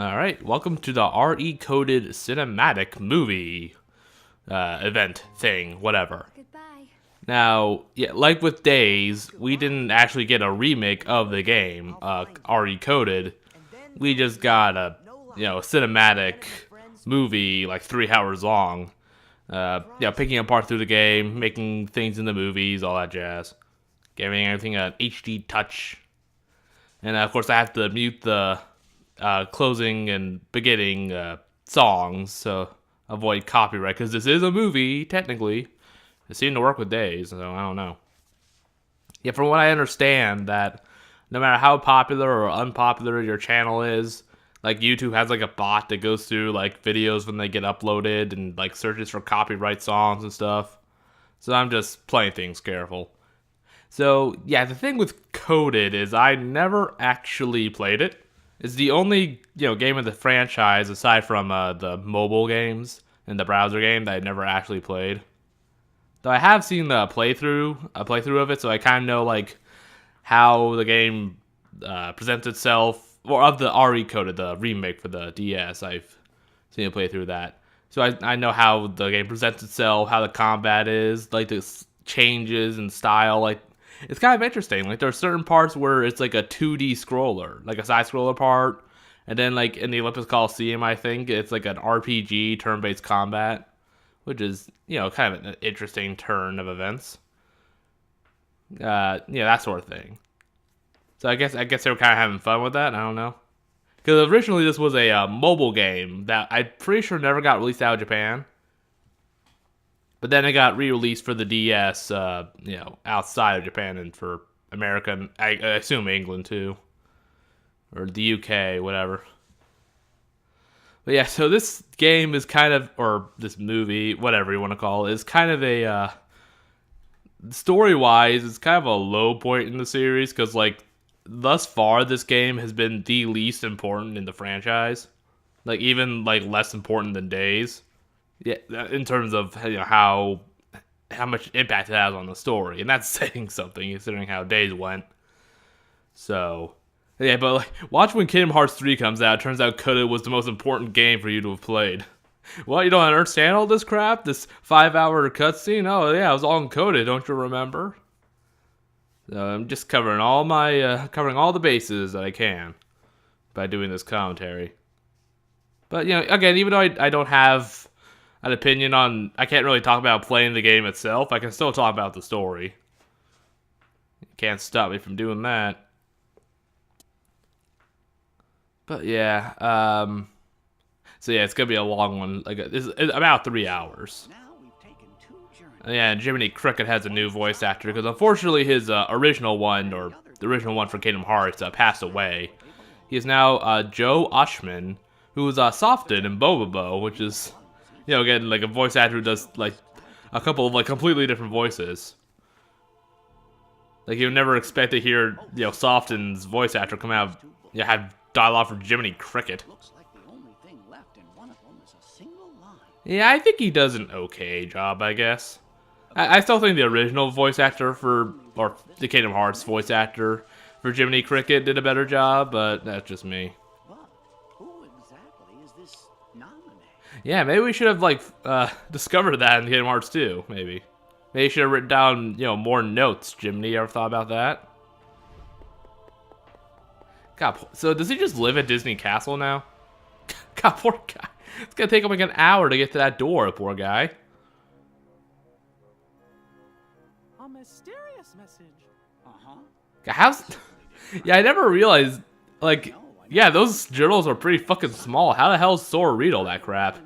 Alright, welcome to the RE-coded cinematic movie event thing, whatever. Goodbye. Now, yeah, like with Days, we didn't actually get a remake of the game, RE-coded. We just got a, cinematic movie, like 3 hours long. Picking apart through the game, making things in the movies, all that jazz. Giving everything an HD touch. And of course I have to mute the closing and beginning songs, so avoid copyright, because this is a movie, technically. It seemed to work with Days, so I don't know. Yeah, from what I understand, that no matter how popular or unpopular your channel is, like YouTube has like a bot that goes through like videos when they get uploaded and like searches for copyright songs and stuff. So I'm just playing things careful. So yeah, the thing with Coded is I never actually played it. It's the only game of the franchise aside from the mobile games and the browser game that I never actually played. Though I have seen a playthrough of it, so I kind of know like how the game presents itself, or of the RE coded, the remake for the DS. I've seen a playthrough of that, so I know how the game presents itself, how the combat is, like the changes and style, like. It's kind of interesting. Like, there are certain parts where it's like a 2D scroller, like a side scroller part. And then, like, in the Olympus Coliseum, I think, it's like an RPG turn-based combat, which is, kind of an interesting turn of events. That sort of thing. So I guess they were kind of having fun with that. I don't know. Because originally this was a mobile game that I'm pretty sure never got released out of Japan. But then it got re-released for the DS, outside of Japan and for America, and I assume England too, or the UK, whatever. But yeah, so this game is kind of, or this movie, whatever you want to call it, is kind of a, story-wise, it's kind of a low point in the series, because, like, thus far, this game has been the least important in the franchise. Like, even, like, less important than Days. Yeah, in terms of how much impact it has on the story, and that's saying something considering how Days went. So, yeah, but like, watch when Kingdom Hearts 3 comes out. It turns out Coded was the most important game for you to have played. What, you don't understand all this crap? This 5-hour cutscene? Oh yeah, it was all encoded. Don't you remember? So I'm just covering all the bases that I can by doing this commentary. But again, even though I don't have an opinion on, I can't really talk about playing the game itself. I can still talk about the story. You can't stop me from doing that. But yeah, so yeah, it's gonna be a long one. Like it's about 3 hours. Yeah, and Jiminy Cricket has a new voice actor because unfortunately his original one, or the original one for Kingdom Hearts, passed away. He is now Joe Oshman, who was Soften in Bobobo, which is, again, like a voice actor who does like a couple of like completely different voices. Like you would never expect to hear, Soften's voice actor come out, have dialogue for Jiminy Cricket. Yeah, I think he does an okay job, I guess. I still think the original voice actor or the Kingdom Hearts voice actor for Jiminy Cricket did a better job, but that's just me. Yeah, maybe we should have like discovered that in Kingdom Hearts 2, maybe. Maybe you should have written down, more notes, Jiminy. You ever thought about that? God, so does he just live at Disney Castle now? God, poor guy. It's gonna take him like an hour to get to that door, poor guy. A mysterious message. God, how's... Yeah, I never realized, like, yeah, those journals are pretty fucking small. How the hell does Sora read all that crap?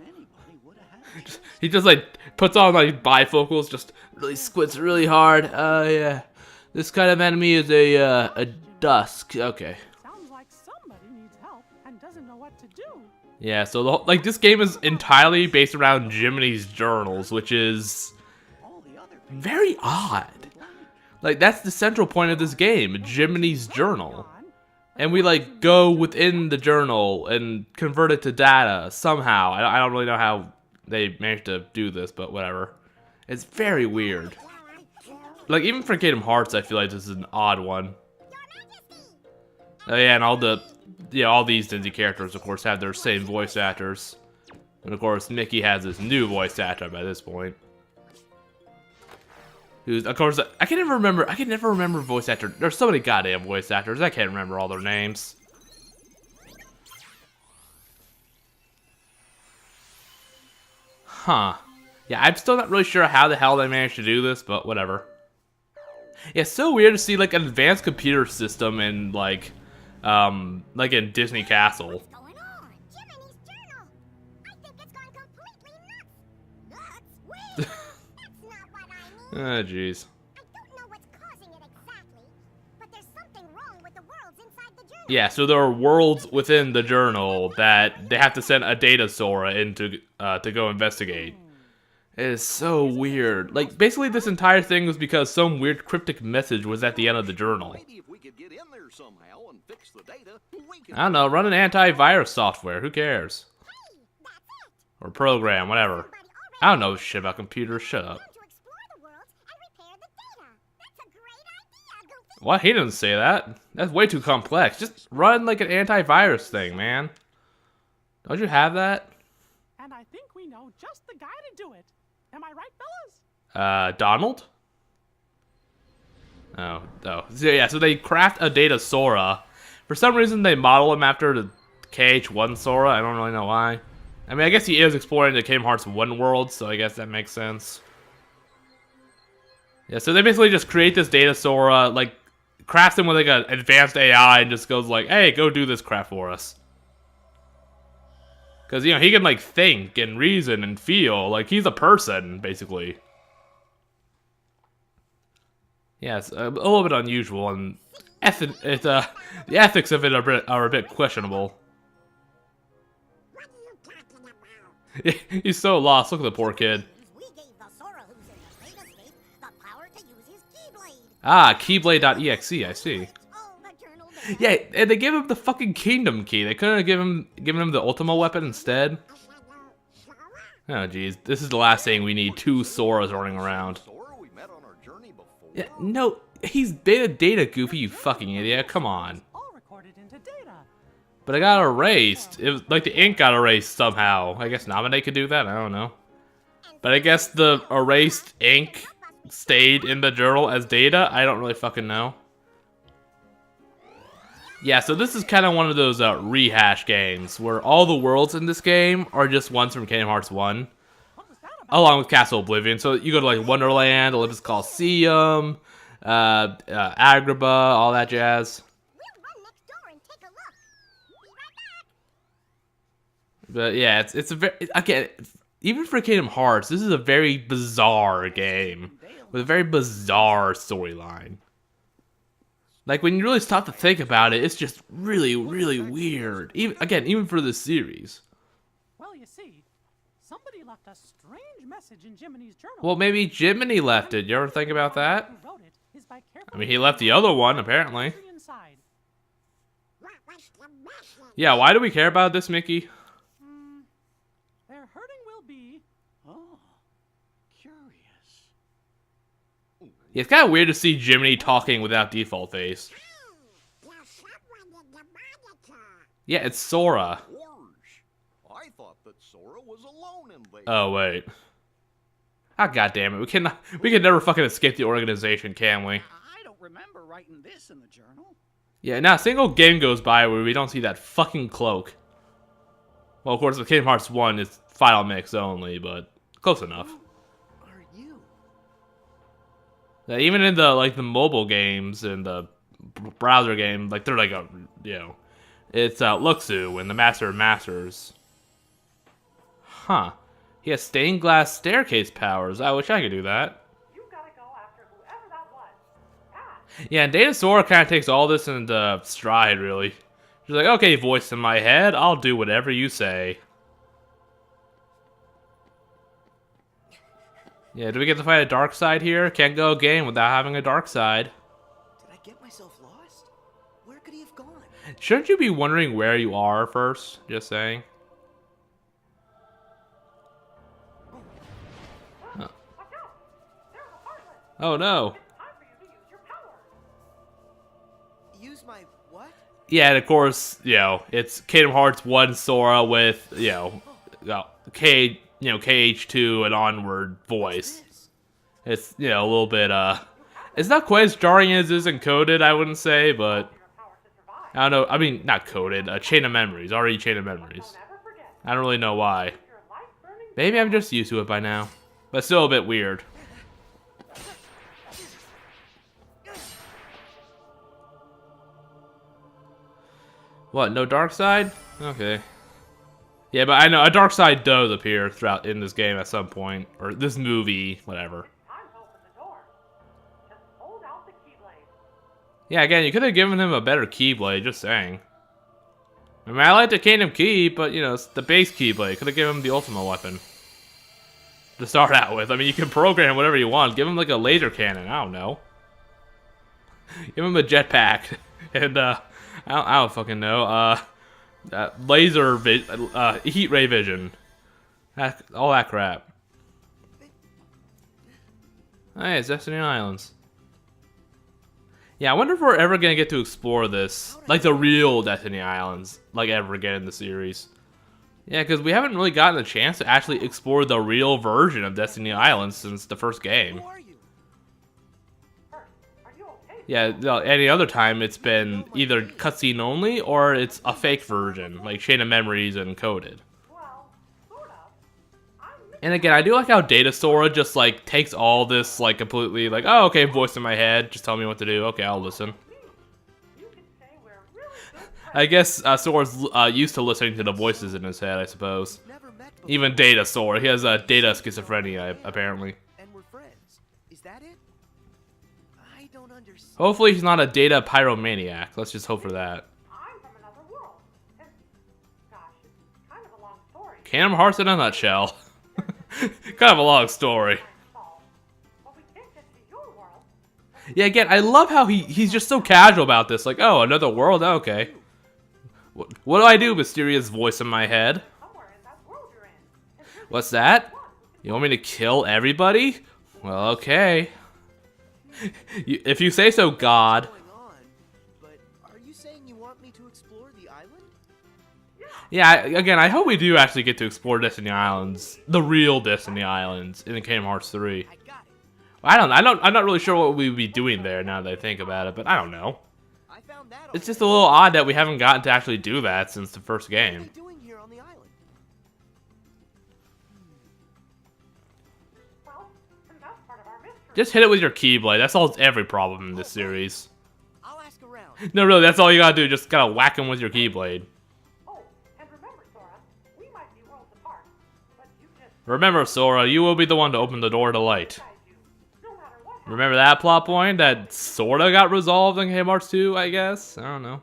He just, like, puts on, like, bifocals, just really squints really hard. Yeah. This kind of enemy is a dusk. Okay. Sounds like somebody needs help and doesn't know what to do. Yeah, so, this game is entirely based around Jiminy's journals, which is very odd. Like, that's the central point of this game, Jiminy's journal. And we, like, go within the journal and convert it to data somehow. I don't really know how they managed to do this, but whatever. It's very weird. Like, even for Kingdom Hearts, I feel like this is an odd one. Oh yeah, and all the yeah, all these Disney characters, of course, have their same voice actors. And of course, Mickey has his new voice actor by this point. Who's, of course, I can never remember voice actor. There's so many goddamn voice actors, I can't remember all their names. Huh. Yeah, I'm still not really sure how the hell they managed to do this, but whatever. Yeah, it's so weird to see like an advanced computer system in like in Disney Castle. What's going on? Jiminy's journal. I think it's gone completely nuts. Weird. That's not what I mean. Ah, jeez. I don't know what's causing it exactly, but there's something wrong with the worlds inside the journal. Yeah, so there are worlds within the journal that they have to send a Data-Sora into to go investigate. It is so weird. Like, basically this entire thing was because some weird cryptic message was at the end of the journal. Maybe if we could get in there somehow and fix the data, we could... I don't know, run an antivirus software, who cares? Hey, that's it. Or program, whatever. I don't know shit about computers, shut up. Time to explore the worlds and repair the data. That's a great idea, Goofy. What? He didn't say that. That's way too complex. Just run like an antivirus thing, man. Don't you have that? And I think we know just the guy to do it. Am I right, fellas? Donald? Oh. So, yeah, so they craft a Data-Sora. For some reason, they model him after the KH-1 Sora. I don't really know why. I mean, I guess he is exploring the Kingdom Hearts 1 world, so I guess that makes sense. Yeah, so they basically just create this Data-Sora, like, crafts him with, like, an advanced AI and just goes like, hey, go do this crap for us. Because, you know, he can, like, think and reason and feel. Like, he's a person, basically. Yeah, it's a little bit unusual, and the ethics of it are a bit questionable. What are you talking about? He's so lost. Look at the poor kid. We gave the Sora who's in the Datascape the power to use his Keyblade. Ah, Keyblade.exe, I see. Oh, the journal there. Yeah, and they gave him the fucking Kingdom Key. They couldn't have given him the Ultima weapon instead. Oh, jeez. This is the last thing we need. 2 Soras running around. Sora we met on our journey before. Yeah, no, he's Data, Goofy, you fucking idiot. Come on. All recorded into data. But I got erased. It was like the ink got erased somehow. I guess Naminé could do that. I don't know. But I guess the erased ink stayed in the journal as data. I don't really fucking know. Yeah, so this is kind of one of those rehash games where all the worlds in this game are just ones from Kingdom Hearts 1. What was that about? Along with Castle Oblivion. So you go to like Wonderland, Olympus Coliseum, Agrabah, all that jazz. We'll run next door and take a look. Be right back. But yeah, it's a very, again, even for Kingdom Hearts, this is a very bizarre game with a very bizarre storyline. Like when you really stop to think about it, it's just really, really weird. Even for this series. Well, you see, somebody left a strange message in Jiminy's journal. Well, maybe Jiminy left it. You ever think about that? Who wrote it is by I mean, he left the other one, apparently. inside. What's the message? Yeah, why do we care about this, Mickey? Their hurting will be. Oh, curious. Yeah, it's kind of weird to see Jiminy talking without default face. There's someone in the monitor. Yeah, it's Sora. Orange. I thought that Sora was alone in there. Oh, wait. Ah, goddammit. We can never fucking escape the organization, can we? I don't remember writing this in the journal. Yeah, not a single game goes by where we don't see that fucking cloak. Well, of course, the Kingdom Hearts 1 is Final Mix only, but close enough. Who are you? Yeah, even in the mobile games and the browser game, like they're like a, you know, it's Luxu and the Master of Masters. Huh. He has stained glass staircase powers. I wish I could do that. You gotta go after whoever that was. Ah, Yeah, and Data-Sora kind of takes all this into stride, really. She's like, okay, voice in my head, I'll do whatever you say. Yeah, do we get to fight a dark side here? Can't go a game without having a dark side. Did I get myself lost? Where could he have gone? Shouldn't you be wondering where you are first? Just saying. watch out! There's a heartless. Oh no. Time for you to use your power. Use my what? Yeah, and of course, it's Kingdom Hearts 1 Sora with, KH2 and onward voice. This. It's, a little bit, it's not quite as jarring as is encoded, I wouldn't say, but I don't know. I mean, not coded, Chain of Memories, already Chain of Memories. I don't really know why. Maybe I'm just used to it by now, but still a bit weird. What, no dark side? Okay. Yeah, but I know a dark side does appear throughout in this game at some point, or this movie, whatever. Yeah, again, you could have given him a better Keyblade, just saying. I mean, I like the Kingdom Key, but, it's the base Keyblade. Could have given him the ultimate weapon to start out with. I mean, you can program whatever you want. Give him, like, a laser cannon. I don't know. Give him a jetpack. And, I don't fucking know. Heat ray vision. All that crap. Hey, it's Destiny Islands. Yeah, I wonder if we're ever gonna get to explore this, like the real Destiny Islands, like ever again in the series. Yeah, because we haven't really gotten a chance to actually explore the real version of Destiny Islands since the first game. Who are you? Yeah, no, any other time it's been either cutscene only or it's a fake version, like Chain of Memories and coded. And again, I do like how Data-Sora just like takes all this like completely like, oh, okay, voice in my head, just tell me what to do. Okay, I'll listen. I guess Sora's used to listening to the voices in his head, I suppose. Never met before. Even Data-Sora, he has data schizophrenia apparently. And we're friends. Is that it? I don't understand. Hopefully he's not a data pyromaniac. Let's just hope for that. I'm from another world. And, gosh, it's kind of a long story. Kingdom Hearts in a nutshell. Kind of a long story. But we can't get to your world. Yeah, again, I love how he's just so casual about this. Like, oh, another world? Okay. What do I do, mysterious voice in my head? Somewhere in that world you're in. And you're What's that? You want me to kill everybody? Well, okay. If you say so, God. What's going on? But are you saying you want me to explore the island? Yeah, again, I hope we do actually get to explore Destiny Islands, the real Destiny Islands, in Kingdom Hearts 3. I got it. I'm not really sure what we'd be doing there now that I think about it, but I don't know. I found that. It's just a little odd that we haven't gotten to actually do that since the first What are game. they doing here on the island? well, and that's part of our mystery. Just hit it with your Keyblade. That solves every problem in this series. I'll ask around. No, really, that's all you gotta do. Just gotta whack him with your Keyblade. Oh, and remember, Sora, we might be worlds apart, but you just Remember, Sora, you will be the one to open the door to light. guide you. No matter what happens. Remember that plot point that sorta got resolved in Kingdom Hearts 2, I guess? I don't know.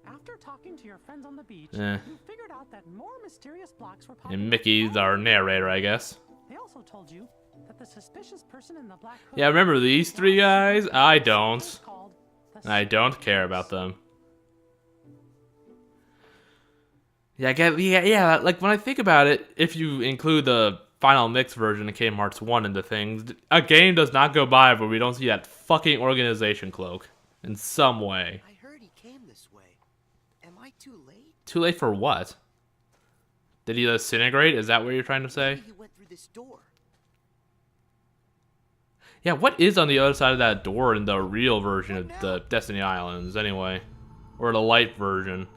After talking to your friends on the beach, Eh. you figured out that more mysterious blocks were popping And up Mickey's all our over the narrator, I guess. They also told you that the suspicious person in the black hood Yeah, remember these three guys? I don't. is called the I don't care about them. Yeah, like when I think about it, if you include the final mix version of Kingdom Hearts 1 into things, a game does not go by where we don't see that fucking organization cloak in some way. I heard he came this way. Am I too late? Too late for what? Did he disintegrate? Is that what you're trying to say? Maybe he went through this door. Yeah, what is on the other side of that door in the real version of the Destiny Islands, anyway? Or the light version?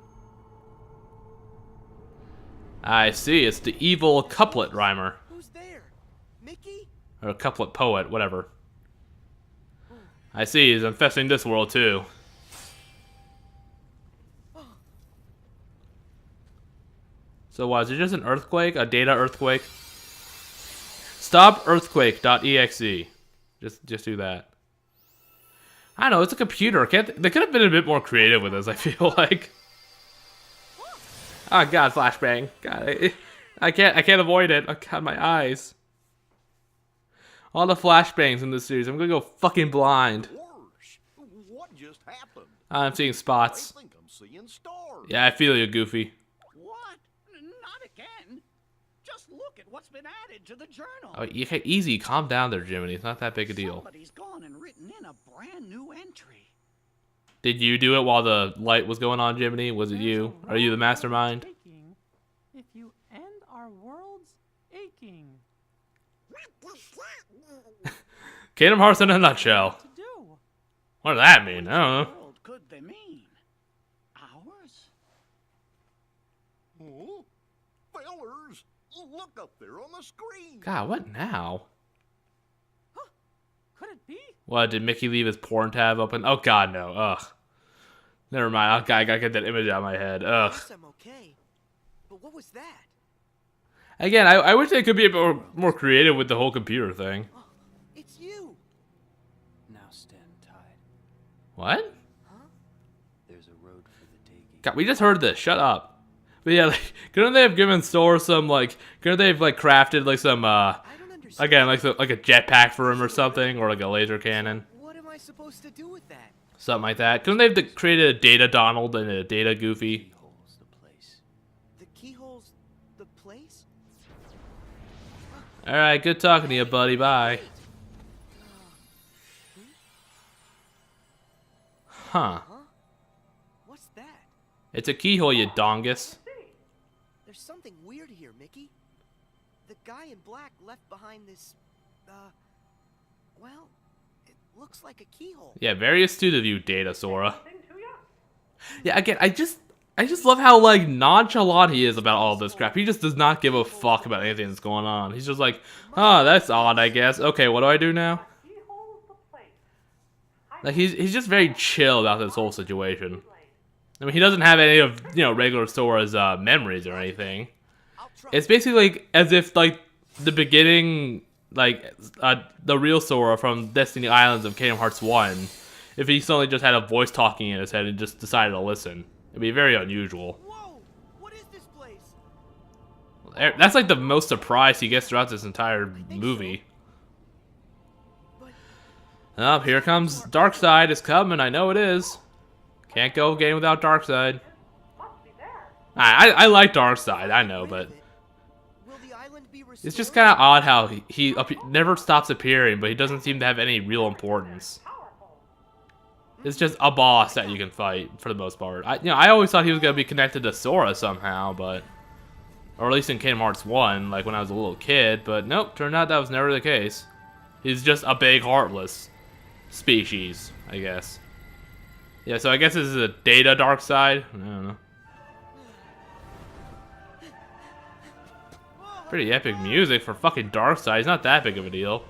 I see, it's the evil couplet rhymer. Who's there? Mickey? Or couplet poet, whatever. I see, he's infesting this world too. So what, is it just an earthquake? A data earthquake? Stop earthquake.exe. Just do that. I don't know, it's a computer. They could have been a bit more creative with this, I feel like. Oh god, flashbang. God, I can't avoid it. Oh god, my eyes. All the flashbangs in this series. I'm gonna go fucking blind. Worse. What just happened? I'm seeing I spots. think I'm seeing stars. Yeah, I feel you, Goofy. What? Not again. Just look at what's been added to the journal. Oh, easy, calm down there, Jiminy. It's not that big a deal. Somebody's gone and written in a brand new entry. Did you do it while the light was going on, Jiminy? Was it There's you? a Are you the road mastermind? taking if you end our world's aching. What does that mean? Kingdom Hearts in a nutshell. To do. What does that mean? I don't know. World could they mean? Ours? Oh, fellers, look up there on the screen. God, what now? Could it be? What, did Mickey leave his porn tab open? Oh god, no. Ugh. Never mind. I gotta get that image out of my head. Ugh. Yes, I'm okay. But what was that? Again, I wish they could be a bit more creative with the whole computer thing. Oh, it's you. Now stand tied. What? There's a road for the taking. God, we just heard this. Shut up. But yeah, like, couldn't they have given Sora some, like, couldn't they have, like, crafted, like, some, I don't understand. again, like a jetpack for him or something, or like a laser cannon, What am I supposed to do with that? something like that. Couldn't they have created a Data Donald and a Data Goofy? Keyhole's the place. The keyhole's the place? All right, good talking to you, buddy. Bye. Huh? Huh? What's that? It's a keyhole, you dongus. There's something weird here, Mickey. The guy in black left behind this, well, it looks like a keyhole. Yeah, very astute of you, Data-Sora. Yeah, again, I just love how, like, nonchalant he is about all this crap. He just does not give a fuck about anything that's going on. He's just like, oh, that's odd, I guess. Okay, what do I do now? Like, he's just very chill about this whole situation. I mean, he doesn't have any of, regular Sora's memories or anything. It's basically like as if, like, the beginning, like, the real Sora from Destiny Islands of Kingdom Hearts 1, if he suddenly just had a voice talking in his head and just decided to listen. It'd be very unusual. Whoa! What is this place? That's like the most surprise he gets throughout this entire movie. Oh, here comes Darkseid. It's coming. I know it is. Can't go game without Darkseid. I like Darkseid. I know, but Will the island be restored? it's just kind of odd how he never stops appearing, but he doesn't seem to have any real importance. It's just a boss that you can fight for the most part. I always thought he was gonna be connected to Sora somehow, but or at least in Kingdom Hearts 1, like when I was a little kid. But nope, turned out that was never the case. He's just a big heartless species, I guess. Yeah, so I guess this is a Data Darkseid. I don't know. Pretty epic music for fucking Darkseid. He's not that big of a deal.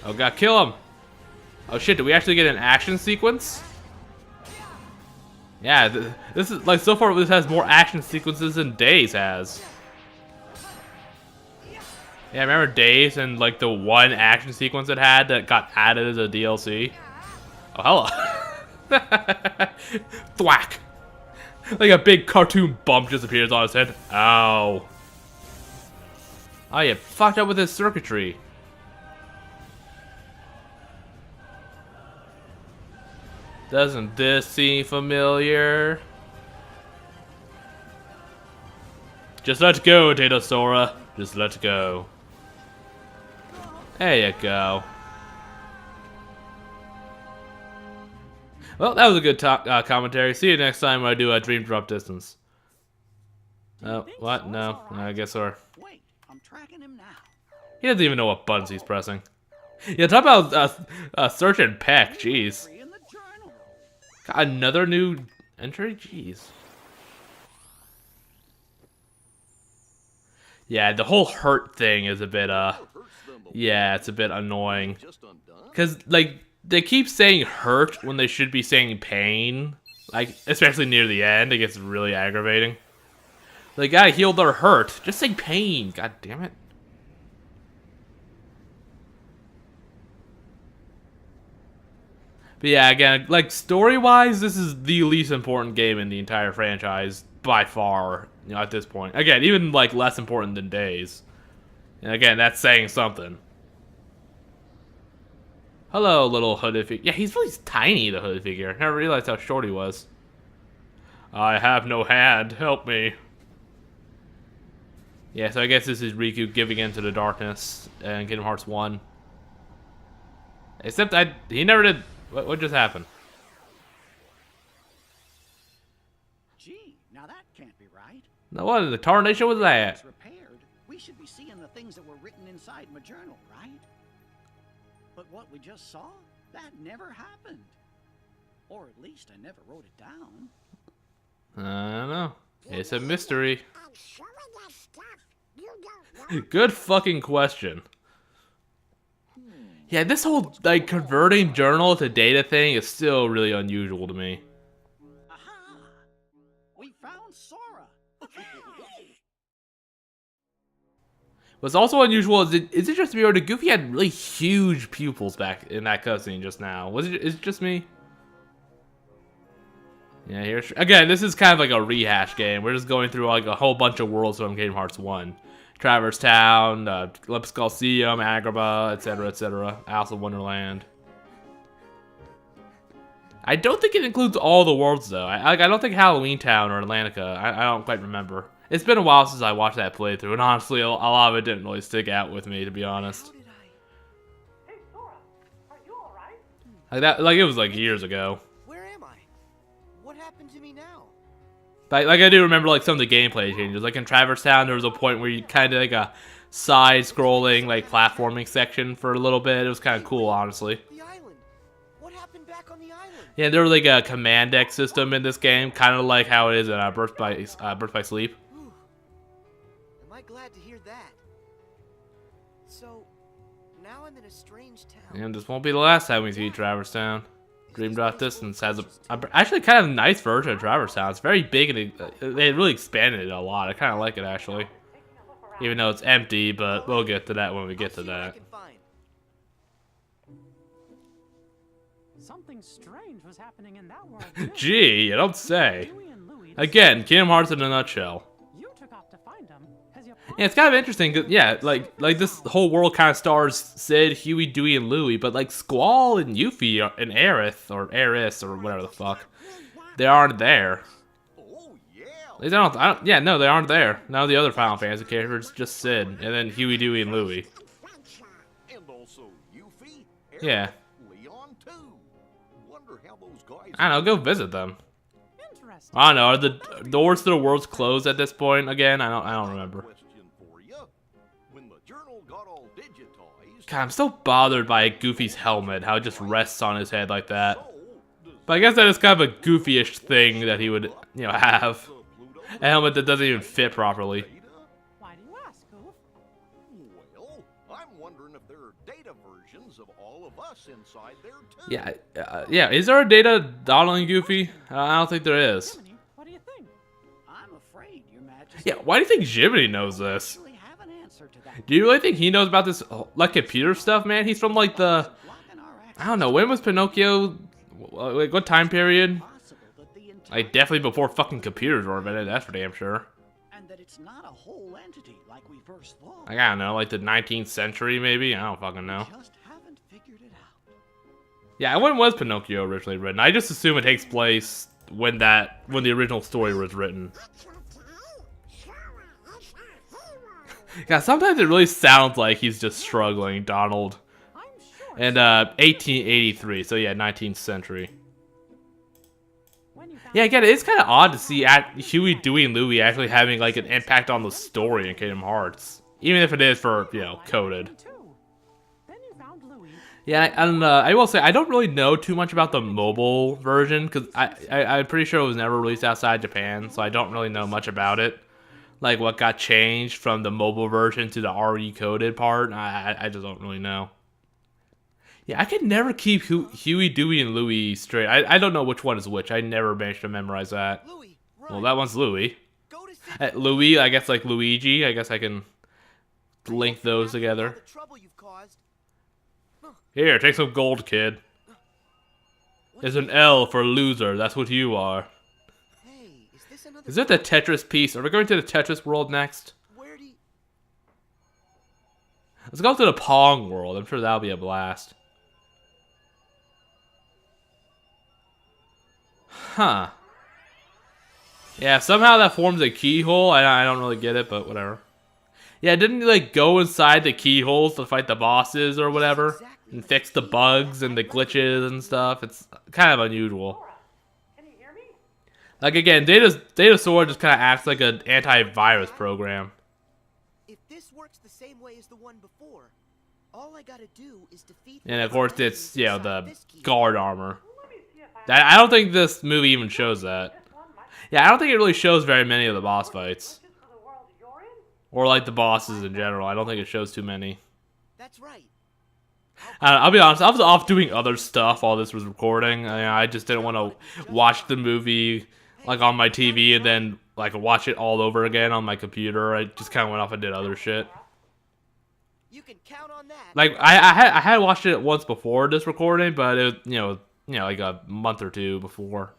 Oh god, kill him! Oh shit, did we actually get an action sequence? Yeah, this is, like, so far this has more action sequences than Days has. Yeah, remember Days and, like, the one action sequence it had that got added as a DLC? Oh, hello. Thwack! Like a big cartoon bump just appears on his head. Ow. Oh, you fucked up with his circuitry. Doesn't this seem familiar? Just let go, Data-Sora. Just let go. There you go. Well, that was a good commentary. See you next time when I do a Dream Drop Distance. Oh, what? No, I guess so. Wait, I'm tracking him now. He doesn't even know what buttons he's pressing. Yeah, talk about search and peck. Jeez. Free in the journal. Got another new entry? Jeez. Yeah, the whole hurt thing is a bit, yeah, it's a bit annoying. Just undone. Because, like, they keep saying hurt when they should be saying pain. Like, especially near the end, it gets really aggravating. They gotta heal their hurt. Just say pain, god damn it. But yeah, again, like, story-wise, this is the least important game in the entire franchise, by far, at this point. Again, even, like, less important than Days. And again, that's saying something. Hello, little hooded figure. Yeah, he's really tiny, the hooded figure. Never realized how short he was. I have no hand. Help me. Yeah, so I guess this is Riku giving in to the darkness in Kingdom Hearts 1. Except he never did. What just happened? Gee, now that can't be right. No, what in the tarnation was that? It's repaired. We should be seeing the things that were written inside my journal, right? But what we just saw, that never happened. Or at least I never wrote it down. I don't know. It's a mystery. And some of that stuff you don't know. Good fucking question. Yeah, this whole like converting journal to data thing is still really unusual to me. Aha! We found Sora. What's also unusual is it just me or did Goofy had really huge pupils back in that cutscene just now? Is it just me? Yeah, here's again. This is kind of like a rehash game. We're just going through like a whole bunch of worlds from Kingdom Hearts 1. Traverse Town, Olympus Coliseum, Agrabah, etc., Alice in Wonderland. I don't think it includes all the worlds though. I don't think Halloween Town or Atlantica. I don't quite remember. It's been a while since I watched that playthrough, and honestly, a lot of it didn't really stick out with me, to be honest. How did I? Hey, Sora, are you alright? Like it was like years ago. Where am I? What happened to me now? Like I do remember like some of the gameplay changes. Like in Traverse Town, there was a point where you kind of like a side-scrolling like platforming section for a little bit. It was kind of cool, honestly. The island. What happened back on the island? Yeah, there was like a command deck system in this game, kind of like how it is in Birth by Sleep. Whew. Am I glad to hear that? So, now I'm in a strange town. And this won't be the last time we see Traverse Town. Dream Drop Distance has actually kind of nice version of Traverse Town. It's very big and they really expanded it a lot. I kind of like it actually, even though it's empty. But we'll get to that when we get to I'll see what I that. can find. Something strange was happening in that world. too. Gee, you don't say. Louie and Louie Again, Kingdom Hearts in a nutshell. You took off to find them. Has your Yeah, it's kind of interesting. 'Cause, yeah, like this whole world kind of stars Sid, Huey, Dewey, and Louie, but like Squall and Yuffie and Aerith or Eris or whatever the fuck, they aren't there. Oh, yeah. At least I don't. Yeah, no, they aren't there. None of the other Final Fantasy characters, just Sid, and then Huey, Dewey, and Louie. And also Yuffie, Eric, Yeah, Leon, too. Wonder how those guys... I don't know. Go visit them. interesting. I don't know. Are the doors to the worlds closed at this point again? I don't remember. Question for ya. When the journal got all digitized... God, I'm so bothered by Goofy's helmet. How it just rests on his head like that. So, does But I guess that is kind of a Goofy-ish thing that he would, have. Pluto A helmet that doesn't even fit properly. data? Why do you ask, Goof? Well, I'm wondering if there are data versions of all of us inside there, too. Yeah, yeah. Is there a data Donald and Goofy? I don't think there is. Jiminy, what do you think? I'm afraid, Your Majesty. Yeah, why do you think Jiminy knows this? Actually have an answer to that. Do you really think he knows about this, like, computer stuff, man? He's from, like, the... Blocking our I don't know, when was Pinocchio... Like, what time period? possible that the entire Like, definitely before fucking computers were invented, that's for damn sure. and that it's not a whole entity like we first thought. Like, I don't know, like the 19th century, maybe? I don't fucking know. Just haven't figured it out. Yeah, when was Pinocchio originally written? I just assume it takes place when the original story was written. That's okay. Sora is a hero. Yeah, sometimes it really sounds like he's just struggling, Donald. I'm sure. And 1883, so yeah, 19th century. When you found Yeah, again, it's kind of odd to see Huey, Dewey, and Louie actually having like an impact on the story in Kingdom Hearts, even if it is for coded. Me too. Then you found Louie. Yeah, and I will say I don't really know too much about the mobile version because I'm pretty sure it was never released outside Japan, so I don't really know much about it. Like what got changed from the mobile version to the RE coded part, I just don't really know. Yeah, I could never keep Huey, Dewey, and Louie straight. I don't know which one is which. I never managed to memorize that. Louie, run. Well, that one's Louie. Go to see Louie, I guess like Luigi. I guess I can link those all together. the trouble you've caused. Here, take some gold, kid. There's an L for loser. That's what you are. Hey, is this another? Is it the Tetris piece? Are we going to the Tetris world next? Where do you... Let's go to the Pong world. I'm sure that'll be a blast. Huh. Yeah, somehow that forms a keyhole. I don't really get it, but whatever. Yeah, didn't he like go inside the keyholes to fight the bosses or whatever? Exactly. And fix the bugs and the glitches and stuff? It's kind of unusual. Can you hear me? Like again, Data-Sora just kind of acts like an antivirus program. If this works the same way as the one before, all I gotta do is defeat. And of course it's, you know, inside the this key. guard armor. Let me see if I I don't think this movie even shows that. this one might Yeah, I don't think it really shows very many of the boss fights. glitches for the world you're in. Or like the bosses in general. I don't think it shows too many. That's right. I'll be honest, I was off doing other stuff while this was recording. I just didn't want to watch the movie like on my TV and then like watch it all over again on my computer. I just kind of went off and did other shit. You can count on that. Like I had watched it once before this recording, but it was, like a month or two before.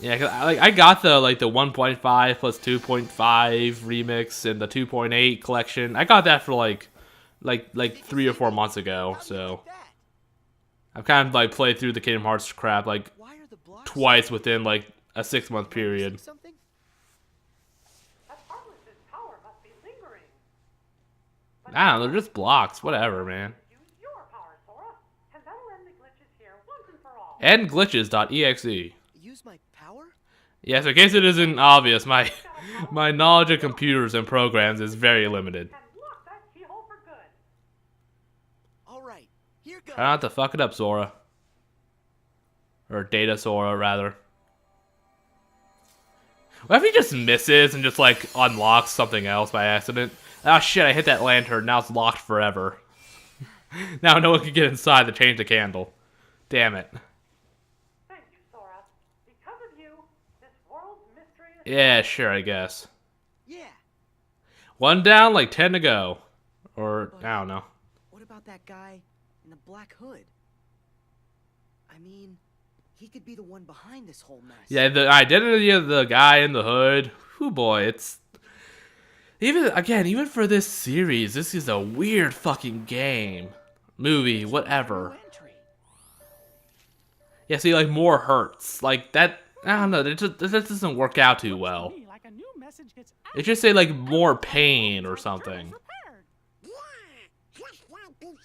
Yeah, 'cause I got the 1.5 plus 2.5 remix and the 2.8 collection. I got that for like 3 or 4 months ago. So Like that. I've kind of like played through the Kingdom Hearts crap like Why are the blocks twice within like a 6-month period. Something? That Heartless's power must be lingering. I don't know, they're just blocks. Whatever, man. Use your power, Sora, and that'll end the glitches here once and for all. And glitches.exe. Use my power? Yes, in case it isn't obvious, my knowledge of computers and programs is very limited. And lock that keyhole for good. All right. Here goes. Try not to fuck it up, Sora. Or Data-Sora, rather. What if he just misses and just, like, unlocks something else by accident? Oh shit, I hit that lantern, now it's locked forever. Now no one can get inside to change the candle. Damn it. Thank you, Sora. Because of you, this world's mystery is... Yeah, sure, I guess. Yeah. 1 down, like 10 to go. Or, I don't know. What about that guy in the black hood? I mean, he could be the one behind this whole mess. Yeah, the identity of the guy in the hood. Whew, boy, it's... Even for this series, this is a weird fucking game. Movie, whatever. Entry. Yeah, see, like, more hurts. Like, that... I don't know, that doesn't work out too well. To me, like a new message gets It just say, like, more pain or something. repaired. Yeah, just like before.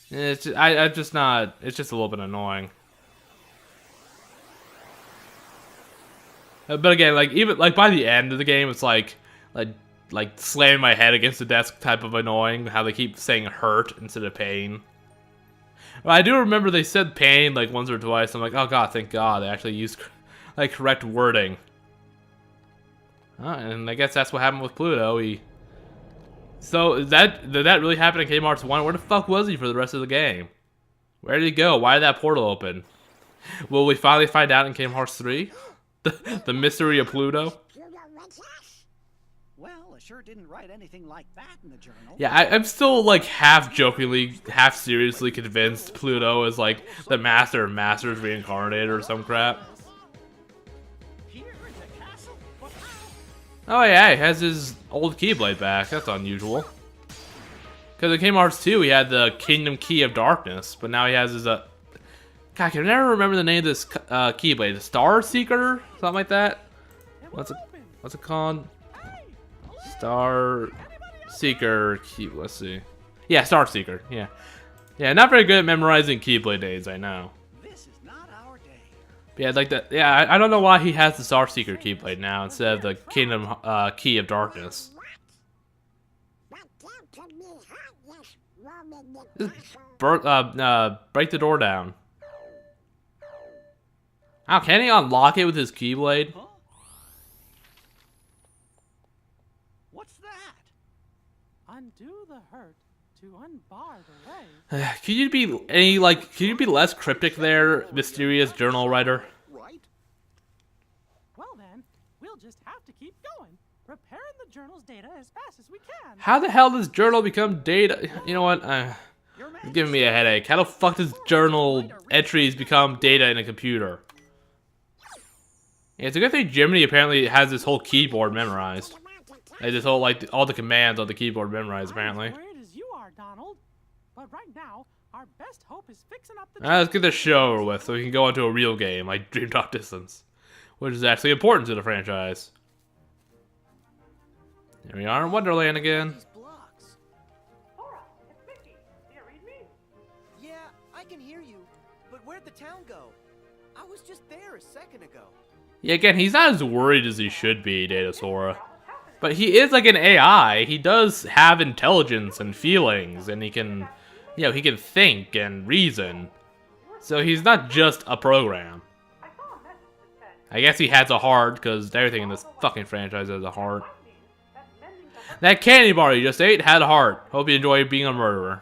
It's just, I'm just not... It's just a little bit annoying. But again, like, even, like, by the end of the game, it's like slamming my head against the desk type of annoying, how they keep saying hurt instead of pain. But I do remember they said pain, like, once or twice. I'm like, oh god, thank god, they actually used, like, correct wording. And I guess that's what happened with Pluto. So, did that really happen in Kingdom Hearts 1? Where the fuck was he for the rest of the game? Where did he go? Why did that portal open? Will we finally find out in Kingdom Hearts 3? The mystery of Pluto? Pluto wants us. Well, I sure didn't write anything like that in the journal. Yeah, I'm still, like, half jokingly, half seriously convinced Pluto is, like, the Master of Masters reincarnated or some crap. Here in the castle? But how? Oh yeah, he has his old Keyblade back. That's unusual. Because in Kingdom Hearts 2, he had the Kingdom Key of Darkness, but now he has his, God, I can never remember the name of this Keyblade. Star Seeker? Something like that? What's it called? Star Seeker Key, let's see. Yeah, Star Seeker, yeah. Yeah, not very good at memorizing Keyblade names, I know. This is not our day. But yeah, like that. Yeah, I don't know why he has the Star Seeker Keyblade now instead of the Kingdom Key of Darkness. But that could be heartless, Roman the Just break the door down. Oh, can he unlock it with his Keyblade? Huh? What's that? Undo the hurt to unbar the way. Can you be less cryptic there, mysterious journal writer? Right? Well then, we'll just have to keep going, repairing the journal's data as fast as we can. How the hell does journal become data? You know what? Your It's giving me a headache. How the fuck does journal entries become data in a computer? Yeah, it's a good thing Jiminy apparently has this whole keyboard memorized. Like this whole, like, all the commands on the keyboard memorized, apparently. I'm as worried as you are, Donald. But right now, our best hope is fixing up the Alright, let's get this show over with so we can go into a real game like Dream Drop Distance, which is actually important to the franchise. Here we are in Wonderland again. These blocks. Sora, it's Mickey. Do you read me? Yeah, I can hear you. But where'd the town go? I was just there a second ago. Yeah, again, he's not as worried as he should be, Data-Sora. But he is like an AI. He does have intelligence and feelings, and he can, he can think and reason. So he's not just a program. I saw a message that said I guess he has a heart, because everything in this fucking franchise has a heart. that mending the heart That candy bar you just ate had a heart. Hope you enjoy being a murderer.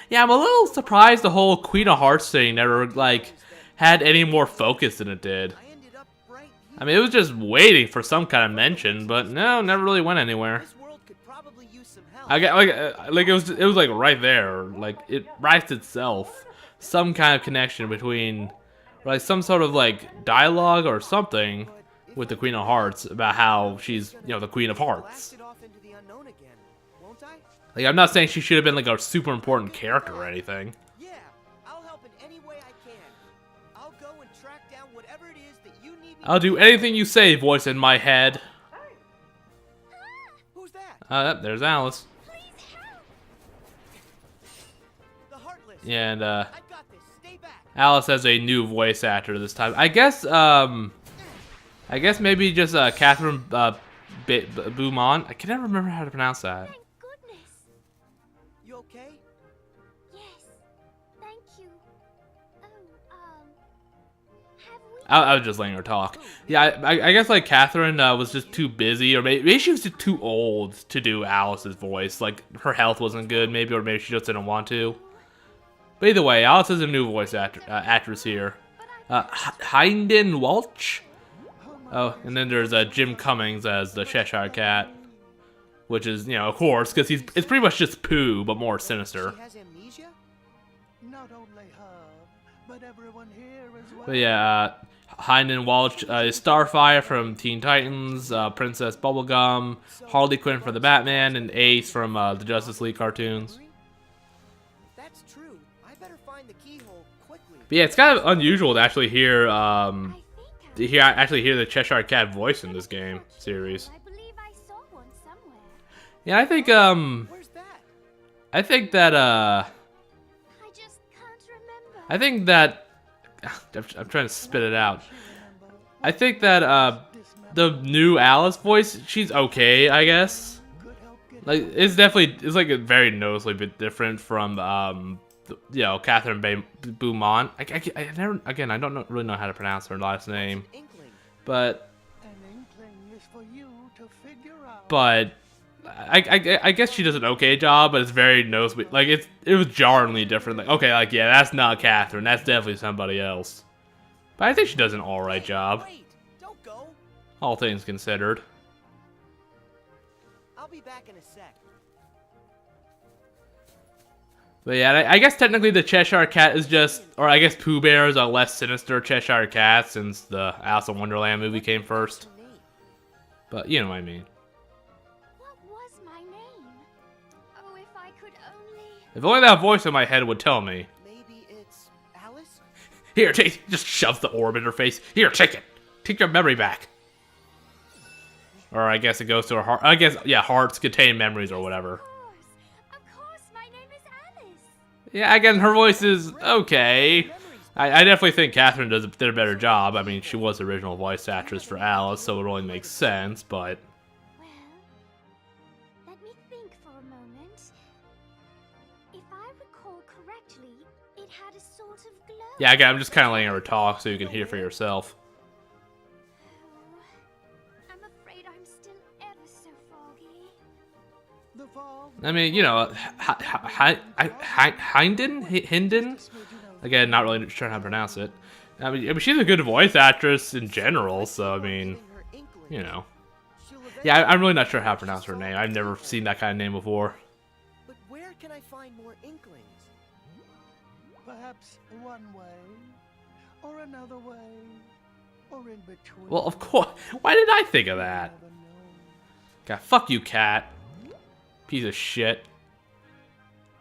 Yeah, I'm a little surprised the whole Queen of Hearts thing never, like, had any more focus than it did. I ended up right here. I mean, it was just waiting for some kind of mention, but no, never really went anywhere. This world could probably use some help. I get like it was like right there, like it writes itself, some kind of connection between, like some sort of like dialogue or something with the Queen of Hearts about how she's the Queen of Hearts. Blast it off into the unknown again, won't I? Like I'm not saying she should have been like a super important character or anything. Yeah, I'll help in any way I can. I'll go and track down whatever it is that you need me I'll do anything you say, voice in my head. Who's that? There's Alice. The Heartless. Yeah, and I've got this. Stay back. Alice has a new voice actor this time. I guess maybe just Catherine Beaumont. I can never remember how to pronounce that. Thank goodness. You okay? Yes. Thank you. Have we... I was just letting her talk. Yeah, I guess like Catherine was just too busy, or maybe she was just too old to do Alice's voice. Like her health wasn't good, maybe, or maybe she just didn't want to. But either way, Alice is a new voice actress here. Hynden Walsh. Oh, and then there's Jim Cummings as the Cheshire Cat, which is of course, because it's pretty much just Pooh but more sinister. She has amnesia? Not only her, but everyone here as well. But yeah, Hynden Walsh is Starfire from Teen Titans, Princess Bubblegum, Harley Quinn from the Batman, and Ace from the Justice League cartoons. If that's true, I better find the keyhole quickly. But yeah, it's kind of unusual to actually hear I think hear the Cheshire Cat voice in this game series. I believe I saw one somewhere. Yeah, I think Where's that? I think that I just can't remember. I think that I'm trying to spit it out. I think that the new Alice voice, she's okay, I guess. Like it's like a very noticeably bit different from Catherine Beaumont. I never I don't really know how to pronounce her last name, Inkling. but An inkling is for you to figure out. I guess she does an okay job, but it's very noticeably like it was jarringly different. Like okay, like yeah, that's not Catherine, that's definitely somebody else. But I think she does an alright job, Wait, don't go. all things considered. I'll be back in a sec. But yeah, I guess technically the Cheshire Cat is just, or I guess Pooh Bear is a less sinister Cheshire Cat since the Alice in Wonderland movie came first. But you know what I mean. What was my name? Oh, if I could only... If only that voice in my head would tell me. Maybe it's Alice? Here, take, just shoves the orb in her face. Here, take it. Take your memory back. Or I guess it goes to her heart. I guess, yeah, hearts contain memories or whatever. Of course, my name is Alice. Yeah, again, her voice is okay. I definitely think Catherine did a better job. I mean, she was the original voice actress for Alice, so it only makes sense, but... Well, let me think for a moment. If I recall correctly, it had a sort of glow. Yeah, again, I'm just kind of letting her talk so you can hear for yourself. Oh, I'm afraid I'm still ever so foggy. The fog. I mean, Hinden? Again, not really sure how to pronounce it. I mean, she's a good voice actress in general, so I mean, Yeah, I'm really not sure how to pronounce her name. I've never seen that kind of name before. But where can I find more inklings? Perhaps one way, or another way, or in between. Well, of course. Why did I think of that? Never know. God, fuck you, cat. Piece of shit.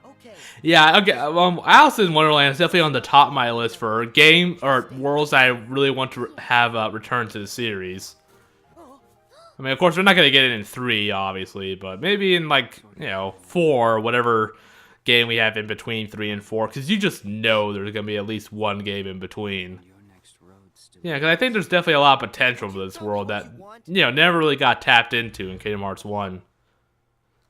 Okay. Yeah, okay. Alice in Wonderland is definitely on the top of my list for game or worlds that I really want to have return to the series. Oh, I mean, of course, we're not gonna get it in 3, obviously, but maybe in like, you know, 4, whatever game we have in between 3 and 4, because you just know there's gonna be at least one game in between. Your next road still Yeah, because I think there's definitely a lot of potential for this world that, you know, never really got tapped into in Kingdom Hearts 1.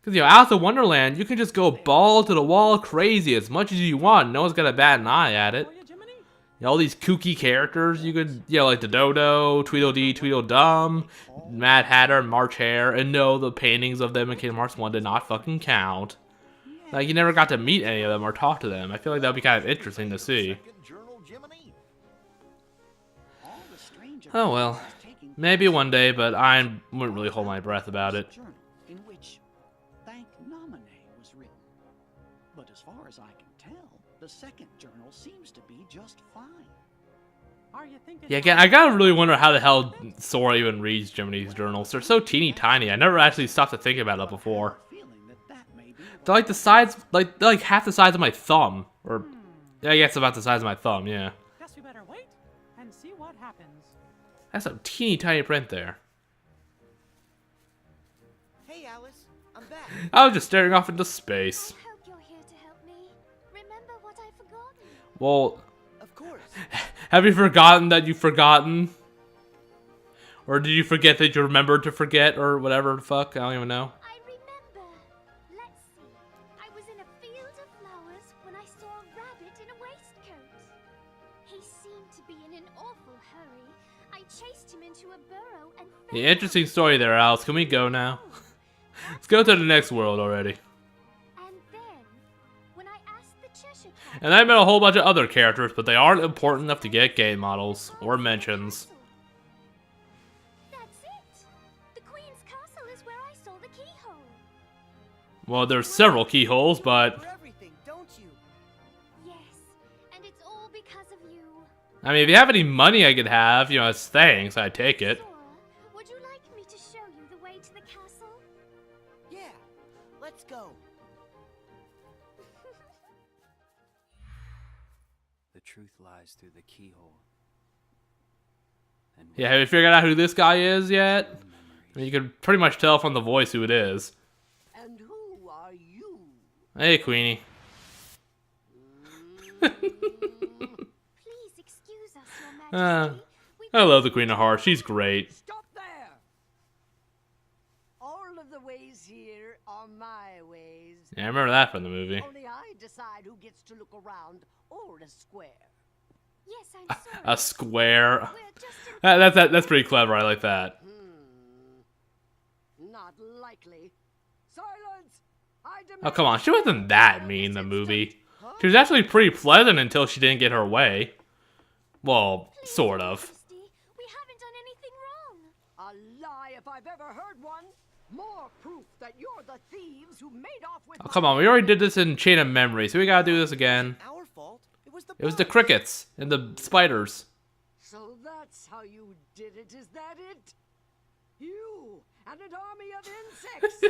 Because, you know, Alice in Wonderland, you can just go ball to the wall crazy as much as you want. No one's gonna bat an eye at it. For you, Jiminy? You know, all these kooky characters you could, you know, like the Dodo, Tweedledee, Tweedledum, Mad Hatter, March Hare, and no, the paintings of them in Kingdom Hearts 1 did not fucking count. Like, you never got to meet any of them or talk to them. I feel like that would be kind of interesting to see. Second journal, Jiminy. All the strange Oh well. events taking Maybe place one day, but I in wouldn't really hold my breath about it. journal in which Thank Nominee was written. But as far as I can tell, the second journal seems to be just fine. Are you thinking? Yeah, again, I gotta really wonder how the hell Sora even reads Jiminy's journals. They're so teeny tiny. I never actually stopped to think about it before. Feeling that may be They're like the size, they're like half the size of my thumb. Or, yeah, I guess about the size of my thumb, yeah. Guess we better wait and see what happens. That's a teeny tiny print there. Hey, Alice, I'm back. I was just staring off into space. I hope you're here to help me. Remember what I've forgotten. Well, Of course. have you forgotten that you've forgotten? Or did you forget that you remembered to forget, or whatever the fuck? I don't even know. I remember. Let's see. I was in a field of flowers when I saw a rabbit in a waistcoat. He seemed to be in an awful hurry. I chased him into a burrow and Yeah, interesting story there, Alice. Can we go now? Let's go to the next world already. And then, when I asked the Cheshire Cat, And I met a whole bunch of other characters, but they aren't important enough to get game models or mentions. that's it. The Queen's castle is where I saw the keyhole. Well, there's several keyholes, but For everything, don't you? Yes, and it's all because of you. I mean, if you have any money I could have, you know, as thanks, I'd take it. Sora, would you like me to show you the way to the castle? Yeah. Let's go. The truth lies through the keyhole. And Yeah, have you figured out who this guy is yet? I memories. mean, you can pretty much tell from the voice who it is. And who are you? Hey, Queenie. Please excuse us, Your Majesty. We I love the Queen of Hearts. She's great. Stop there! All of the ways here are my ways. Yeah, I remember that from the movie. Only I decide who gets to look around or a square. Yes, I'm sorry. A square. We're just in That's pretty clever. I like that. Not likely. Silence! I demand Oh, come on. She wasn't that mean in the movie. She was actually pretty pleasant until she didn't get her way. Well, sort of. Majesty, we haven't done anything wrong. a lie if I've ever heard one. More proof that you're the thieves who made off with Oh, come on. We already did this in Chain of Memory, so we gotta do this again. Our fault. It was the It was the bugs. crickets and the spiders. So that's how you did it, is that it? You and an army of insects.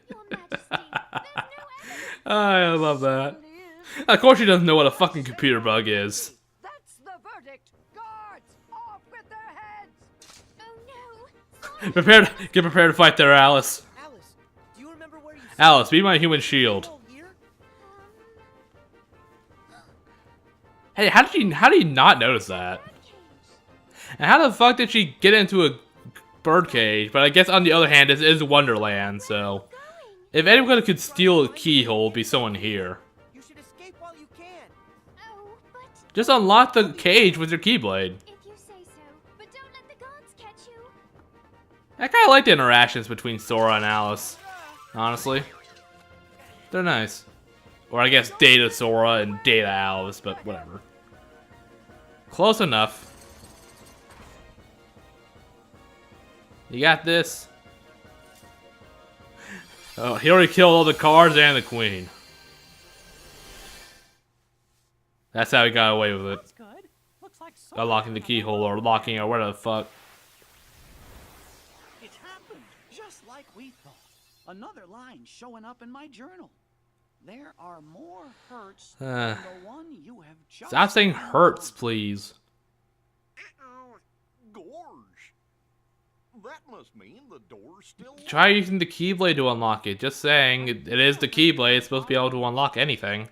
Your Majesty, there's no evidence. I love that. Certainly is. Of course she doesn't know what a fucking computer bug is. That's the verdict. Guards, off with their heads. Oh no. Get prepared to fight there, Alice. Alice, do you remember where you saw Alice, be my human shield. keyhole here? Hey, how did you not notice that? And how the fuck did she get into a birdcage? But I guess on the other hand, this is Wonderland, so if anyone could steal a keyhole, it'd be someone here. You should escape while you can. Oh, but Just unlock the cage with your keyblade. if you say so. But don't let the guards catch you. I kind of like the interactions between Sora and Alice, honestly. They're nice. Or I guess Data-Sora and Data-Alice, but whatever. Close enough. You got this. Oh, he already killed all the cards and the queen. That's how he got away with it. That's good. Looks like Sora Unlocking the got a keyhole or locking or whatever the fuck. It happened, just like we thought. Another line showing up in my journal. There are more hurts than the one you have just Stop saying hurts, please. Gorge. That must must mean the door's still Try using the Keyblade to unlock it. Just saying, it is the Keyblade. It's supposed to be able to unlock anything.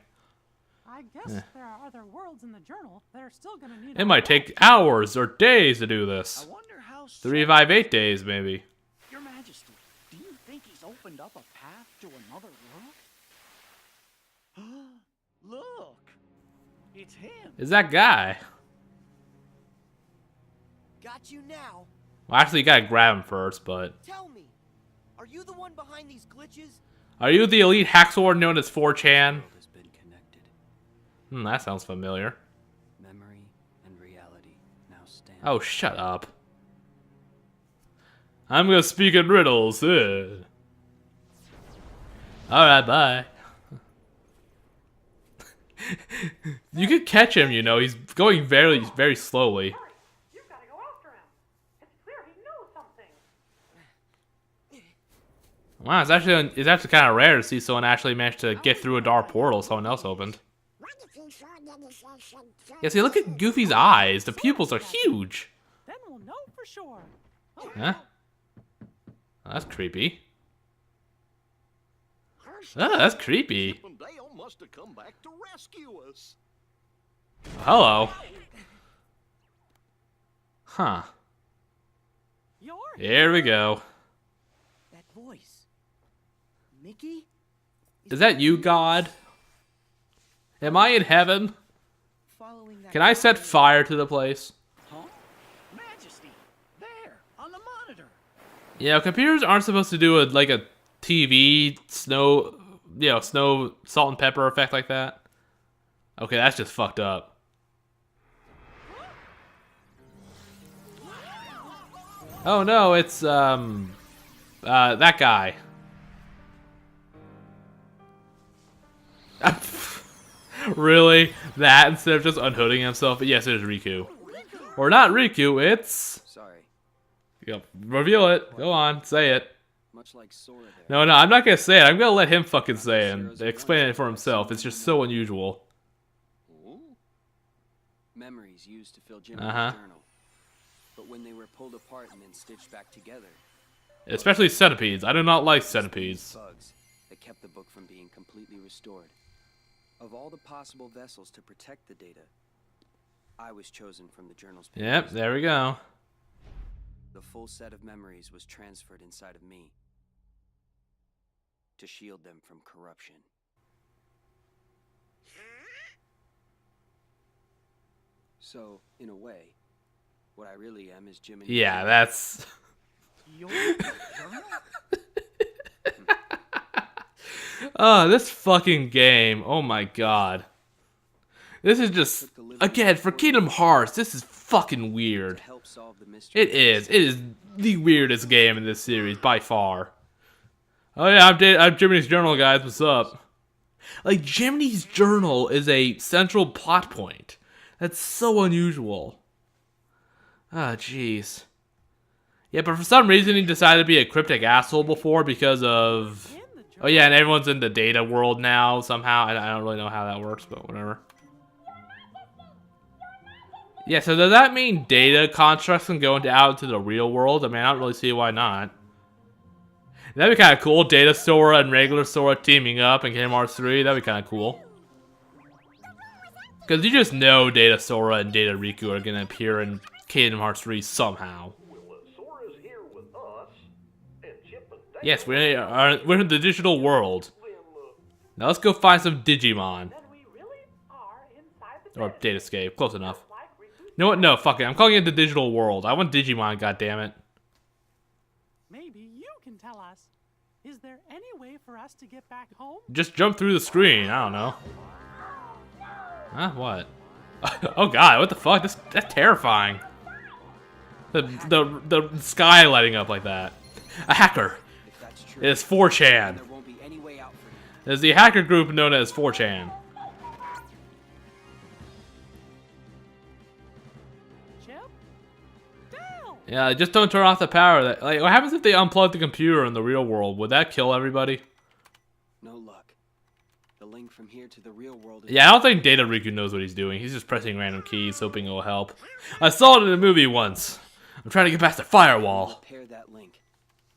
I guess there are other worlds in the journal that are still gonna need. It might take hours or days to do this. I wonder how. 3, 5, 8 days, maybe. Your Majesty, do you think he's opened up a path to another world? Look, it's him. Is that guy? Got you now. Well, actually, you gotta grab him first, but... Tell me, are you the one behind these glitches? Are you the elite hacksaw known as 4chan? World has been connected. That sounds familiar. Memory and reality now stand. Oh, shut up. I'm gonna speak in riddles. Alright, bye. You could catch him, you know. He's going very, very slowly. You've got to go after him. It's clear he knows something. Wow, it's actually kind of rare to see someone actually manage to get through a dark portal someone else opened. Yeah, see, look at Goofy's eyes. The pupils are huge. Then we'll know for sure. Oh, Huh? That's creepy. Oh, that's creepy. Chip and Dale must have come back to rescue us. Hello. Huh. you're Here we go. That voice. Mickey? Is that you, God? Am I in heaven? Following that Can I set guy? fire to the place? Huh? Majesty, there on the monitor. Yeah, computers aren't supposed to do like a TV snow, snow salt and pepper effect like that. Okay, that's just fucked up. Oh no, it's that guy. Really? That instead of just unhooding himself? But yes, it is Riku. Or not Riku, it's... Sorry. Reveal it. Go on, say it. Much like Sora there. No, I'm not gonna say it. I'm gonna let him fucking say it and explain it for himself. It's just so unusual. Memories used to fill Jimmy's journal. But when they were pulled apart and then stitched back together, Especially centipedes. I do not like centipedes. bugs that kept the book from being completely restored. Of all the possible vessels to protect the data, I was chosen from the journal's pages. Yep, there we go. The full set of memories was transferred inside of me to shield them from corruption. So, in a way, what I really am is Jim and Yeah, that's... Your journal? Oh, this fucking game. Oh my god. This is just... Again, for Kingdom Hearts, this is fucking weird. to help solve the mystery. It is. It is the weirdest game in this series, by far. Oh yeah, I'm Jiminy's Journal, guys. What's up? Like, Jiminy's Journal is a central plot point. That's so unusual. Ah, jeez. Yeah, but for some reason he decided to be a cryptic asshole before because of... Oh yeah, and everyone's in the data world now, somehow. I don't really know how that works, but whatever. Yeah, so does that mean data constructs can go out into the real world? I mean, I don't really see why not. That'd be kind of cool. Data-Sora and regular Sora teaming up in Kingdom Hearts 3. That'd be kind of cool. Because you just know Data-Sora and Data-Riku are going to appear in Kingdom Hearts 3 somehow. Sora's here with us, and Chip and Dale. Yes, we're in the digital world. Now let's go find some Digimon. then we really are inside the Or data. Datascape. Close enough. Like Riku's. You know what? No, fuck it. I'm calling it the digital world. I want Digimon, goddammit. Maybe you can tell us. Is there any way for us to get back home? Just jump through the screen. I don't know. Huh? What? Oh god, what the fuck? That's terrifying. The sky lighting up like that. A hacker. If that's true, It is 4chan. there won't be any way out for him. It is the hacker group known as 4chan. Chip? Dale! Yeah, just don't turn off the power. Like, what happens if they unplug the computer in the real world? Would that kill everybody? No luck. The link from here to the real world is Yeah, I don't think Data-Riku knows what he's doing. He's just pressing random keys, hoping it will help. I saw it in a movie once. I'm trying to get past the firewall. repair that link.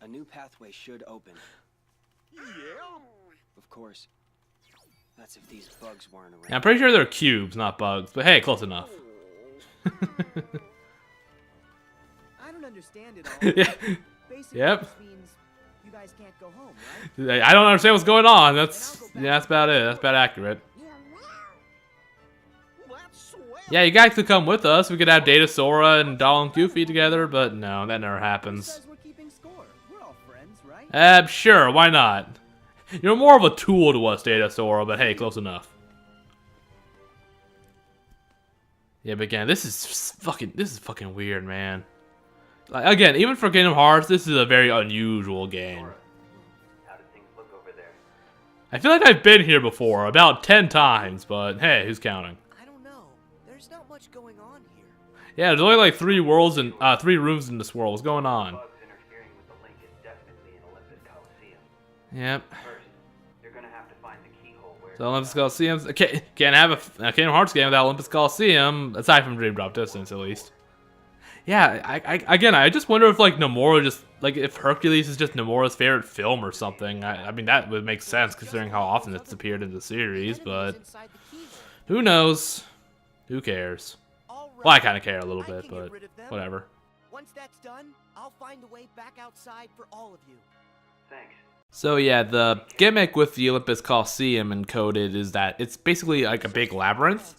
A new pathway should open. Yeah? Of course. That's if these bugs weren't around. I'm pretty sure they're cubes, not bugs. But hey, close enough. I don't understand it all. Yeah. Basically, Yep. this means you guys can't go home, right? I don't understand what's going on. That's about it. That's about accurate. That's swell. Yeah, you guys could come with us. We could have Data-Sora and Doll and Goofy together, but no, that never happens. Says we're keeping score. We're all friends, right? Sure, why not? You're more of a tool to us, Data-Sora, but hey, close enough. Yeah, but again, this is fucking weird, man. Like, again, even for Kingdom Hearts, this is a very unusual game. How do things look over there? I feel like I've been here before, about 10 times, but hey, who's counting? I don't know. There's not much going on here. Yeah, there's only like 3 worlds and 3 rooms in this world. What's going on? Bugs interfering with the link is definitely in Olympus Coliseum. Yep. First, you're gonna have to find the keyhole where. So Olympus Coliseum. Can't have a Kingdom Hearts game without Olympus Coliseum, aside from Dream Drop Distance, at least. Yeah, I just wonder if like Nomura just like if Hercules is just Nomura's favorite film or something. I mean that would make sense considering how often it's appeared in the series, but Inside the keyhole. who knows? Who cares? All right. Well, I kind of care a little I bit, can but get rid of them. whatever. Once that's done, I'll find a way back outside for all of you. Thanks. So yeah, the gimmick with the Olympus Coliseum encoded is that it's basically like a big labyrinth.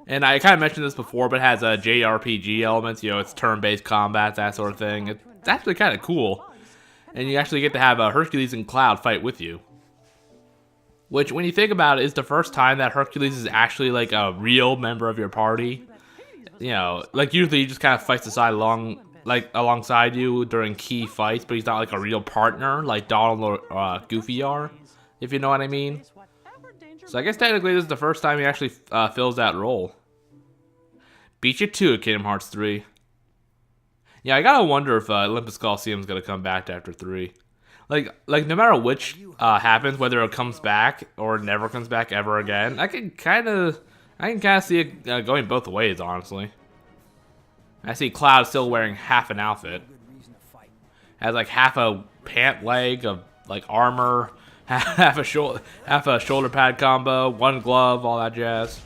And I kind of mentioned this before, but it has a JRPG elements, you know, it's turn-based combat, that sort of thing. It's actually kind of cool. And you actually get to have Hercules and Cloud fight with you. Which, when you think about it, is the first time that Hercules is actually like a real member of your party. You know, like usually he just kind of fights alongside you during key fights, but he's not like a real partner like Donald or Goofy are, if you know what I mean. So I guess technically this is the first time he actually fills that role. Beat you to it, Kingdom Hearts 3. Yeah, I gotta wonder if Olympus Coliseum's gonna come back after 3. Like no matter which happens, whether it comes back or never comes back ever again, I can kind of see it going both ways, honestly. I see Cloud still wearing half an outfit. Has like half a pant leg of like armor. half a shoulder pad combo, 1 glove, all that jazz.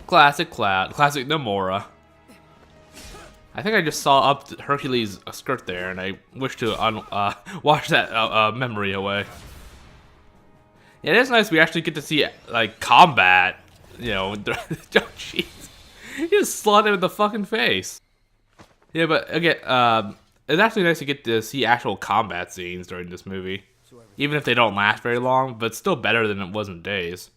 Classic Cloud, classic Nomura. I think I just saw up Hercules' skirt there, and I wish to wash that memory away. Yeah, it is nice we actually get to see like combat. You know, jeez, he just slaughtered him in the fucking face. Yeah, but again, it's actually nice to get to see actual combat scenes during this movie. Even if they don't last very long, but still better than it was in Days.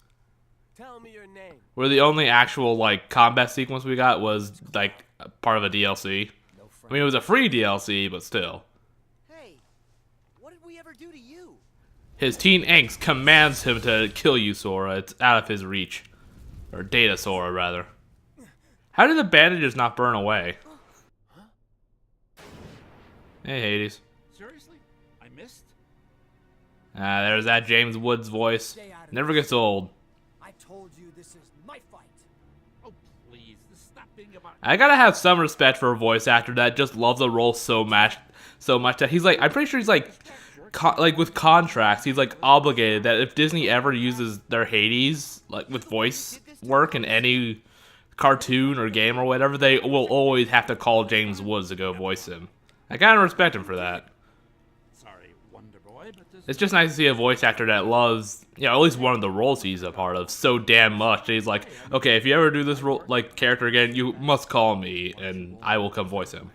Tell me your name. Where the only actual like combat sequence we got was like part of a DLC. I mean, it was a free DLC, but still. Hey, what did we ever do to you? His teen angst commands him to kill you, Sora. It's out of his reach. Or Data-Sora, rather. How did the bandages not burn away? Hey, Hades. Seriously? I missed? There's that James Woods voice. Never gets old. I told you this is my fight. Oh, please. This is not being about... I gotta have some respect for a voice actor that just loves the role so much that he's like, I'm pretty sure he's like with contracts, he's like obligated that if Disney ever uses their Hades like with voice work in any cartoon or game or whatever, they will always have to call James Woods to go voice him. I kind of respect him for that. Sorry, Wonder Boy, but this... It's just nice to see a voice actor that loves, you know, at least one of the roles he's a part of so damn much. He's like, okay, if you ever do this role, like character again, you must call me, and I will come voice him.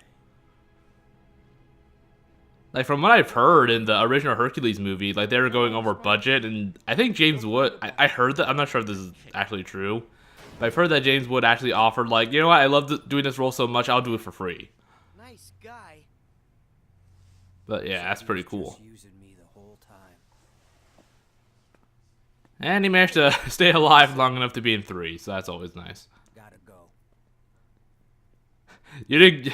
Like from what I've heard in the original Hercules movie, like they were going over budget, and I think James Wood, I heard that, I'm not sure if this is actually true, but I've heard that James Wood actually offered like, you know what, I love doing this role so much, I'll do it for free. Nice guy. But yeah, that's pretty cool. Using me the whole time. And he managed to stay alive long enough to be in 3, so that's always nice. Gotta go. You didn't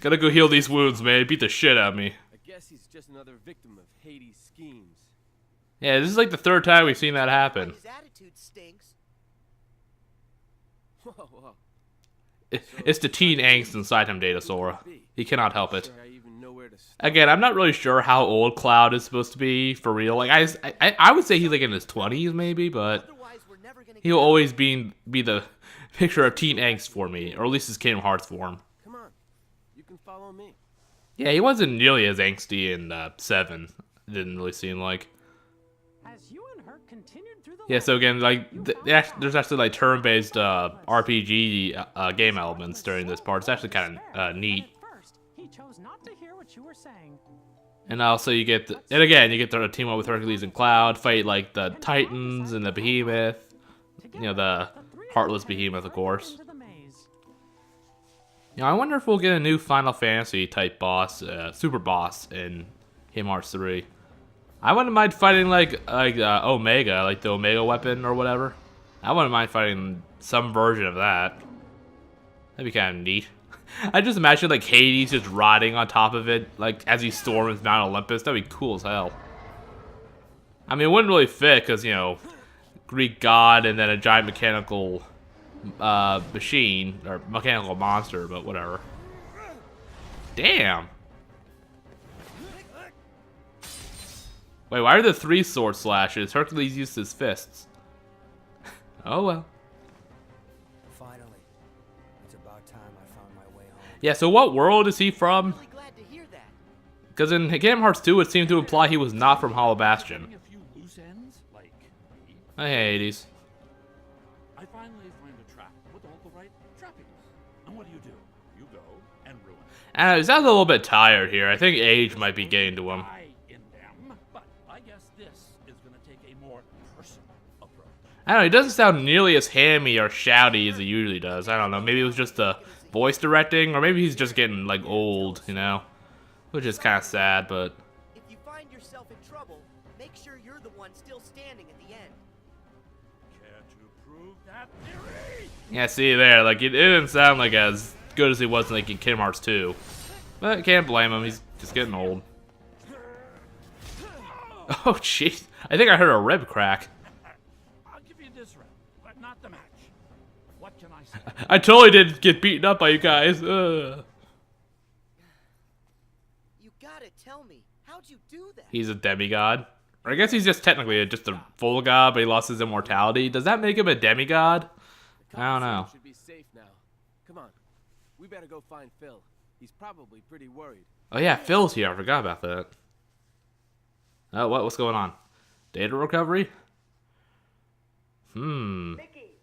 gotta go heal these wounds, man. He beat the shit out of me. I guess he's just another victim of Hades' schemes. Yeah, this is like the 3rd time we've seen that happen. His attitude stinks. Whoa, whoa. It's the teen angst inside him, Data-Sora. He cannot help it. Again, I'm not really sure how old Cloud is supposed to be for real. Like I would say he's like in his 20s maybe, but he'll always be the picture of teen angst for me, or at least his Kingdom Hearts form. Come on, you can follow me. Yeah, he wasn't nearly as angsty in 7. It didn't really seem like. As you and her continued through the Yeah, so again, like there's actually like turn-based RPG game elements during this part. It's actually kind of neat. At first, he chose not to hear what you were saying. And also you get and again you get to team up with Hercules and Cloud, fight like the Titans and the Behemoth. You know, the Heartless Behemoth, of course. Into the maze. You know, I wonder if we'll get a new Final Fantasy type boss, super boss in Kingdom Hearts 3. I wouldn't mind fighting like Omega, like the Omega weapon or whatever. I wouldn't mind fighting some version of that. That'd be kind of neat. I just imagine like Hades just riding on top of it, like as he storms Mount Olympus. That'd be cool as hell. I mean, it wouldn't really fit because, you know, Greek god and then a giant mechanical machine or mechanical monster, but whatever. Damn. Wait, why are there 3 sword slashes? Hercules used his fists. Oh well. Finally, it's about time I found my way home. Yeah, so what world is he from? Really glad to hear that. Because in Kingdom Hearts 2, it seemed to imply he was not from Hollow Bastion. A few loose ends, like me. Hey, Hades. I finally find a trap with all the right trappings. And what do? You go and ruin it. He sounds a little bit tired here. I think age might be getting to him. I in them, but I guess this is gonna take a more personal approach. I don't know, he doesn't sound nearly as hammy or shouty as he usually does. I don't know, maybe it was just the voice directing, or maybe he's just getting, like, old, you know? Which is kind of sad, but... If you find yourself in trouble, make sure you're the one still standing at the end. Care to prove that theory? Yeah, see there, like, it didn't sound like as good as he was like in Kingdom Hearts 2. But I can't blame him, he's just getting old. Oh, jeez. I think I heard a rib crack. I'll give you this round, but not the match. What can I say? I totally did get beaten up by you guys. Ugh. You gotta tell me, how'd you do that? He's a demigod. Or I guess he's just technically just a full god, but he lost his immortality. Does that make him a demigod? I don't know. Should be safe now. Come on, we better go find Phil. He's probably pretty worried. Oh yeah, Phil's here. I forgot about that. Oh, what's going on? Data recovery? Mickey,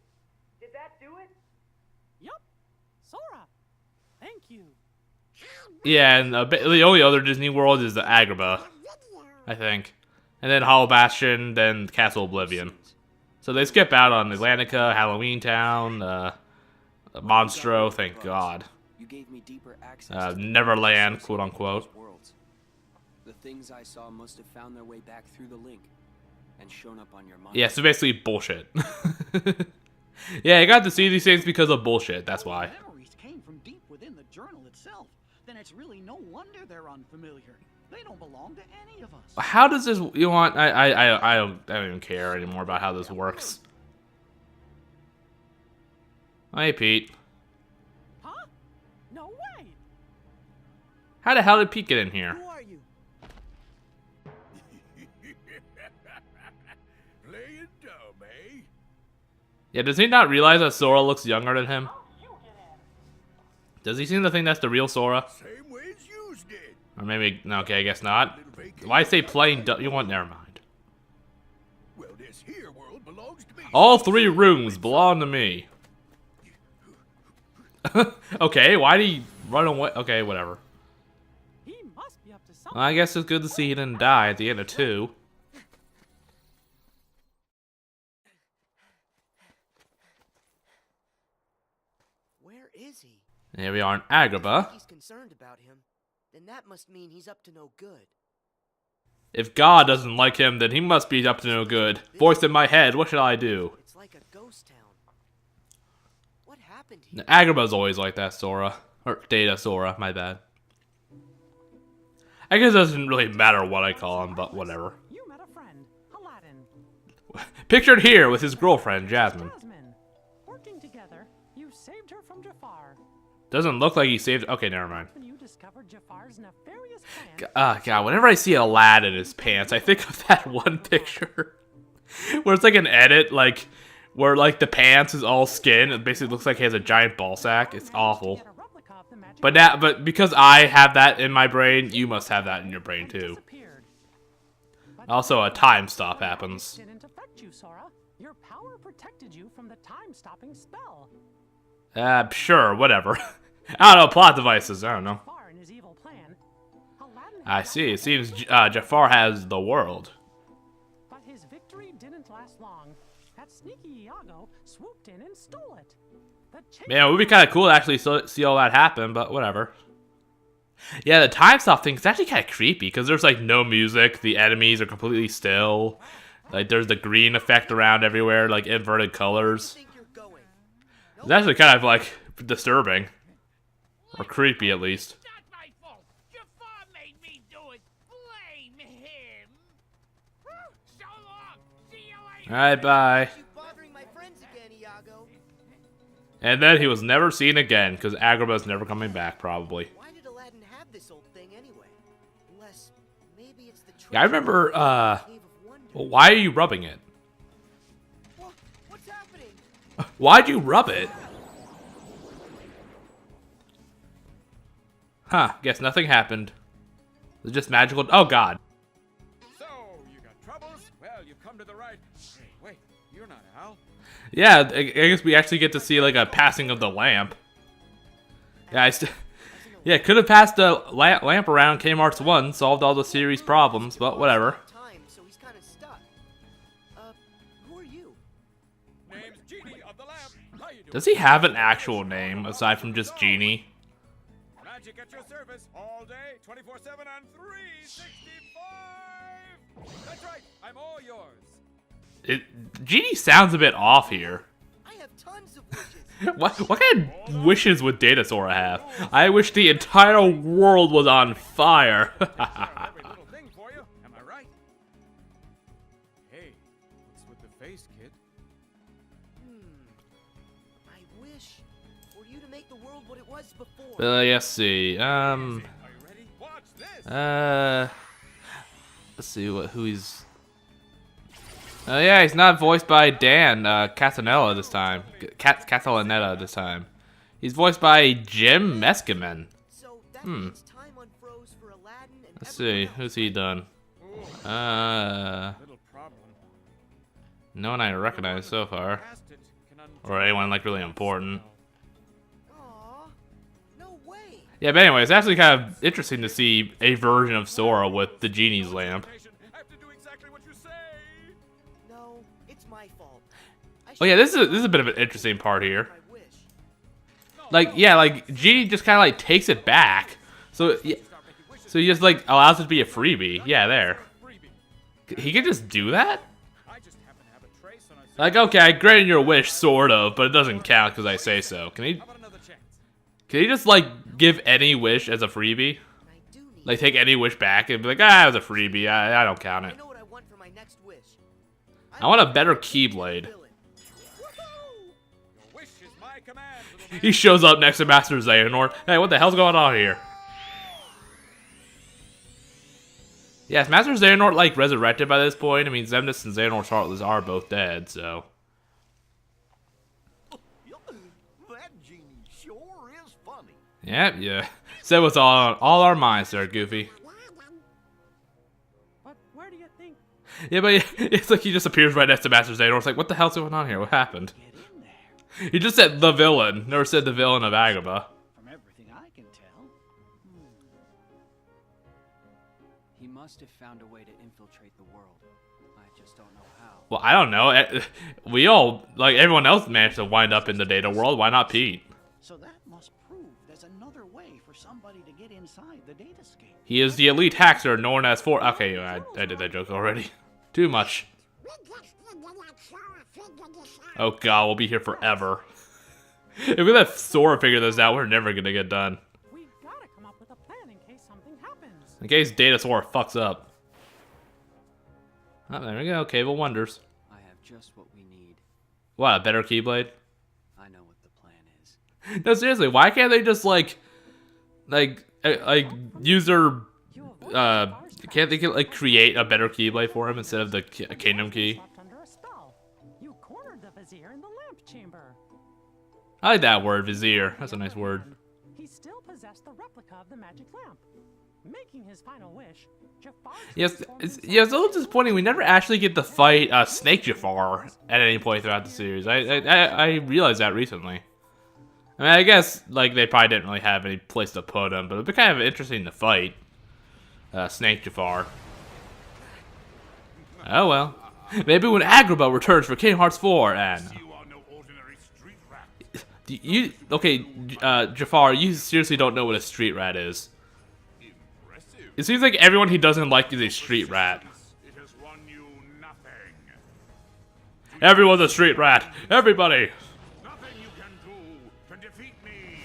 did that do it? Yup. Sora, thank you. Yeah, and the only other Disney World is the Agrabah, I think. And then Hollow Bastion, then Castle Oblivion. So they skip out on Atlantica, Halloween Town, Monstro, thank God. You gave me deeper access to Neverland, quote unquote. worlds. The things I saw must have found their way back through the link and shown up on your mind. Yeah, so basically bullshit. Yeah, I got to see these things because of bullshit, that's why. Memories came from deep within the journal itself. Then it's really no wonder they're unfamiliar. They don't belong to any of us. How does this, you want, I don't even care anymore about how this works. Hey, Pete. Huh? No way. How the hell did Pete get in here? Who are you? Playing dumb, eh? Yeah, does he not realize that Sora looks younger than him? Does he seem to think that's the real Sora? Same way as you did. Or maybe, no, okay, I guess not. Why say playing dumb? You want, never mind. Well, this here world belongs to me. All 3 rooms belong to me. Okay, why did he run away? Okay, whatever. He must be up to something. Well, I guess it's good to see he didn't die at the end of 2. Where is he? Here we are in Agrabah. If he's concerned about him, then that must mean he's up to no good. If God doesn't like him, then he must be up to no good. Voice in my head, what should I do? It's like a ghost town. What happened here? Agrabah's always like that, Sora. Or Data-Sora, my bad. I guess it doesn't really matter what I call him, but whatever. You met a friend, Aladdin. Pictured here with his girlfriend, Jasmine. Working together, you saved saved her from Jafar. Doesn't look like he saved. Okay, never mind. When you discovered Jafar's nefarious plan, God, whenever I see a lad in his pants, I think of that one picture where it's like an edit, like where like the pants is all skin. It basically looks like he has a giant ball sack. It's awful. But because I have that in my brain, you must have that in your brain too. Also, a time stop happens. Didn't affect you, Sora. Your power protected you from the time-stopping spell. Sure, whatever. I don't know, plot devices, I don't know. Jafar and his evil plan, Aladdin I see, it seems Jafar has the world. But his victory didn't last long. That sneaky Iago swooped in and stole it. Man, it would be kind of cool to actually see all that happen, but whatever. Yeah, the time stop thing is actually kind of creepy, because there's like no music, the enemies are completely still. Like there's the green effect around everywhere, like inverted colors. It's actually kind of like disturbing. Or creepy at least. Not my fault. Jafar made me do it. Blame him. So long. See you later. Alright, bye. Bothering my friends again, Iago. And then he was never seen again, because Agrabah's never coming back, probably. Why did Aladdin have this old thing anyway? Unless maybe it's the Yeah, I remember, well, why are you rubbing it? What's happening? Why'd you rub it? Huh, guess nothing happened. It was just magical. Oh, God. So, you got troubles? Well, you've come to the right. Hey, wait, you're not Al. Yeah, I guess we actually get to see, like, a passing of the lamp. Yeah, yeah, could have passed the lamp around Kmart's 1, solved all the series problems, but whatever. So he's kind of stuck. Who are you? Name's Genie of the Lamp. How you doing? Does he have an actual name, aside from just Genie? Magic at your service all day, 24/7 and 365. That's right, I'm all yours. Genie sounds a bit off here. I have tons of wishes. What kind of wishes would Data-Sora have? I wish the entire world was on fire. Every little thing for you, am I right? Hey, what's with the face, kid? I wish for you to make the world what it was before. Let's see. Are you ready? Watch this. Let's see who he's. Oh yeah, he's not voiced by Dan Catanella this time. Catalaneta this time. He's voiced by Jim Meskimen. So that means time unfroze for Aladdin and Let's see, who's he done? Little problem. No one I recognize so far, or anyone like really important. Aw, no way. Yeah, but anyway, it's actually kind of interesting to see a version of Sora with the genie's lamp. I have to do exactly what you say. No, it's my fault. Oh yeah, this is a bit of an interesting part here. Like, yeah, like Genie just kind of like takes it back, so yeah, so he just like allows it to be a freebie. Yeah, there. He can just do that. Like, okay, I granted your wish, sort of, but it doesn't count because I say so. Can he just like give any wish as a freebie? Like take any wish back and be like, ah, it was a freebie. I don't count it. I know what I want for my next wish. I want a better Keyblade. He shows up next to Master Xehanort. Hey, what the hell's going on here? Yes, Master Xehanort like resurrected by this point. I mean, Xemnas and Xehanort's Heartless are both dead, so. That genie sure is funny. Yep, yeah. Said what's all our minds there, Goofy. But where do you think? Yeah, but it's like he just appears right next to Master Xehanort. It's like, what the hell's going on here? What happened? He just said the villain. Never said the villain of Agrabah. From everything I can tell. He must have found a way to infiltrate the world. I just don't know how. Well, I don't know. We all, like everyone else, managed to wind up in the data world. Why not Pete? So that must prove there's another way for somebody to get inside the datascape. He is the elite hacker known as for. Okay, I did that joke already. Too much. Oh god, we'll be here forever. If we let Sora figure this out, we're never gonna get done. We gotta come up with a plan in case something happens. In case Data-Sora fucks up. Oh, there we go. Cable Wonders. I have just what we need. What, a better Keyblade? I know what the plan is. No, seriously, why can't they just like use their can't they like create a better keyblade for him instead of the kingdom key? Under a spell. You cornered the vizier in the lamp chamber. I like that word, vizier. That's a nice word. He still possessed the replica of the magic lamp. Making his final wish, Jafar Yes, it's a little disappointing. We never actually get to fight Snake Jafar at any point throughout the series. I realized that recently. I mean, I guess like they probably didn't really have any place to put him, but it'd be kind of interesting to fight Snake Jafar. Oh well. Maybe when Agrabah returns for Kingdom Hearts 4, and Jafar, you seriously don't know what a street rat is. It seems like everyone he doesn't like is a street rat. Everyone's a street rat. Everybody. Nothing you can do to defeat me.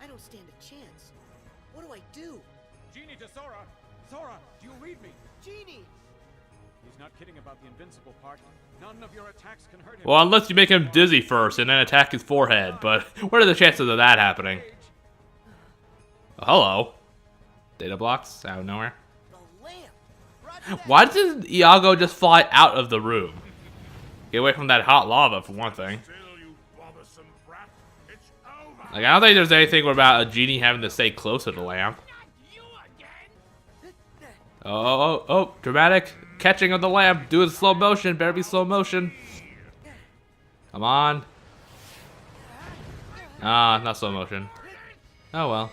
I don't stand a chance. What do I do? Genie to Sora! Sora, do you read me? Genie! He's not kidding about the invincible part. None of your attacks can hurt him. Well, unless you make him dizzy first and then attack his forehead, but what are the chances of that happening? Oh, hello. Data blocks out of nowhere. Why does Iago just fly out of the room? Get away from that hot lava, for one thing. Like, I don't think there's anything about a genie having to stay close to the lamp. Oh, dramatic catching of the lamp. Do it in slow motion. Better be slow motion. Come on. Ah, not slow motion. Oh well.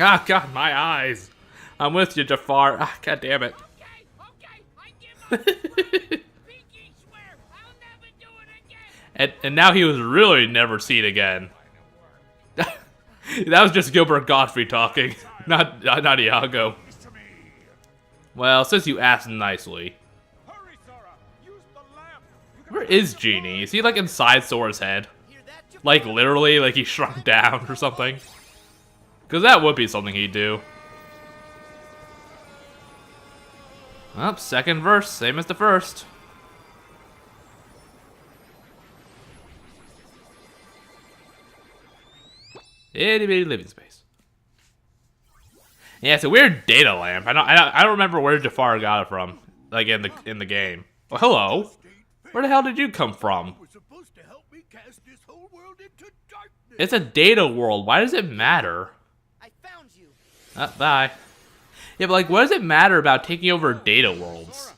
Ah, God, my eyes. I'm with you, Jafar. Ah, God damn it. And now he was really never seen again. That was just Gilbert Godfrey talking, not Iago. Well, since you asked nicely. Where is Genie? Is he like inside Sora's head? Like literally, like he shrunk down or something? Because that would be something he'd do. Well, second verse, same as the first. Itty bitty living space. Yeah, it's a weird data lamp. I don't remember where Jafar got it from, like in the game. Well, hello. Where the hell did you come from? It's a data world. Why does it matter? I found you. Bye. Yeah, but like, what does it matter about taking over data worlds?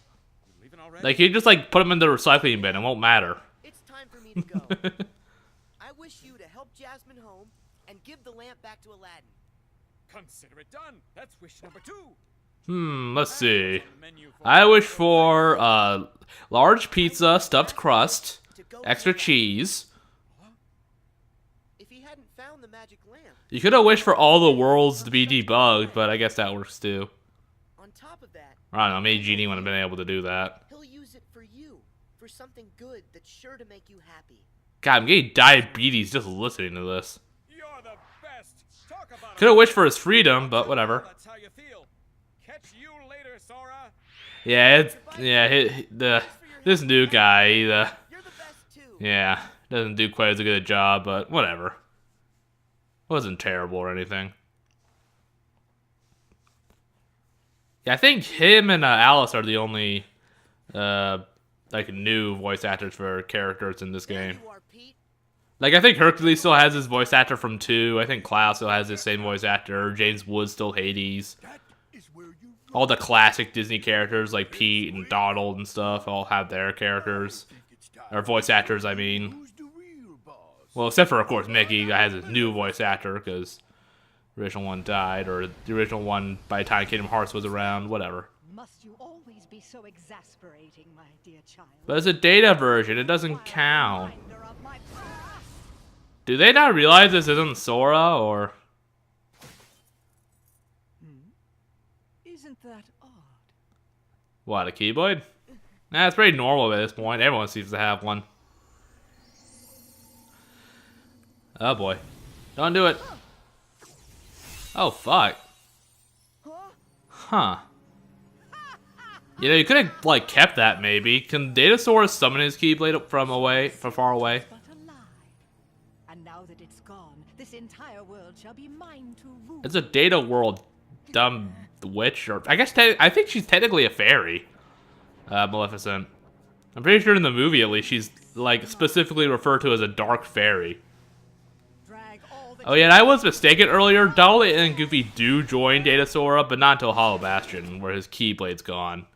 Like, you just like put them in the recycling bin. It won't matter. It's time for me to go. I wish you to help Jasmine home and give the lamp back to Aladdin. Consider it done. That's wish number 2. Let's see. I wish for large pizza, stuffed crust, extra cheese. If he hadn't found the magic lamp. You could have wished for all the worlds to be debugged, but I guess that works too. On top of that, I don't know, maybe Genie wouldn't have been able to do that. he'll use it for you, for something good that's sure to make you happy. God, I'm getting diabetes just listening to this. You're the best. Talk about Could have wished for his freedom, but whatever. That's how you feel. Catch you later, Sora. Yeah, this new guy, yeah, doesn't do quite as good a job, but whatever. Wasn't terrible or anything. Yeah, I think him and Alice are the only like new voice actors for characters in this game. Like, I think Hercules still has his voice actor from 2. I think Cloud still has his same voice actor. James Woods still Hades. All the classic Disney characters like Pete and Donald and stuff all have their characters. Or voice actors, I mean. Well, except for, of course, Mickey has his new voice actor because the original one died, or the original one by the time Kingdom Hearts was around, whatever. Must you always be so exasperating, my dear child? But it's a data version, it doesn't count. Do they not realize this isn't Sora, or? Isn't that odd? What, a Keyblade? Nah, it's pretty normal at this point. Everyone seems to have one. Oh boy. Don't do it. Oh fuck. Huh. You know, you could have like kept that maybe. Can Data-Sora summon his Keyblade from far away? But a lie. And now that it's gone, this entire world shall be mine to rule. It's a data world, dumb witch, or I guess I think she's technically a fairy. Maleficent. I'm pretty sure in the movie at least she's like specifically referred to as a dark fairy. Oh yeah, and I was mistaken earlier. Donald and Goofy do join Data-Sora, but not until Hollow Bastion, where his Keyblade's gone.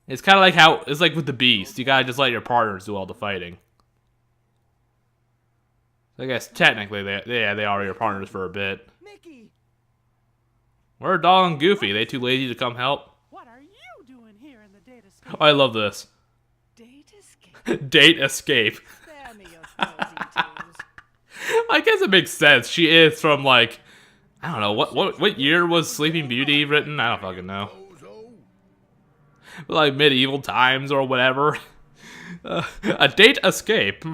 It's kind of like how it's like with the Beast. You gotta just let your partners do all the fighting. I guess technically they are your partners for a bit. Mickey! Where are Donald and Goofy? They too lazy to come help? What are you doing here in the data Oh, scape? I love this. Date escape. Date escape. Spare me your fuzzy tales. I guess it makes sense. She is from like, I don't know, what year was Sleeping Beauty written? I don't fucking know. Like medieval times or whatever. A date escape.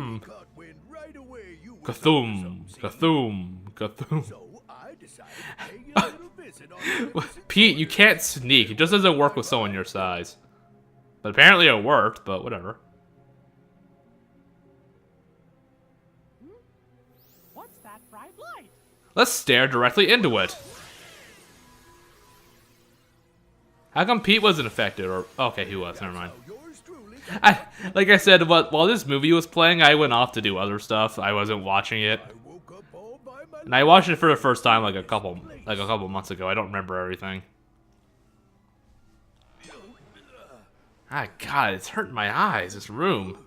Cthulhu. Pete, you can't sneak. It just doesn't work with someone your size. But apparently it worked, but whatever. What's that bright light? Let's stare directly into it. How come Pete wasn't affected? Or okay, he was. Never mind. Like I said, while this movie was playing, I went off to do other stuff. I wasn't watching it, and I watched it for the first time like a couple months ago. I don't remember everything. Ah, God, it's hurting my eyes. This room.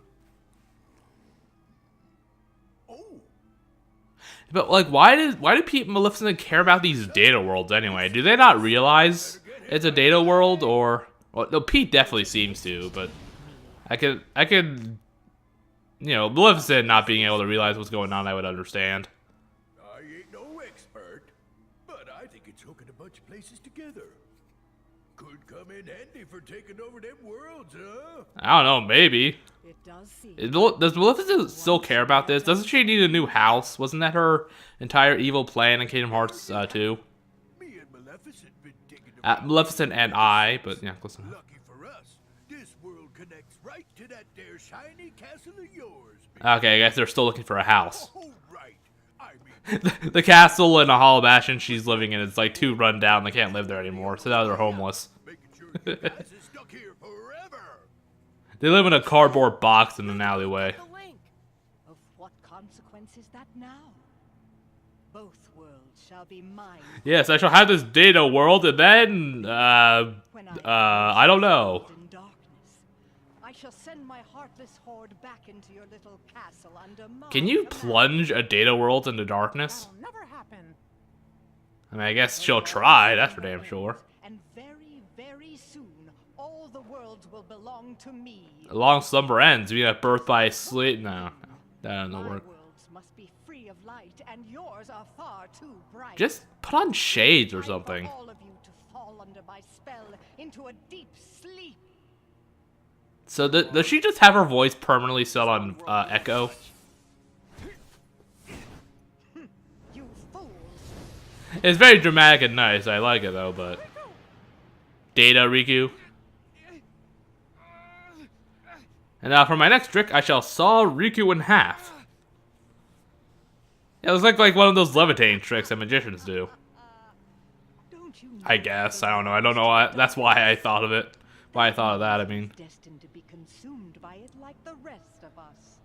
But like, why do Pete and Maleficent care about these data worlds anyway? Do they not realize it's a data world, or well, no? Pete definitely seems to, but I could, you know, Maleficent not being able to realize what's going on, I would understand. I ain't no expert, but I think it's hooking a bunch of places together. Could come in handy for taking over them worlds, huh? I don't know, maybe. It does seem. Does Maleficent still care about this? Doesn't she need a new house? Wasn't that her entire evil plan in Kingdom Hearts 2? Me and Maleficent been digging Maleficent and I, but yeah, close enough. Lucky for us, this world connects right to that there shiny castle of yours. Okay, I guess they're still looking for a house. Oh, right. I mean, The castle in a Hollow Bastion she's living in is like too run down. They can't live there anymore, so now they're homeless. making sure you guys is stuck here forever. They live in a cardboard box in an alleyway. The link. Of what consequence is that now? Both worlds shall be mine. Yes, I shall have this data world, and then, I don't know. In darkness, I shall send my heartless horde back into your little castle under my Can you command. plunge a data world into darkness? That'll never happen. I mean, I guess she'll try, that's for damn sure. And very, very soon, all the worlds will belong to me. A long slumber ends. We have birth by sleep. No, that doesn't My work. worlds must be free of light, and yours are far too bright. Just put on shades or Time something. For all of you to fall under my spell into a deep sleep. So does she just have her voice permanently set on echo? You fools! It's very dramatic and nice. I like it though, but Data-Riku. And now for my next trick, I shall saw Riku in half. Yeah, it looks like one of those levitating tricks that magicians do. Don't you know I guess. I don't know. I don't know why. That's why I thought of it. Why I thought of that, I mean. destined to be consumed by it like the rest of us.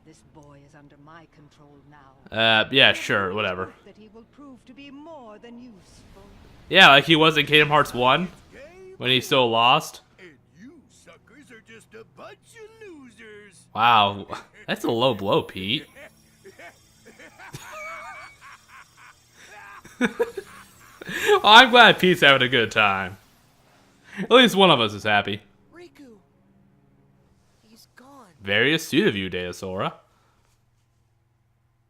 This boy is under my control now. Yeah, sure, whatever. That he will prove to be more than useful. Yeah, like he was in Kingdom Hearts 1, when he still lost. And you suckers are just a bunch of losers. Wow, that's a low blow, Pete. Well, I'm glad Pete's having a good time. At least one of us is happy. Riku! He's gone. Very astute of you, Data-Sora.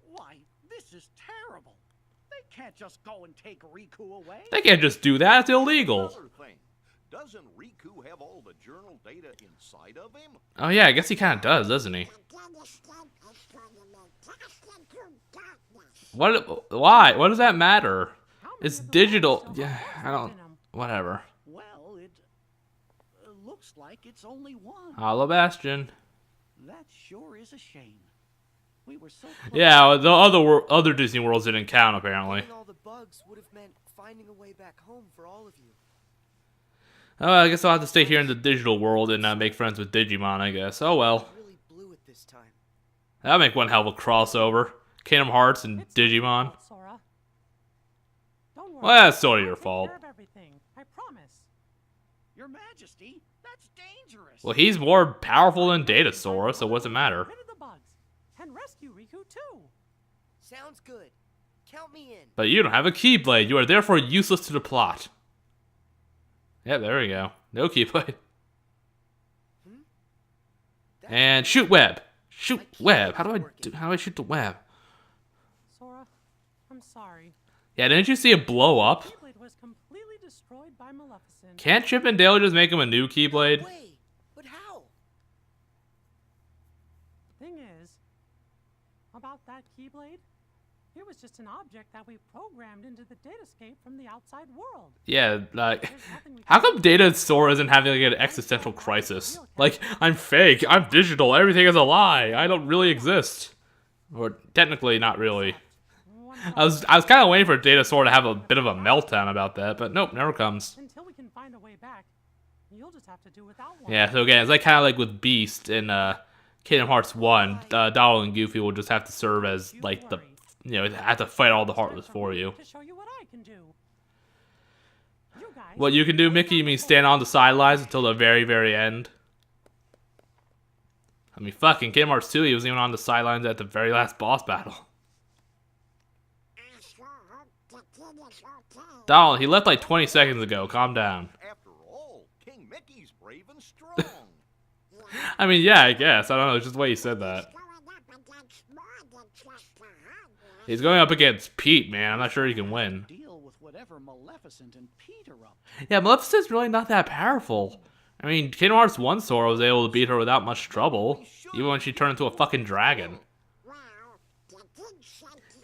Why, this is terrible. They can't just go and take Riku away. They can't just do that, it's illegal. Another thing, doesn't Riku have all the journal data inside of him? Oh yeah, I guess he kind of does, doesn't he? What? Why? What does that matter? It's digital. Yeah, I don't. Whatever. Well, it like it's only one. Hollow Bastion. That sure is a shame. We were so close. Yeah, the other Disney worlds didn't count apparently. Getting all the bugs would have meant finding a way back home for all of you. Oh, I guess I'll have to stay here in the digital world and make friends with Digimon, I guess. Oh well. Really blew it this time. That'll make one hell of a crossover. Kingdom Hearts and It's not your Digimon. fault, Sora. Don't worry. Well, that's sort of I'll your take fault. care of everything. I promise. Your Majesty, that's dangerous. Well, he's more powerful than Data-Sora, so what's it matter? Rid of the bugs and rescue Riku too. Sounds good. Count me in. But you don't have a Keyblade. You are therefore useless to the plot. Yep, there we go. No Keyblade. And shoot web. Shoot web. How do I shoot the web? Sora, I'm sorry. Yeah, didn't you see it blow up? Keyblade was completely destroyed by Maleficent. Can't Chip and Dale just make him a new Keyblade? Way, but how? Thing is, about that Keyblade, it was just an object that we programmed into the datascape from the outside world. Yeah, like, There's nothing we how can come Data-Sora isn't having like an existential crisis? Like, I'm fake, I'm digital, everything is a lie, I don't really exist. Or technically, not really. I was kind of waiting for Data-Sora to have a bit of a meltdown about that, but nope, never comes. Until we can find a way back, you'll just have to do without one. Yeah, so again, it's like kind of like with Beast in Kingdom Hearts 1, Donald and Goofy will just have to serve as like the, you know, have to fight all the Heartless for you. To show you what I can do. You guys, What you can do, Mickey, you mean stand on the sidelines until the very, very end? I mean, fucking Kingdom Hearts 2, he was even on the sidelines at the very last boss battle. Donald, he left like 20 seconds ago. Calm down. After all, King Mickey's brave and strong. I mean, yeah, I guess. I don't know. It's just the way he said that. He's going up against Pete, man. I'm not sure he can win. Deal with whatever Maleficent and Pete are up. Yeah, Maleficent's really not that powerful. I mean, Kingdom Hearts 1 Sora was able to beat her without much trouble, even when she turned into a fucking dragon.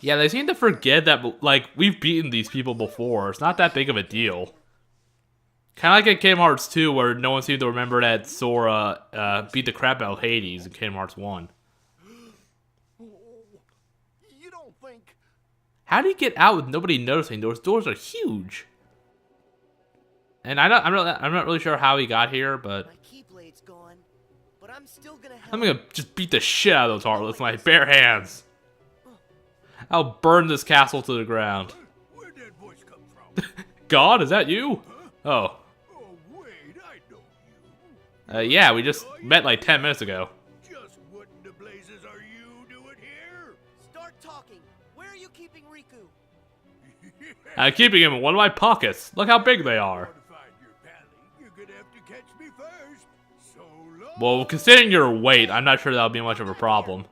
Yeah, they seem to forget that, like, we've beaten these people before. It's not that big of a deal. Kind of like at Kingdom Hearts 2, where no one seemed to remember that Sora beat the crap out of Hades in Kingdom Hearts 1. You don't think... How do you get out with nobody noticing? Those doors are huge. And I'm not really sure how he got here, but... My Keyblade's gone, but I'm still gonna help. I'm gonna just beat the shit out of those Heartless with my bare hands. I'll burn this castle to the ground. Where'd that voice come from? God, is that you? Oh. Oh, wait, I know you. Yeah, we just met like 10 minutes ago. Just what in the blazes are you doing here? Start talking. Where are you keeping Riku? I'm keeping him in one of my pockets. Look how big they are. To find your pally, you're gonna have to catch me first. So long. Well, considering your weight, I'm not sure that'll be much of a problem.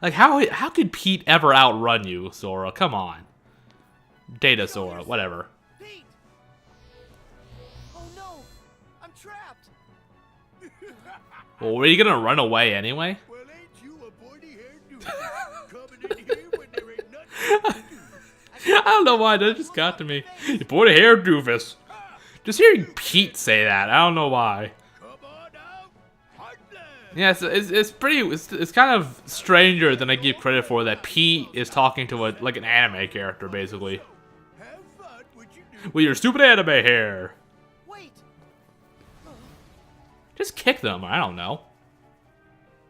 Like, how could Pete ever outrun you, Sora? Come on. Data-Sora, whatever. Pete! Oh no! I'm trapped! Well, were you gonna run away anyway? Well, ain't you a pointy-haired dude coming in here when there ain't nothing to do? I don't know why, that just got to me. You pointy-haired doofus. Just hearing Pete say that, I don't know why. Come on out, Heartland! Yeah, it's kind of stranger than I give credit for that Pete is talking to like an anime character, basically. Have fun, what you do? With your stupid anime hair. Wait! Just kick them, I don't know.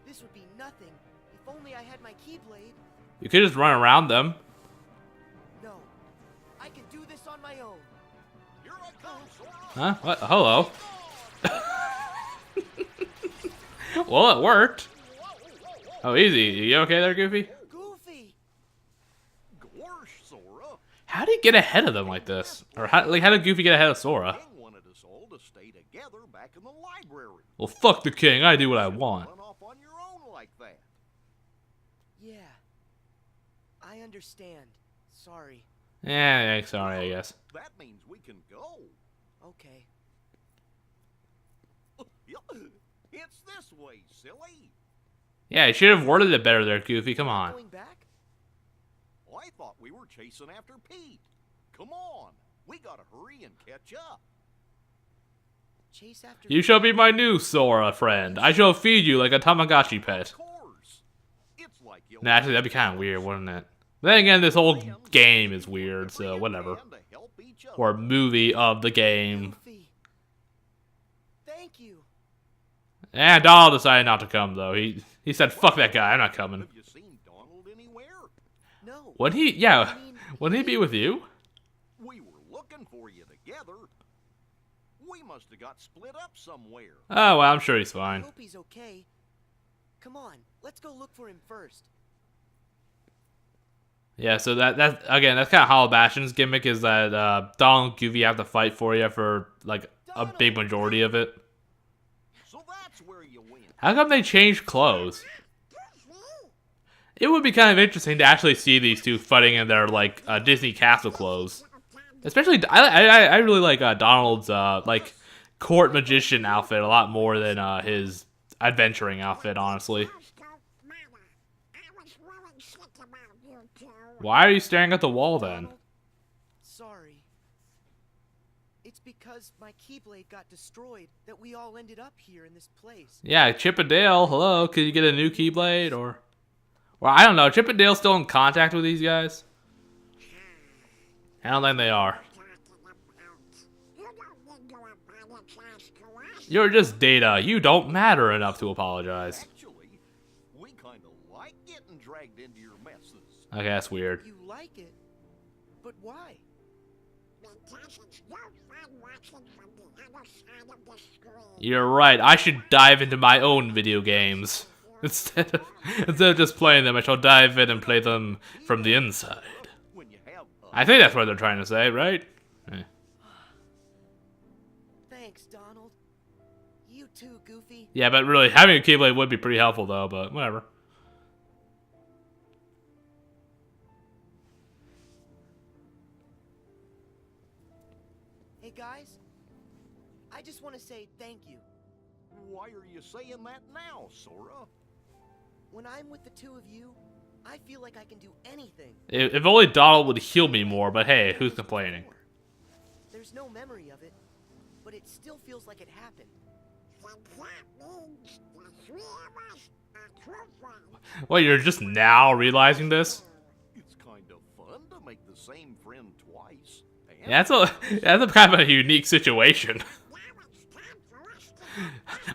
This would be nothing if only I had my Keyblade. You could just run around them. No, I can do this on my own. Here I come, Sora. Huh? What? Hello. Well, it worked. Oh, easy. You okay there, Goofy? Goofy! Gorsh, Sora. How did he get ahead of them like this? Or how did Goofy get ahead of Sora? King wanted us all to stay together back in the library. Well, fuck the king. I do what I want. Run off on your own like that. Yeah. I understand. Sorry. Yeah, sorry, I guess. That means we can go. Okay. It's this way, silly. Yeah, you should have worded it better there, Goofy. Come on. Going back? I thought we were chasing after Pete. Come on. We gotta hurry and catch up. chase after... You shall be my new Sora friend. I shall feed you like a Tamagotchi pet. Nah, actually, that'd be kind of weird, wouldn't it? Then again, this whole game is weird, so whatever. Or movie of the game. Thank you. And Donald decided not to come, though. He said, fuck that guy, I'm not coming. Have you seen Donald anywhere? No. Would he? Yeah. Wouldn't he be with you? We were looking for you together. We must have got split up somewhere. Oh, well, I'm sure he's I fine. hope he's okay. Come on, let's go look for him first. Yeah, so again, that's kind of Hollow Bastion's gimmick, is that Donald and Goofy have to fight for you for, like, a big majority of it. So that's where you win. How come they changed clothes? It would be kind of interesting to actually see these two fighting in their, like, Disney castle clothes. Especially, I really like Donald's, like, court magician outfit a lot more than his adventuring outfit, honestly. Why are you staring at the wall, then? Sorry. It's because my Keyblade got destroyed that we all ended up here in this place. Yeah, Chip and Dale, hello, could you get a new Keyblade, or... Well, I don't know, Chip and Dale still in contact with these guys? I don't think they are. You're just Data. You don't matter enough to apologize. Actually, we kind of like getting dragged into your messes. Okay, that's weird. You like it? But why? You're right, I should dive into my own video games. Instead of just playing them, I shall dive in and play them from the inside. I think that's what they're trying to say, right? Thanks, Donald. You too, Goofy. Yeah, but really, having a Keyblade would be pretty helpful, though, but whatever. Hey, guys. I just want to say thank you. Why are you saying that now, Sora? When I'm with the two of you, I feel like I can do anything. If only Donald would heal me more, but hey, who's complaining? There's no memory of it, but it still feels like it happened. What, you're just now realizing this? It's kind of fun to make the same friend twice. Yeah, that's a kind of a unique situation.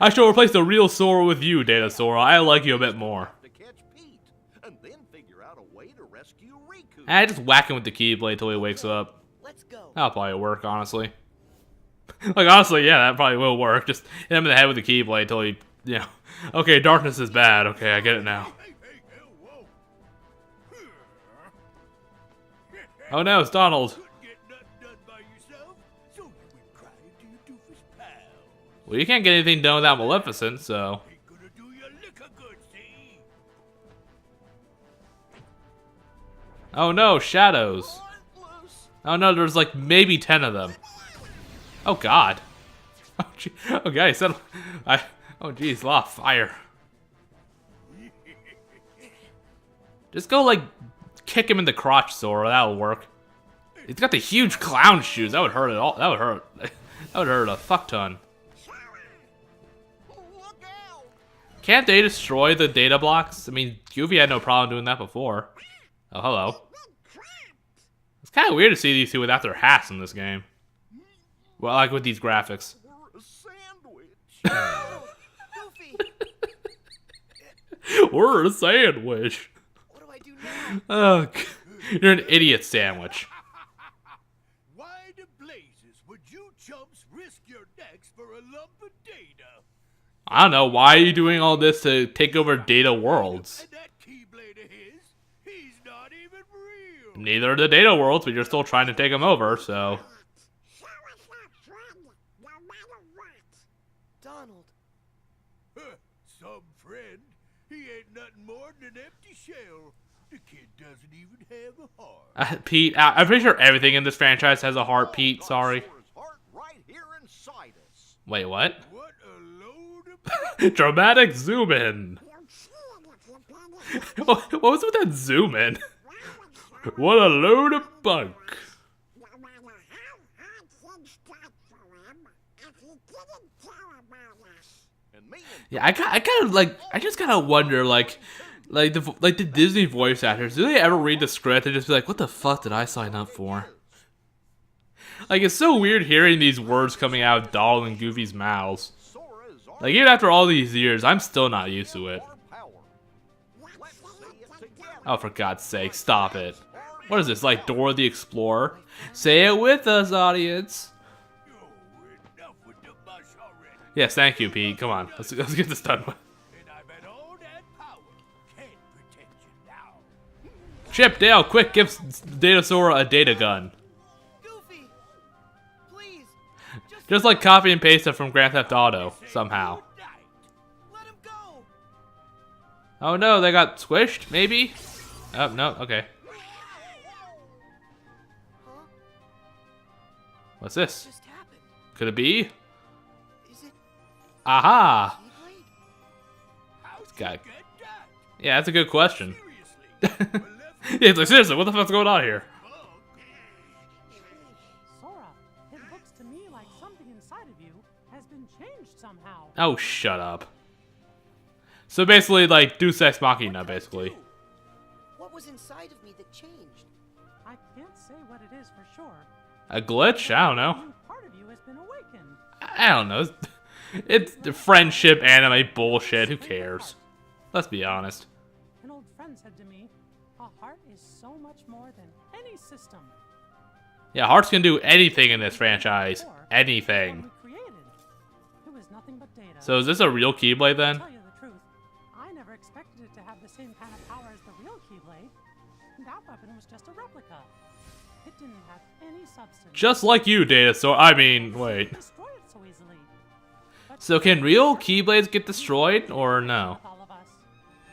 I shall replace the real Sora with you, Data-Sora. I like you a bit more. To catch Pete, and then figure out a way to rescue Riku. I just whack him with the Keyblade till he wakes up. Let's go. That'll probably work, honestly. Like, honestly, yeah, that probably will work. Just hit him in the head with the Keyblade till he, you know. Okay, darkness is bad. Okay, I get it now. Oh no, it's Donald. Well, you can't get anything done without Maleficent, so... Oh no, shadows. Oh no, there's like maybe 10 of them. Oh god. Oh, gee. Okay, so... Oh geez, a lot of fire. Just go, like, kick him in the crotch, Sora. That'll work. He's got the huge clown shoes. That would hurt it all. That would hurt. That would hurt a fuck ton. Can't they destroy the data blocks? I mean, Goofy had no problem doing that before. Oh, hello. It's kind of weird to see these two without their hats in this game. Well, like with these graphics. We're a sandwich. What do I do now? Oh, you're an idiot sandwich. Why the blazes would you chumps risk your necks for a lump of data? I don't know, why are you doing all this to take over data worlds? And that Keyblade of his, he's not even real. Neither are the data worlds, but you're still trying to take them over, so... Donald. Some friend. He ain't nothing more than an empty shell. The kid doesn't even have a heart. Pete, I'm pretty sure everything in this franchise has a heart, Pete, sorry. Right here inside us. Wait, what? What a load of... Dramatic zoom in. What was with that zoom in? What a load of bunk. Yeah, I just gotta wonder, like the Disney voice actors, do they ever read the script and just be like, what the fuck did I sign up for? Like, it's so weird hearing these words coming out of Donald and Goofy's mouths. Like, even after all these years, I'm still not used to it. Oh, for God's sake, stop it. What is this, like Dora the Explorer? Say it with us, audience. Yes, thank you, Pete. Come on, let's get this done with. Chip, Dale, quick, give Data-Sora a data gun. Goofy, please. Just like copy and paste it from Grand Theft Auto, somehow. Let him go. Oh no, they got squished, maybe? Oh, no, okay. Huh? What's this? What just happened? Could it be? Is it Aha! Keyblade? Guy. Yeah, that's a good question. Yeah, it's like, seriously, what the fuck's going on here? Sora, it looks to me like something inside of you has been changed somehow. Oh, shut up. So basically, like, Deus Ex Machina, basically. What was inside of me that changed? I can't say what it is for sure. A glitch? I don't know. A new part of you has been awakened. I don't know. It's the friendship anime bullshit. Who cares? Let's be honest. An old friend said to me, a heart is so much more than any system. Yeah, Hearts can do anything in this franchise. Anything. It was nothing but data. So is this a real Keyblade then? To tell you the truth, I never expected it to have the same kind of power as the real Keyblade. That weapon was just a replica. It didn't have any substance. Just like you, Data-Sora. I mean, wait. Destroy it so easily. So can real Keyblades get destroyed, or no?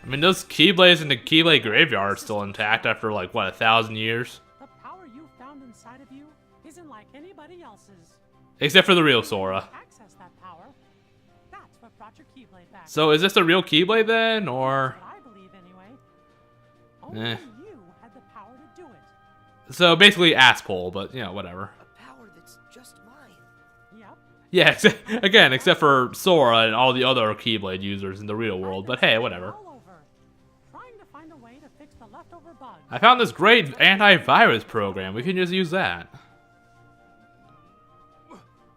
I mean, those Keyblades in the Keyblade graveyard are still intact after, like, what, 1,000 years? The power you found inside of you isn't like anybody else's. Except for the real Sora. Access that power. That's what brought your Keyblade back. So is this the real Keyblade then, or? That's what I believe anyway. Only you had the power to do it. So basically asshole, but, you know, whatever. A power that's just mine. Yep. Yeah, again, except for Sora and all the other Keyblade users in the real world, but hey, whatever. Trying to find a way to fix the leftover bugs. I found this great antivirus program. We can just use that.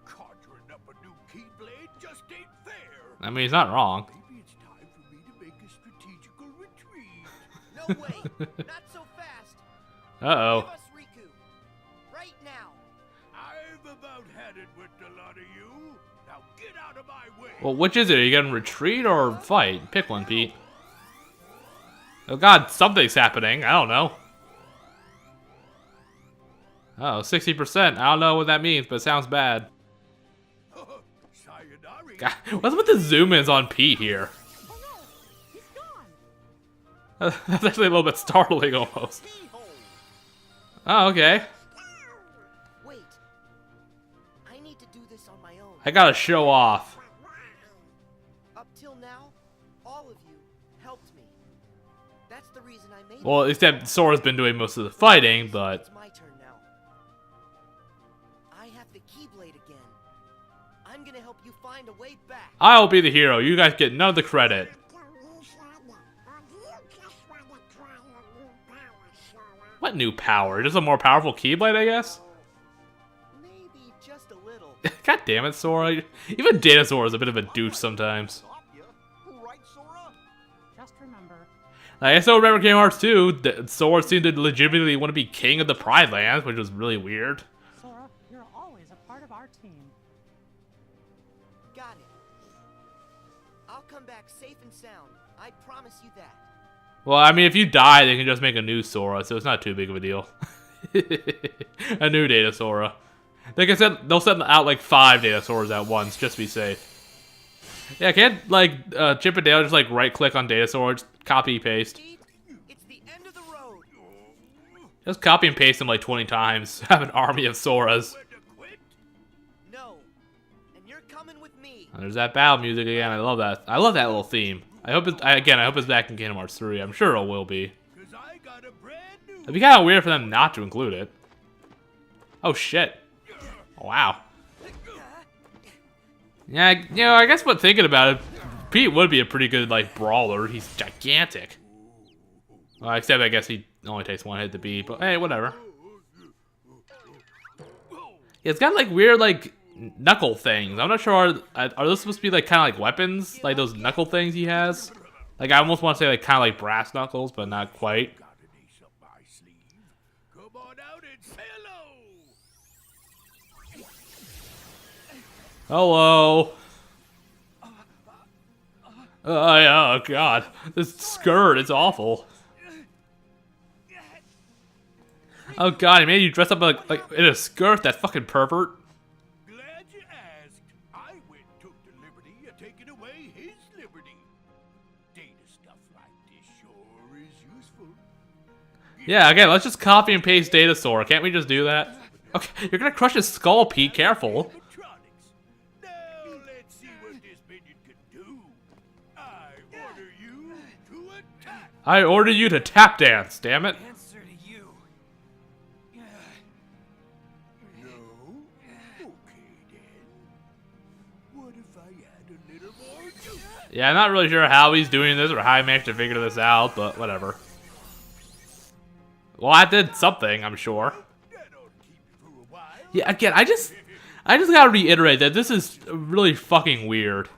Conjuring up a new Keyblade just ain't fair. I mean, he's not wrong. Maybe it's time for me to make a strategical retreat. No way. Not so fast. Uh-oh. Give us Riku. Right now. I've about had it with a lot of you. Now get out of my way. Well, which is it? Are you gonna retreat or fight? Pick one, Pete. Oh god, something's happening. I don't know. Oh, 60%. I don't know what that means, but it sounds bad. God, what's with the zoom-ins on Pete here? That's actually a little bit startling, almost. Oh, okay. Wait. I need to do this on my own. I gotta show off. Up till now, all of you helped me. That's the reason I made Well, it. except Sora's been doing most of the fighting, but... It's my turn now. I have the Keyblade again. I'm gonna help you find a way back. I'll be the hero. You guys get none of the credit. What new power? Just a more powerful Keyblade, I guess? Maybe just a little. God damn it, Sora. Even Data-Sora is a bit of a douche sometimes. Just remember. I still remember Kingdom Hearts 2. Sora seemed to legitimately want to be king of the Pride Lands, which was really weird. Sora, you're always a part of our team. Got it. I'll come back safe and sound. I promise you that. Well, I mean, if you die, they can just make a new Sora, so it's not too big of a deal. A new Data-Sora. Like I said, they'll send out like 5 Data-Soras at once, just to be safe. Yeah, can't, like, Chip and Dale just, like, right-click on Data-Sora, just copy-paste. It's the end of the road. Just copy and paste them like 20 times. Have an army of Soras. No. And you're coming with me. And there's that battle music again. I love that. I love that little theme. I hope it's, again, I hope it's back in Kingdom Hearts 3. I'm sure it will be. It'd be kind of weird for them not to include it. Oh, shit. Wow. Yeah, you know, I guess what thinking about it, Pete would be a pretty good, like, brawler. He's gigantic. Well, except I guess he only takes one hit to beat, but hey, whatever. Yeah, it's got, like, weird, like, knuckle things. I'm not sure, are those supposed to be, like, kind of like weapons? Like, those knuckle things he has? Like, I almost want to say, like, kind of like brass knuckles, but not quite. Come on out and say hello. Hello. Yeah, oh god. This skirt is awful. Oh god, he made you dress up like in a skirt, that fucking pervert. Glad you asked. I went and took the liberty of taking away his liberty. Data stuff like this sure is useful. Yeah, again, let's just copy and paste Data-Sora. Can't we just do that? Okay, you're gonna crush his skull, Pete. Careful. Now let's see what this minion can do. I order you to attack. I order you to tap dance, damn it. Answer to you. No? Okay then. What if I add a little more juice? Yeah, I'm not really sure how he's doing this or how he managed to figure this out, but whatever. Well, I did something, I'm sure. Yeah, again, I just gotta reiterate that this is really fucking weird.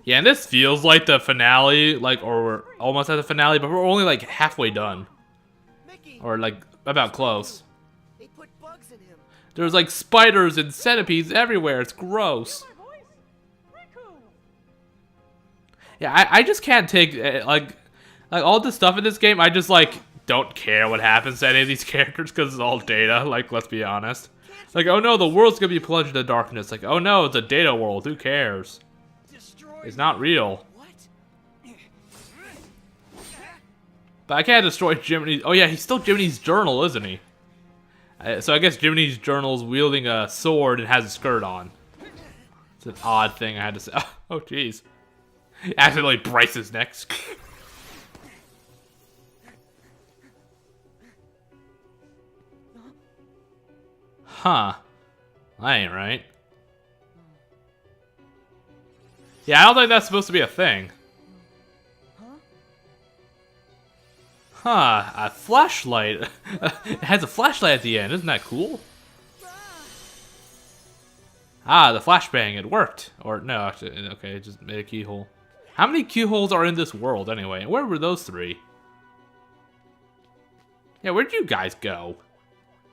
Yeah, and this feels like the finale, like, or we're almost at the finale, but we're only like halfway done. Or like, about close. They put bugs in him. There's like spiders and centipedes everywhere, it's gross. Yeah, I just can't take, like all the stuff in this game, I just, like, don't care what happens to any of these characters because it's all data, like, let's be honest. Like, oh no, the world's gonna be plunged into darkness. Like, oh no, it's a data world, who cares? It's not real. But I can't destroy Jiminy's, oh yeah, he's still Jiminy's journal, isn't he? So I guess Jiminy's journal's wielding a sword and has a skirt on. It's an odd thing I had to say. Oh jeez. Accidentally Bryce his neck. Huh. That ain't right. Yeah, I don't think that's supposed to be a thing. Huh. A flashlight. It has a flashlight at the end. Isn't that cool? Ah, the flashbang. It worked. Or, no, actually, okay, it just made a keyhole. How many keyholes are in this world, anyway? Where were those three? Yeah, where'd you guys go?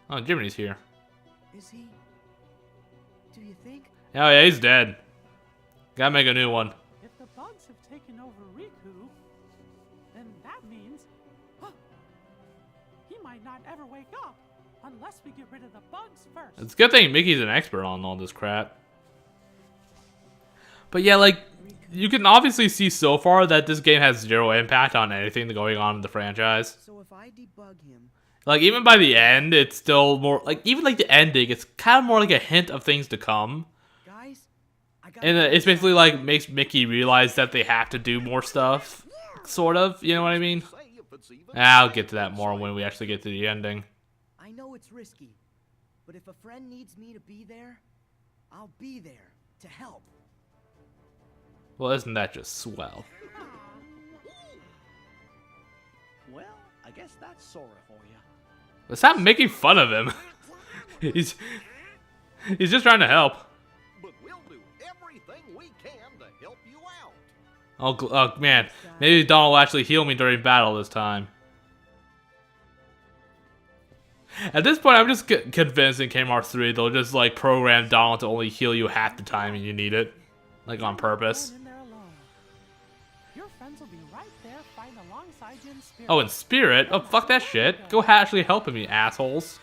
Oh, Jiminy's here. Is he? Do you think? Oh, yeah, he's dead. Gotta make a new one. If the bugs have taken over Riku, then that means he might not ever wake up unless we get rid of the bugs first. It's a good thing Mickey's an expert on all this crap. But yeah, like, you can obviously see so far that this game has zero impact on anything going on in the franchise. So if I debug him, like, even by the end, it's still more, like, even like the ending, it's kind of more like a hint of things to come. guys, And it's basically like makes Mickey realize that they have to do more stuff. Sort of, you know what I mean? I'll get to that more when we actually get to the ending. I know it's risky, but if a friend needs me to be there, I'll be there to help. Well, isn't that just swell? Well, I guess that's Sora for you. But stop making fun of him. He's just trying to help. But we'll do everything we can to help you out. Oh man, maybe Donald will actually heal me during battle this time. At this point, I'm just convinced in Kmart 3 they'll just like program Donald to only heal you half the time you need it, like on purpose. Your friends will be right there fighting alongside you in spirit. Oh, in spirit? Oh, fuck that shit. Go actually help him, you assholes.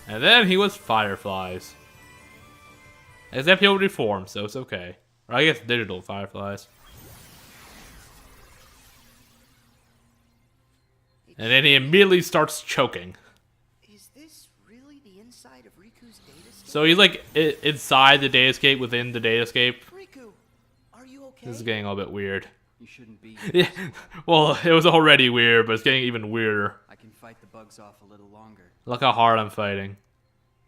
And then he was Fireflies. Except he'll reform, so it's okay. Or I guess digital Fireflies. And then he immediately starts choking. Is this really the inside of Riku's Datascape? So he's like inside the Datascape within the Datascape. Riku, are you okay? This is getting a little bit weird. You shouldn't be. Yeah, well, it was already weird, but it's getting even weirder. I can fight the bugs off a little longer. Look how hard I'm fighting.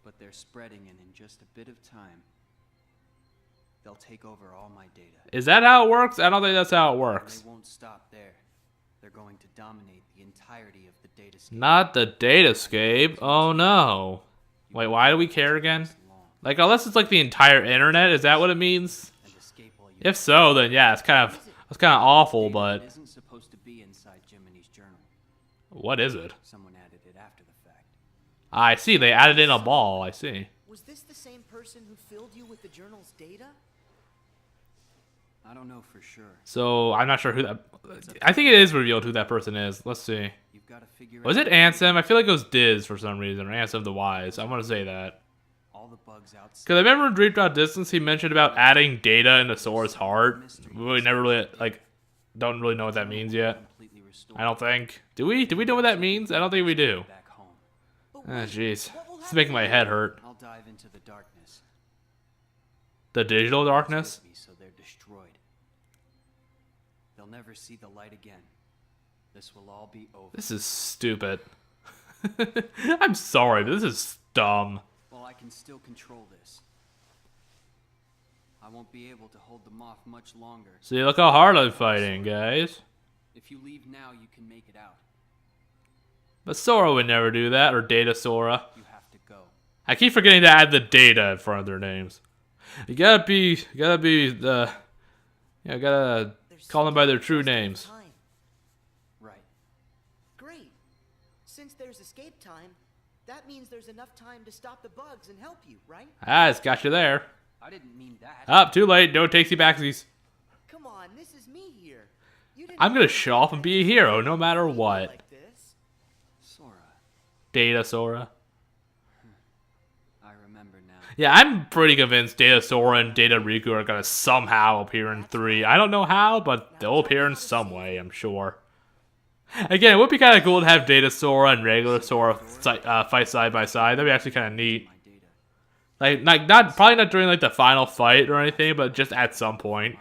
But they're spreading, and in just a bit of time, they'll take over all my data. Is that how it works? I don't think that's how it And works. they won't stop there. They're going to dominate the entirety of the datascape. Not the datascape. Oh no. Wait, why do we care again? Like, unless it's like the entire internet, is that what it means? If so, then yeah, it's kind of awful, but It isn't supposed to be inside Jiminy's journal. what is it? Someone added it after the fact. I see, they added in a ball, I see. Was this the same person who filled you with the journal's data? I don't know for sure. So, I'm not sure who that... I think it is revealed who that person is. Let's see. You've got to figure Was out it Ansem? I feel like it was Diz for some reason, or Ansem the Wise. I want to say that. all the bugs outside. Because I remember in Dream Drop Distance, he mentioned about adding data into Sora's heart. We never really, like, don't really know what that means yet. I don't think. Do we? Do we know what that means? I don't think we do. Ah, jeez. It's making my head hurt. I'll dive into the darkness. The digital darkness? So they're destroyed. They'll never see the light again. This will all be over. This is stupid. I'm sorry, but this is dumb. Well, I can still control this. I won't be able to hold them off much longer. See, look how hard I'm fighting, guys. If you leave now, you can make it out. But Sora would never do that, or Data-Sora. You have to go. I keep forgetting to add the data in front of their names. You gotta be call them by their true names. Right. Great. Since there's escape time, that means there's enough time to stop the bugs and help you, right? Ah, it's got you there. I didn't mean that. Up, too late. No takesy backsies. Come on, this is me here. You didn't I'm gonna show off and be a hero no matter what. like this. Sora. Data-Sora. I remember now. Yeah, I'm pretty convinced Data-Sora and Data-Riku are gonna somehow appear in 3. I don't know how, but they'll appear in some way, I'm sure. Again, it would be kind of cool to have Data-Sora and regular Sora fight side by side. That'd be actually kind of neat. Like not probably not during like the final fight or anything, but just at some point.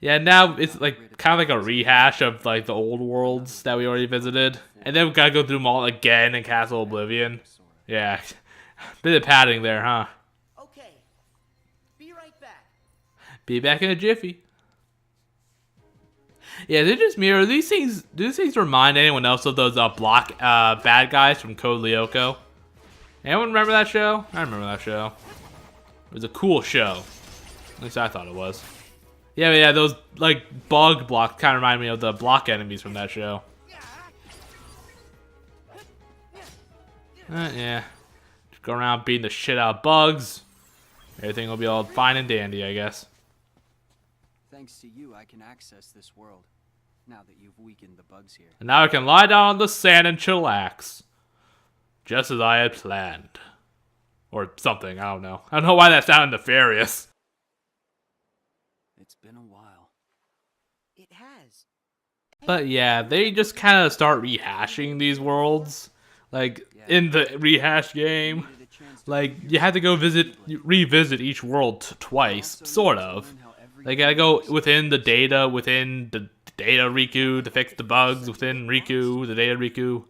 Yeah, now it's like kind of like a rehash of like the old worlds that we already visited, and then we gotta go through them all again in Castle Oblivion. Yeah, bit of padding there, huh? Okay. Be right back. Be back in a jiffy. Yeah, they're just mirror. Do these things remind anyone else of those block bad guys from Code Lyoko? Anyone remember that show? I remember that show. It was a cool show. At least I thought it was. Yeah, those like bug blocks kind of remind me of the block enemies from that show. Yeah. Just go around beating the shit out of bugs. Everything will be all fine and dandy, I guess. Thanks to you, I can access this world. Now that you've weakened the bugs here. And now I can lie down on the sand and chillax. Just as I had planned. Or something, I don't know. I don't know why that sounded nefarious. It's been a while. It has. But yeah, they just kind of start rehashing these worlds. Like, in the rehash game. Like, you had to go revisit each world twice, sort of. They gotta go within the Data-Riku to fix the bugs within Riku, the Data-Riku.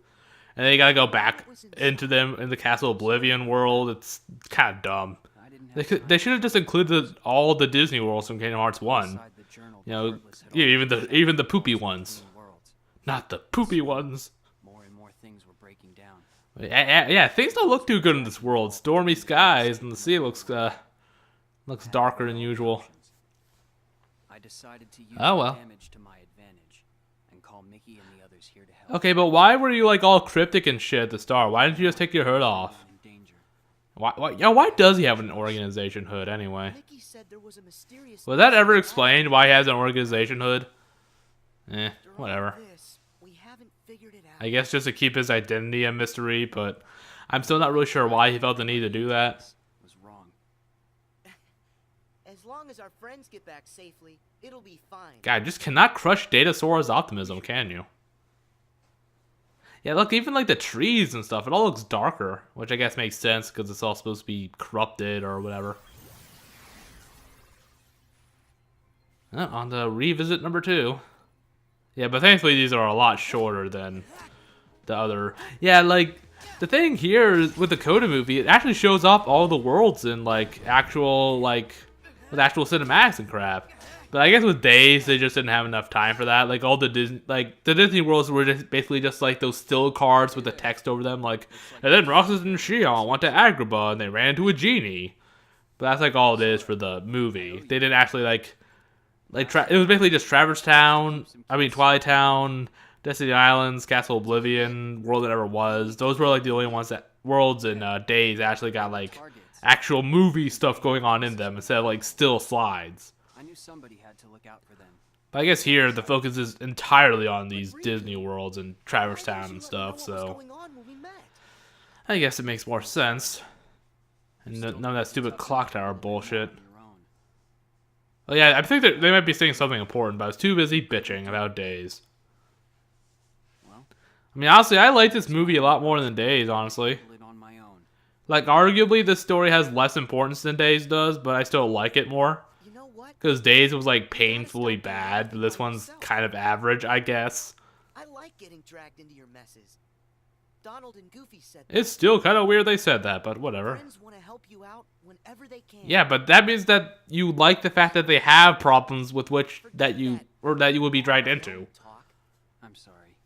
And then you gotta go back into them in the Castle Oblivion world. It's kind of dumb. They should have just included all the Disney worlds from Kingdom Hearts 1. You know, even the poopy ones. Not the poopy ones. More and more things were breaking down. Yeah, things don't look too good in this world. Stormy skies and the sea looks darker than usual. I decided to use damage to my advantage and call Mickey and the others here to help. Okay, but why were you like all cryptic and shit at the start? Why didn't you just take your hood off? Why does he have an organization hood anyway? Mickey said there was a mysterious Was that ever explained why he has an organization hood? Whatever. We haven't figured it out. I guess just to keep his identity a mystery, but I'm still not really sure why he felt the need to do that. Was wrong. As long as our friends get back safely, it'll be fine. God, just cannot crush Data-Sora's optimism, can you? Yeah, look, even like the trees and stuff, it all looks darker, which I guess makes sense because it's all supposed to be corrupted or whatever. On to revisit number 2. Yeah, but thankfully these are a lot shorter than the other. Yeah, like the thing here is, with the Coda movie, it actually shows off all the worlds in like actual with actual cinematics and crap. But I guess with Days, they just didn't have enough time for that. Like all the Disney worlds were just basically just like those still cards with the text over them, like, and then Roxas and Shion went to Agrabah and they ran into a genie. But that's like all it is for the movie. They didn't actually it was basically just Traverse Town, Twilight Town, Destiny Islands, Castle Oblivion, World That Never Was. Those were like the only worlds in Days actually got like actual movie stuff going on in them instead of like still slides. I knew somebody had to look out for them. But I guess here the focus is entirely on these Disney worlds and Traverse Town and stuff, so I guess it makes more sense. And none of that stupid clock tower bullshit. Well, yeah, I think that they might be saying something important, but I was too busy bitching about Days. I mean, honestly, I like this movie a lot more than Days, honestly. Like, arguably, this story has less importance than Days does, but I still like it more. Because Days was, like, painfully bad, but this one's kind of average, I guess. I like getting dragged into your messes. Donald and Goofy said that. It's still kind of weird they said that, but whatever. Friends want to help you out whenever they can. Yeah, but that means that you like the fact that they have problems with that you would be dragged into. I'm sorry.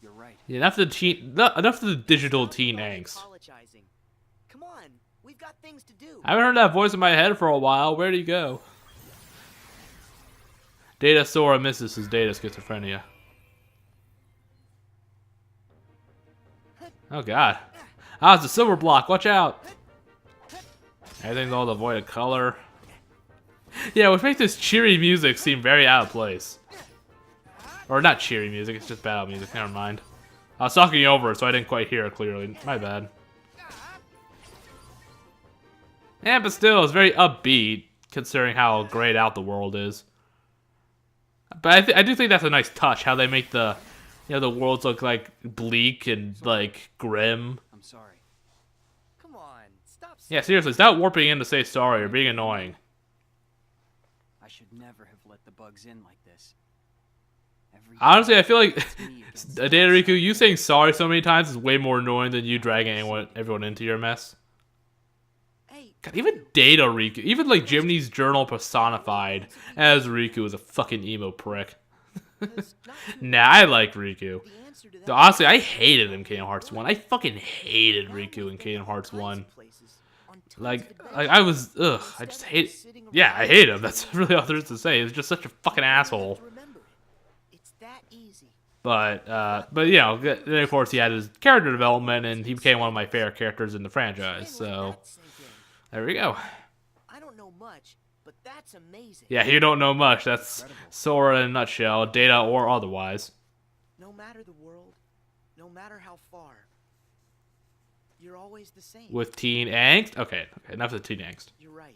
You're right. Yeah, enough of the digital teen angst. Come on, we've got things to do. I haven't heard that voice in my head for a while. Where'd he go? Data-Sora misses his data schizophrenia. Oh god. Ah, it's a silver block. Watch out. Everything's all devoid of color. Yeah, which makes this cheery music seem very out of place. Or not cheery music, it's just battle music. Never mind. I was talking over it, so I didn't quite hear it clearly. My bad. Yeah, but still, it's very upbeat, considering how grayed out the world is. But I do think that's a nice touch, how they make the worlds look like bleak and like grim. I'm sorry. Come on, stop. Yeah, seriously, stop warping in to say sorry or being annoying. I should never have let the bugs in like this. Honestly, I feel like Data-Riku, you saying sorry so many times is way more annoying than you dragging everyone into your mess. God, even Data-Riku, even like Jiminy's journal personified as Riku is a fucking emo prick. Nah, I like Riku. Though, honestly, I hated him in Kingdom Hearts 1. I fucking hated Riku in Kingdom Hearts 1. Like I was, I just hate, yeah, I hate him. That's really all there is to say. He's just such a fucking asshole. But you know, then of course he had his character development and he became one of my favorite characters in the franchise. So there we go. I don't know much, but that's amazing. Yeah, you don't know much. That's Sora in a nutshell, data or otherwise. No matter the world, no matter how far, you're always the same. With teen angst? Okay, enough of the teen angst. You're right.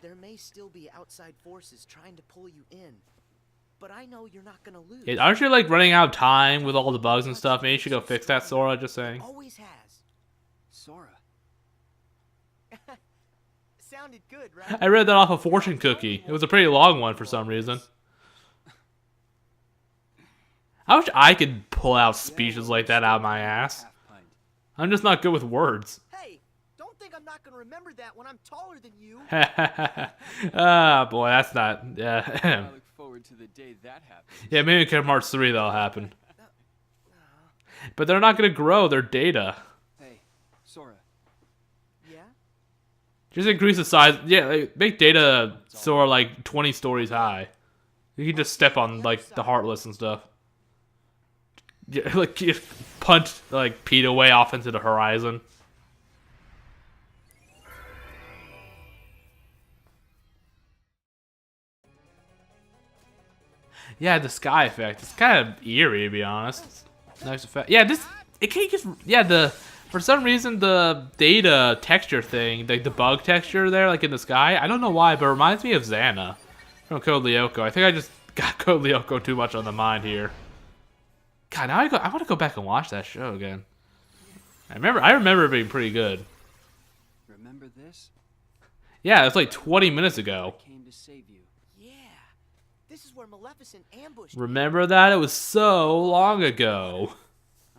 There may still be outside forces trying to pull you in, but I know you're not gonna lose. Yeah, aren't you like running out of time with all the bugs and stuff? Maybe you should go fix that, Sora. Just saying. Always has. Sora. Sounded good, right? I read that off a fortune cookie. It was a pretty long one for some reason. I wish I could pull out speeches like that out of my ass. I'm just not good with words. Hey, don't think I'm not gonna remember that when I'm taller than you. Ah, boy, that's not. Yeah. I look forward to the day that happens. Yeah, maybe in Kingdom Hearts 3 that'll happen. But they're not gonna grow. They're data. Hey, Sora. Yeah. Just increase the size. Yeah, like, make data Sora like 20 stories high. You can just step on like the Heartless and stuff. Yeah, like just punch like Pete away off into the horizon. Yeah, the sky effect. It's kind of eerie, to be honest. Nice effect. Yeah, it can't just. Yeah, for some reason the data texture thing, like the bug texture there, like in the sky. I don't know why, but it reminds me of Xana from Code Lyoko. I think I just got Code Lyoko too much on the mind here. God, now I want to go back and watch that show again. I remember it being pretty good. Remember this? Yeah, it's like 20 minutes ago. I came to save you. Yeah. This is where Maleficent ambushed. Remember that? It was so long ago.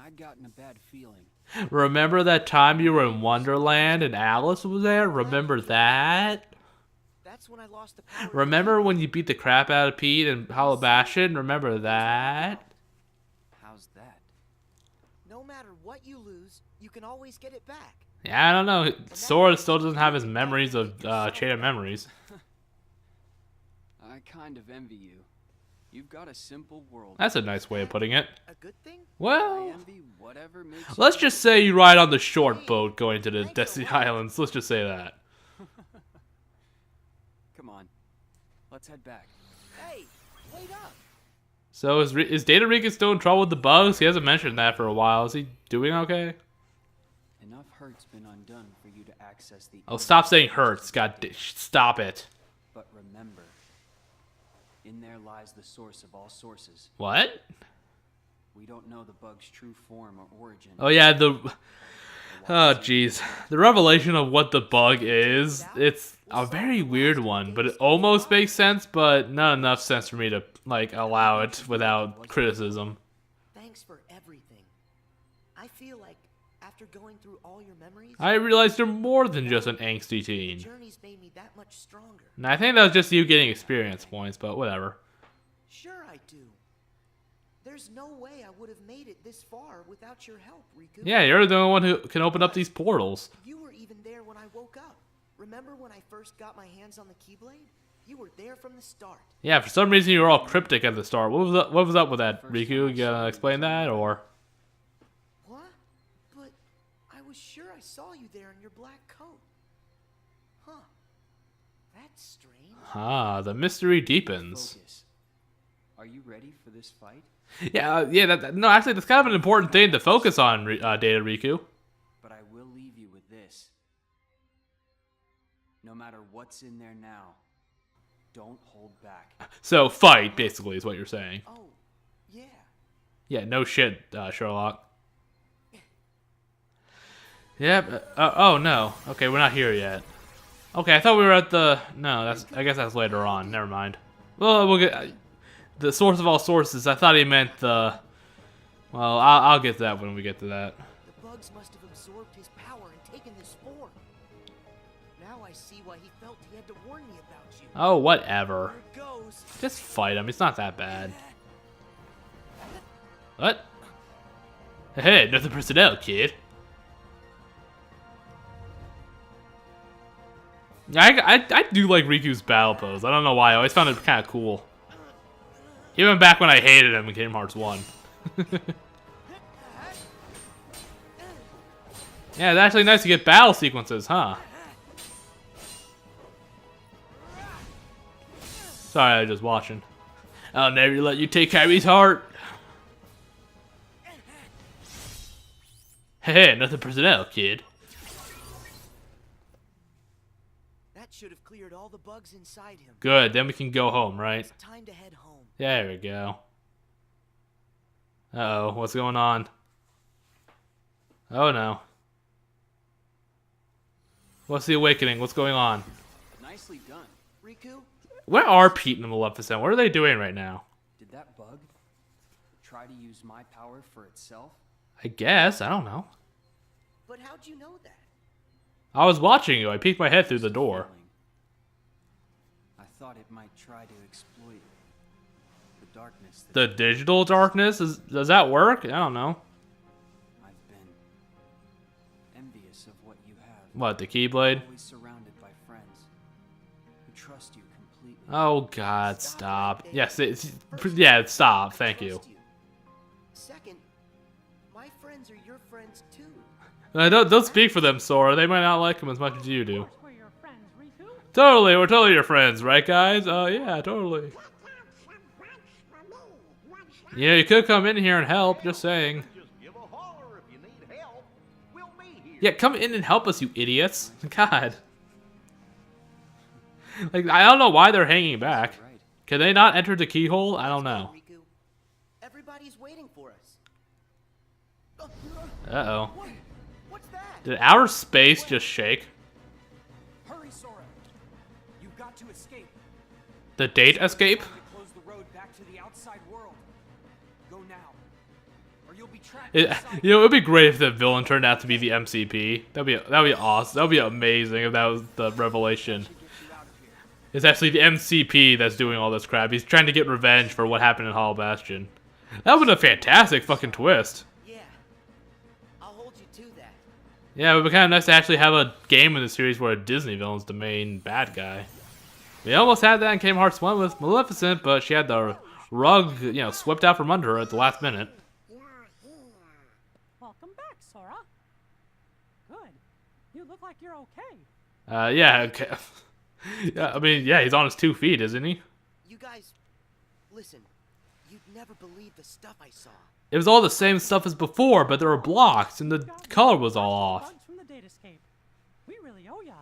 I'd gotten a bad feeling. Remember that time you were in Wonderland and Alice was there? Remember that? That's when I lost the power. Remember when you beat the crap out of Pete and Hollow Bastion? Remember that? How's that? No matter what you lose, you can always get it back. Yeah, I don't know. Sora still doesn't have his memories of Chain of Memories. I kind of envy you. You've got a simple world. That's a nice way of putting it. A good thing? Well, I envy whatever makes let's just say you ride on the short boat going to the Destiny Islands. Let's just say that. Come on. Let's head back. Hey, wait up. So is Data-Riku still in trouble with the bugs? He hasn't mentioned that for a while. Is he doing okay? Enough hurt's been undone for you to access the... Oh, stop saying hurts. Stop it. But remember, in there lies the source of all sources. What? We don't know the bug's true form or origin. Oh yeah, oh jeez. The revelation of what the bug is, it's a very weird one, but it almost makes sense, but not enough sense for me to, like, allow it without criticism. Thanks for everything. I feel like after going through all your memories, I realized you're more than just an angsty the teen. journey's made me that much stronger. And I think that was just you getting experience points, but whatever. Sure I do. There's no way I would have made it this far without your help, Riku. Yeah, you're the only one who can open up these portals. You were even there when I woke up. Remember when I first got my hands on the Keyblade? You were there from the start. Yeah, for some reason you were all cryptic at the start. What was up with that, Riku? You gonna explain that, or? What? But I was sure I saw you there in your black coat. Huh. That's strange. Ah, the mystery deepens. Focus. Are you ready for this fight? Yeah, no, actually, that's kind of an important thing to focus on, Data-Riku. But I will leave you with this. No matter what's in there now, don't hold back. So, fight, basically, is what you're saying. Oh, yeah. Yeah, no shit, Sherlock. Yep, oh no. Okay, we're not here yet. Okay, I thought we were at the... No, I guess that's later on. Never mind. Well, we'll get... the source of all sources, I thought he meant the... Well, I'll get to that when we get to that. The bugs must have absorbed his power and taken this form. Now I see why he felt he had to warn me about you. Oh, whatever. There it goes. Just fight him. It's not that bad. What? Hey, nothing personnel, kid. I do like Riku's battle pose. I don't know why. I always found it kind of cool. Even back when I hated him in Kingdom Hearts 1. Yeah, it's actually nice to get battle sequences, huh? Sorry, I was just watching. I'll never let you take Kyrie's heart. Hey, nothing personnel, kid. That should have cleared all the bugs inside him. Good, then we can go home, right? It's time to head home. There we go. Uh-oh, what's going on? Oh no. What's the awakening? What's going on? Nicely done. Riku? Where are Pete and Maleficent? What are they doing right now? Did that bug try to use my power for itself? I guess. I don't know. But how'd you know that? I was watching you. I peeked my head through the door. I thought it might try to exploit the darkness. The digital darkness? Does that work? I don't know. I've been envious of what you have. What, the Keyblade? Always surrounded by friends who trust you completely. Oh god, stop. Yes, yeah, stop. Thank you. Second, my friends are your friends too. Don't speak for them, Sora. They might not like him as much as you do. We're your friends, Riku. Totally, we're totally your friends, right, guys? Yeah, totally. Yeah, you could come in here and help. Just saying. Just give a holler if you need help. We'll be here. Yeah, come in and help us, you idiots. God. Like, I don't know why they're hanging back. Can they not enter the keyhole? I don't know. Riku. Everybody's waiting for us. Uh-oh. What's that? Did outer space just shake? Hurry, Sora. You've got to escape. The date escape? To close the road back to the outside world. Go now, or you'll be trapped It, inside. you know, it'd be great if the villain turned out to be the MCP. That'd be awesome. That'd be amazing if that was the revelation. It's actually the MCP that's doing all this crap. He's trying to get revenge for what happened in Hollow Bastion. That would have been a fantastic fucking twist. Yeah. I'll hold you to that. Yeah, it would be kind of nice to actually have a game in the series where a Disney villain's the main bad guy. We almost had that in Kingdom Hearts 1 with Maleficent, but she had the rug, you know, swept out from under her at the last minute. Welcome back, Sora. Good. You look like you're okay. Yeah, okay. Yeah, I mean, yeah, he's on his 2 feet, isn't he? You guys, listen. You'd never believe the stuff I saw. It was all the same stuff as before, but there were blocks, and the color was all off. Bugs from the Datascape. We really owe ya.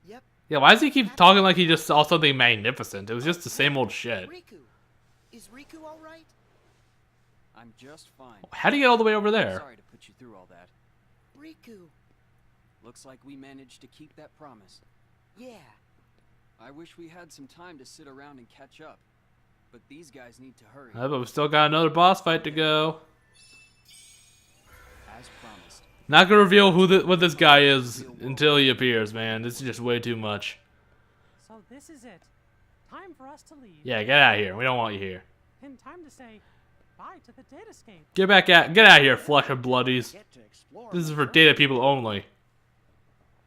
Yep. Yeah, why does he keep talking like he just saw something magnificent? It was just the same old shit. Riku. Is Riku all right? I'm just fine. How'd he get all the way over there? Sorry to put you through all that. Riku. Looks like we managed to keep that promise. Yeah. I wish we had some time to sit around and catch up. But these guys need to hurry. But we still got another boss fight to go. As promised. Not gonna reveal what this guy is until he appears, man. This is just way too much. So this is it. Time for us to leave. Yeah, get out of here. We don't want you here. And time to say bye to the Datascape. Get out of here, flesh and bloodies. This is for data people only.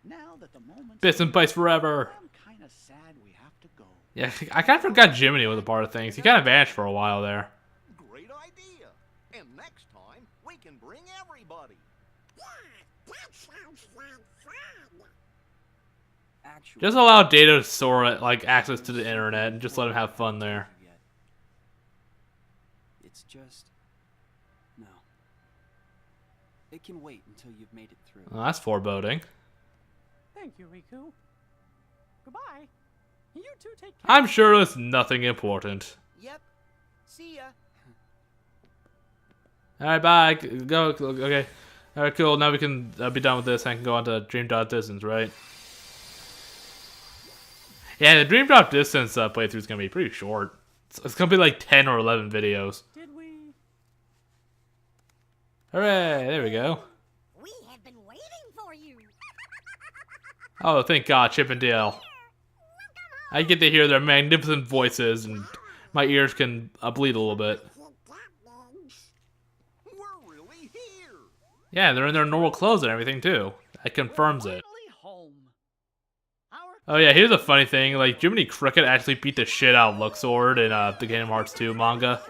Now that the moment's Bits and bytes forever. I'm kind of sad we have to go. Yeah, I kind of forgot Jiminy was a part of things. He kind of vanished for a while there. Great idea. And next time, we can bring everybody. That sounds like fun. Actually, Just allow Data-Sora like access to the internet and just let him have fun there. it's just no. It can wait until you've made it through. Well, that's foreboding. Thank you, Riku. Goodbye. You two take care. I'm sure it's nothing important. Yep. See ya. Alright, bye. Go. Okay. Alright, cool. Now we can be done with this and I can go on to Dream Drop Distance, right? Yeah, the Dream Drop Distance playthrough is going to be pretty short. It's going to be like 10 or 11 videos. Did we? Hooray! There we go. We have been waiting for you. Oh, thank God, Chip and Dale. I get to hear their magnificent voices and my ears can bleed a little bit. We're really here. Yeah, they're in their normal clothes and everything too. That confirms it. Home. Oh yeah, here's a funny thing. Like, Jiminy Cricket actually beat the shit out of Luxord in the Kingdom Hearts 2 manga.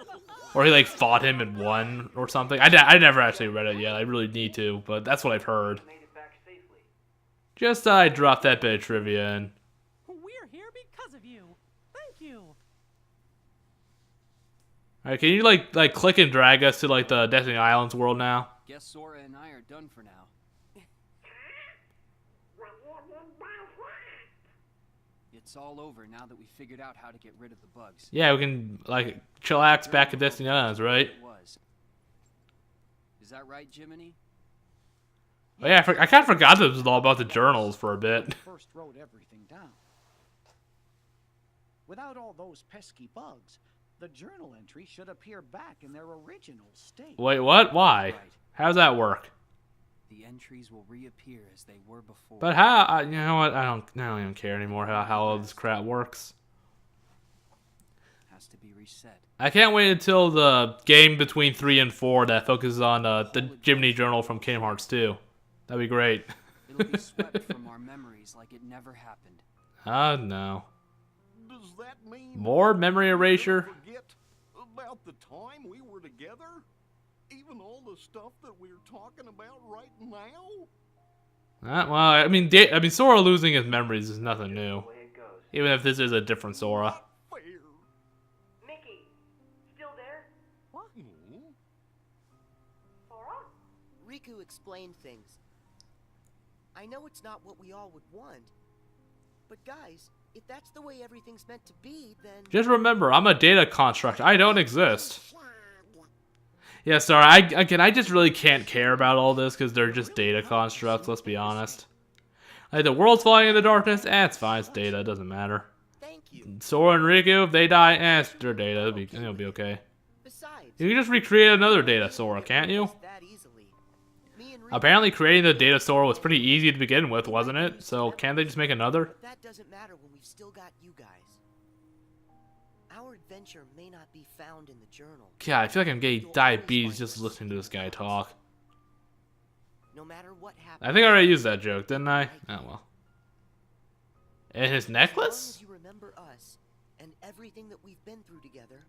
Or he like fought him and won or something. I never actually read it yet. I really need to, but that's what I've heard. Just thought I'd drop that bit of trivia in. We're here because of you. Thank you. Alright, can you like click and drag us to like the Destiny Islands world now? Guess Sora and I are done for now. It's all over now that we figured out how to get rid of the bugs. Yeah, we can like chillax back at Destiny Islands, right? It was. Is that right, Jiminy? Oh yeah, I kind of forgot this was all about the journals for a bit. First wrote everything down. Without all those pesky bugs, the journal entry should appear back in their original state. Wait, what? Why? How does that work? The entries will reappear as they were before. But how? You know what? I don't even care anymore how all this crap works. Has to be reset. I can't wait until the game between 3 and 4 that focuses on the Jiminy Journal from Kingdom Hearts 2. That'd be great. It'll be swept from our memories like it never happened. No. Does that mean More memory erasure? forget about the time we were together? Even all the stuff that we're talking about right now? Well, I mean, Sora losing his memories is nothing new. Even if this is a different Sora. Mickey, still there? What? Sora? Riku explained things. I know it's not what we all would want. But guys, if that's the way everything's meant to be, then... Just remember, I'm a data construct. I don't exist. Yeah, sorry. I just really can't care about all this because they're just data constructs. Let's be honest. Like the world's falling into darkness. It's fine. It's data. It doesn't matter. Thank you. Sora and Riku, if they die, it's their data. It'll be okay. Besides, You can just recreate another Data-Sora, can't you? That easily. Me and Riku, Apparently creating the Data-Sora was pretty easy to begin with, wasn't it? So can't they just make another? but that doesn't matter when we've still got you guys. Our adventure may not be found in the journal. God, I feel like I'm getting diabetes just listening to this guy talk. No matter what happens. I think I already used that joke, didn't I? Oh well. And his As long necklace? as you remember us and everything that we've been through together,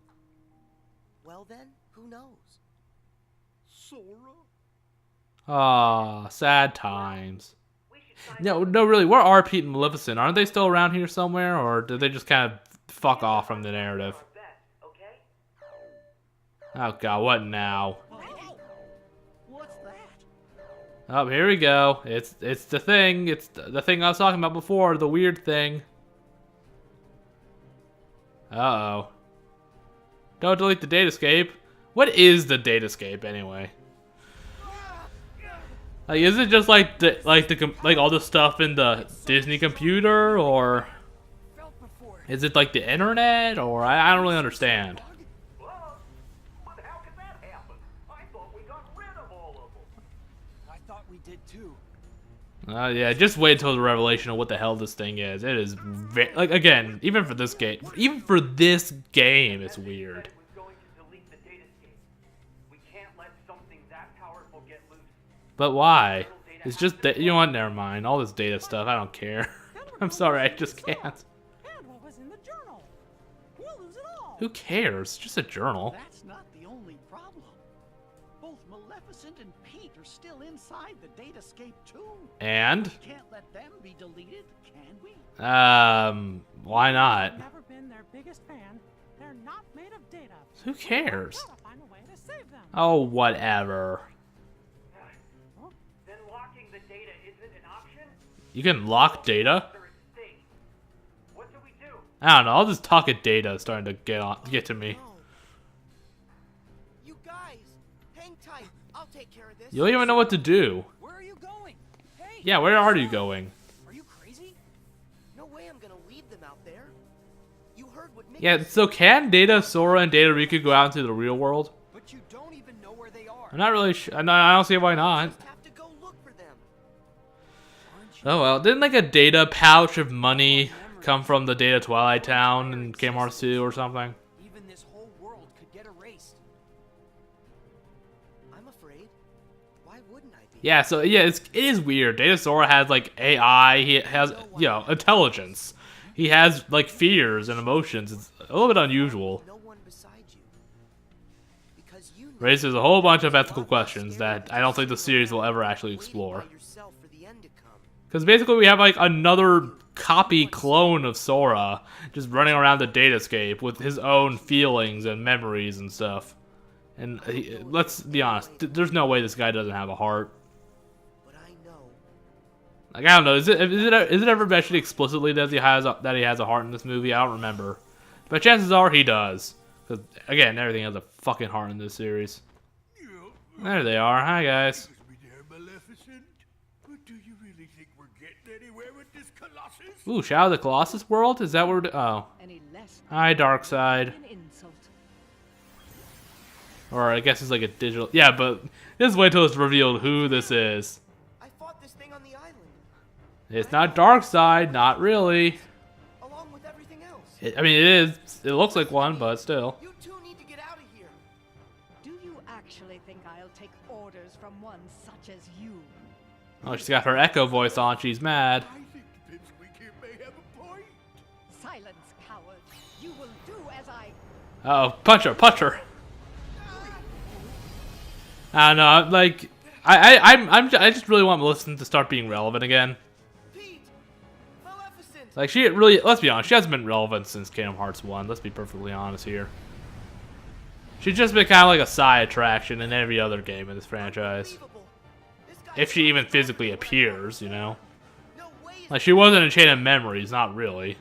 well then, who knows? Sora? Ah, sad times. No, really, where are Pete and Maleficent? Aren't they still around here somewhere, or did they just kind of fuck off from the narrative? Oh god, what now? What's that? Oh, here we go. It's the thing. It's the thing I was talking about before, the weird thing. Uh-oh. Don't delete the datascape. What is the datascape anyway? Like, is it just like like all the stuff in the Disney computer, or is it like the internet, or I don't really understand. But how could that happen? I thought we got rid of all of them. I thought we did too. Yeah, just wait until the revelation of what the hell this thing is. It is like, again, even for this game, it's weird. But why? It's just that, you know what? Never mind. All this data stuff, I don't care. I'm sorry, I just can't. And what was in the journal? We'll lose it all. Who cares? It's just a journal. That's not the only problem. Both Maleficent and Pete are still inside the datascape too. And? We can't let them be deleted, can we? Why not? I've never been their biggest fan. They're not made of data. Who cares? We've gotta find a way to save them. Oh, whatever. Then locking the data isn't an option? You can lock data? What do we do? I don't know. All this talk of data is starting to get to me. You guys, hang tight. I'll take care of this. You don't even know what to do. Where are you going? Hey! Yeah, where are you going? Are you crazy? No way I'm gonna leave them out there. You heard what Mickey Yeah, so can Data-Sora and Data-Riku go out into the real world? But you don't even know where they are. I'm not really sure. I don't see why not. just have to go look for them. Oh well, didn't like a data pouch of money come from the Data Twilight Town in Kingdom Hearts 2 or something? Even this whole world could get erased. I'm afraid. Why wouldn't I be? Yeah, so yeah, it is weird. Data-Sora has like AI, he has, intelligence. He has like fears and emotions. It's a little bit unusual. No one beside you. Because you Raises a whole bunch of ethical questions that I don't think the series will ever actually explore. yourself for the end to come. Because basically we have like another copy clone of Sora just running around the datascape with his own feelings and memories and stuff. And let's be honest, there's no way this guy doesn't have a heart. But I know. Like, I don't know, is it ever mentioned explicitly that he has a heart in this movie? I don't remember. But chances are he does. Because, again, everything has a fucking heart in this series. There they are. Hi, guys. Excuse me there, Maleficent. But do you really think we're getting anywhere with this Colossus? Ooh, Shadow of the Colossus world? Is that where we're... Oh. Any less Hi, Darkseid. an insult. Or I guess it's like a digital... Yeah, but just wait till it's revealed who this is. I fought this thing on the island. It's not Darkseid, not really. Along with everything else. I mean, it is. It looks like one, but still. You two need to get out of here. Do you actually think I'll take orders from one such as you? Oh, she's got her Echo voice on. She's mad. I think the pipsqueak here may have a point. Silence, coward. You will do as I... Uh-oh, punch her, punch her. I don't know, like, I just really want Maleficent to start being relevant again. Pete! Maleficent! Like, she really, let's be honest, she hasn't been relevant since Kingdom Hearts 1, let's be perfectly honest here. She's just been kind of like a side attraction in every other game in this franchise. If she even physically appears, you know? Like, she wasn't in Chain of Memories, not really.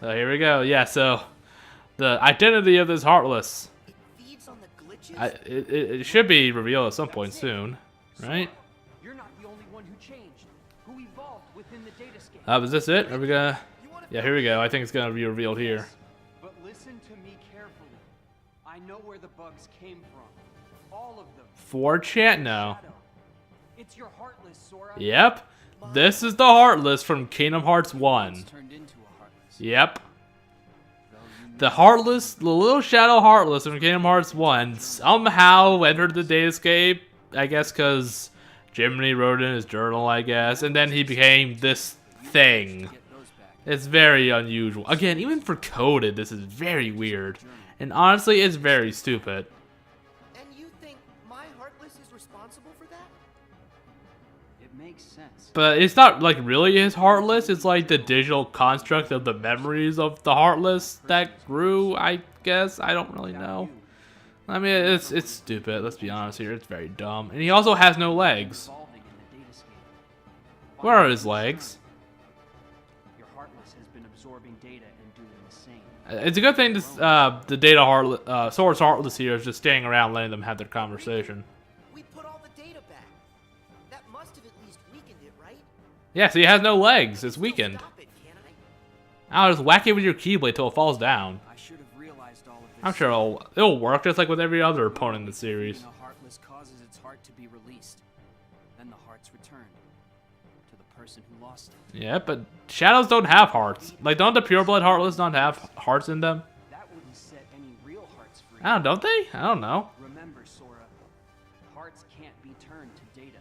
So here we go, yeah, so, the identity of this Heartless. It should be revealed at some point soon, right? You're not the only one who changed, who evolved within the datascape. Is this it? Are we gonna... Yeah, here we go. I think it's gonna be revealed here. But listen to me carefully. I I know where the bugs came from. All of them. 4chan? No. It's your Heartless, Sora. Yep. This is the Heartless from Kingdom Hearts 1. Turned into a Heartless. Yep. The Heartless, the little shadow Heartless from Kingdom Hearts 1 somehow entered the Datascape, I guess because Jiminy wrote in his journal, I guess, and then he became this thing. It's very unusual. Again, even for coded, this is very weird. And honestly, it's very stupid. And you think my Heartless is responsible for that? It makes sense. But it's not like really his Heartless, it's like the digital construct of the memories of the Heartless that grew, I guess. I don't really know. I mean, it's stupid, let's be honest here. It's very dumb. And he also has no legs. Where are his legs? Your Heartless has been absorbing data and doing the same. It's a good thing this, the Data Heartless, Sora's Heartless here is just staying around letting them have their conversation. We put all the data back. That must have at least weakened it, right? Yeah, so he has no legs. It's weakened. I'll just whack it with your Keyblade till it falls down. I should have realized all of this. I'm sure it'll work just like with every other opponent in the series. Being a Heartless causes its heart to be released. Then the heart's returned to the person who lost it. Yeah, but shadows don't have hearts. Like, don't the pureblood Heartless not have hearts in them? That wouldn't set any real hearts free. Don't they? I don't know. Remember, Sora, hearts can't be turned to data.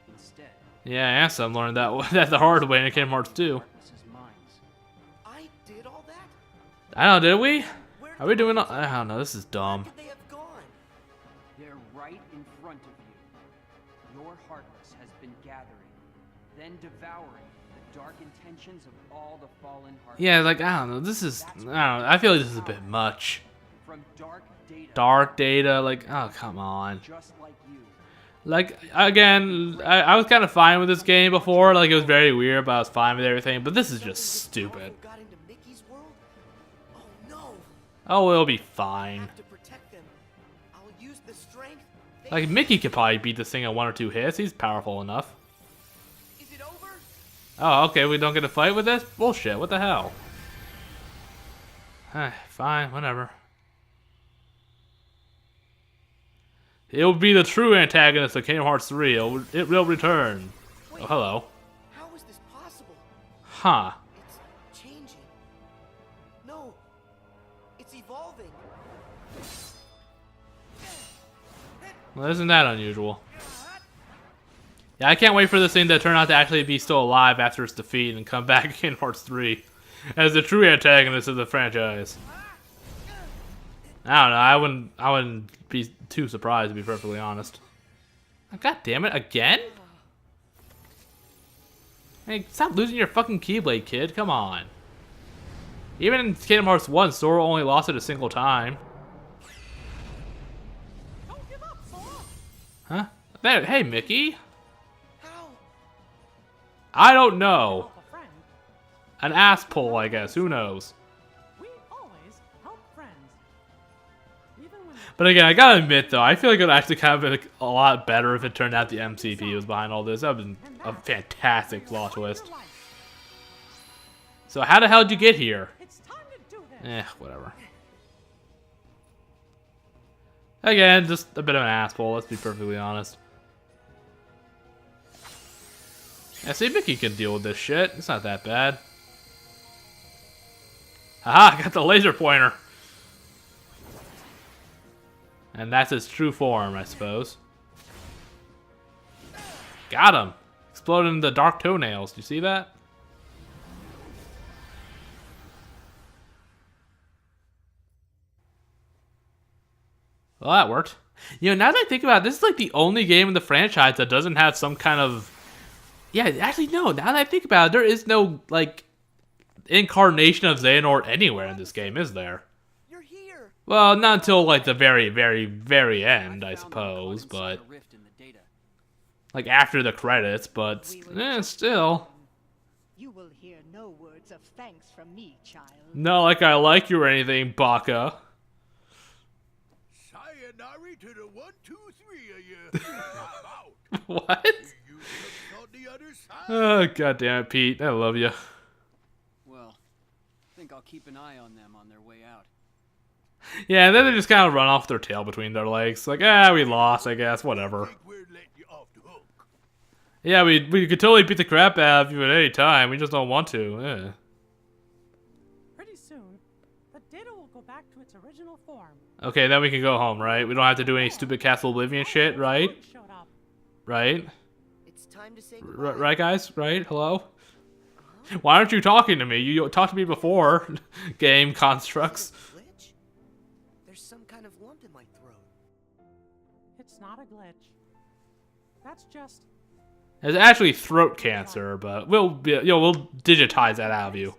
Instead, Yeah, Ansem learned that the hard way in Kingdom Hearts 2. I did all that? I don't know, did we? Are we doing I don't know, this is dumb. They have gone. they're right in front of you. Your Heartless has been gathering, then devouring the dark intentions of all the fallen Heartless. Yeah, like, I don't know, this is, I don't know, I feel like this is a bit much. From dark data. Dark data, like, oh, come on. Just like you. Like, again, I was kind of fine with this game before, like, it was very weird, but I was fine with everything, but this is just stupid. Got into Mickey's world? Oh no. Oh, it'll be fine. To protect them, I'll use the strength. Like, Mickey could probably beat this thing in 1 or 2 hits, he's powerful enough. Is it over? Oh, okay, we don't get to fight with this? Bullshit, what the hell? Fine, whatever. It will be the true antagonist of Kingdom Hearts 3. It will return. Wait, oh, hello. How is this possible? Huh. It's changing. No, it's evolving. Well, isn't that unusual? Yeah, I can't wait for this thing to turn out to actually be still alive after its defeat and come back in Kingdom Hearts 3 as the true antagonist of the franchise. I don't know. I wouldn't be too surprised, to be perfectly honest. Oh, God damn it! Again? Hey, stop losing your fucking Keyblade, kid. Come on. Even in Kingdom Hearts 1, Sora only lost it a single time. Don't give up, Sora. Huh? There. Hey, Mickey. How? I don't know. Help a friend. An ass pull, I guess. Who knows? We always help friends. Even when But again, I gotta admit though, I feel like it would actually kind of been a lot better if it turned out the MCP was behind all this. That would have been a fantastic plot twist. So how the hell did you get here? it's time to do this. Whatever. Again, just a bit of an asshole, let's be perfectly honest. Yeah, see, Mickey can deal with this shit. It's not that bad. Haha, I got the laser pointer. And that's its true form, I suppose. Got him! Exploding the dark toenails. Do you see that? Well, that worked. You know, now that I think about it, this is like the only game in the franchise that doesn't have some kind of... Yeah, actually, no. Now that I think about it, there is no, like, incarnation of Xehanort anywhere in this game, is there? You're here. Well, not until, like, the very, very, very end, I suppose, but... Like, after the credits, but still. You will hear no words of thanks from me, child. Not like I like you or anything, Baka. Sayonara to the 1, 2, 3 of you. I'm out. What? You look on the other side. Oh, goddamn it, Pete. I love you. Well, I think I'll keep an eye on them on their way out. Yeah, and then they just kind of run off their tail between their legs. Like, we lost, I guess, whatever. Yeah, we could totally beat the crap out of you at any time. We just don't want to. Yeah. Pretty soon, the data will go back to its original form. Okay, then we can go home, right? We don't have to do any stupid Castle Oblivion shit, right? Right? It's time to say goodbye. Right, guys? Right? Hello? Why aren't you talking to me? You talked to me before. Game constructs. Glitch? There's some kind of lump in my throat. It's not a glitch. That's just... It's actually throat cancer, but we'll digitize that out of you.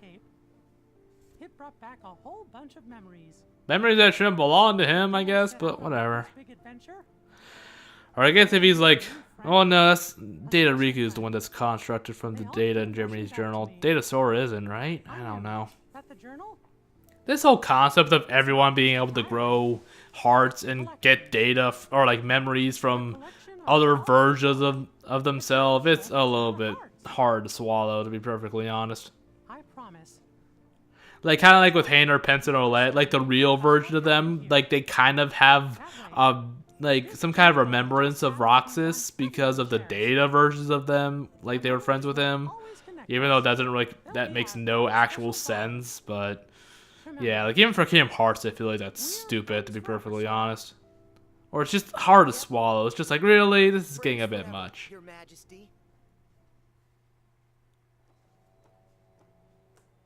It brought back a whole bunch of memories. Memories that shouldn't belong to him, I guess, but whatever. Or I guess if he's like, oh no, that's Data-Riku is the one that's constructed from the data in Germany's journal. Data-Sora isn't, right? I don't know. This whole concept of everyone being able to grow hearts and get data or like memories from other versions of themselves, it's a little bit hard to swallow, to be perfectly honest. I promise. Like, kind of like with Hayner, Pence, and Olette, like the real version of them, like they kind of have like some kind of remembrance of Roxas because of the data versions of them, like they were friends with him. Even though it doesn't really, that makes no actual sense, but yeah, like even for Kingdom Hearts, I feel like that's stupid, to be perfectly honest. Or it's just hard to swallow. It's just like, really? This is getting a bit much. Your Majesty.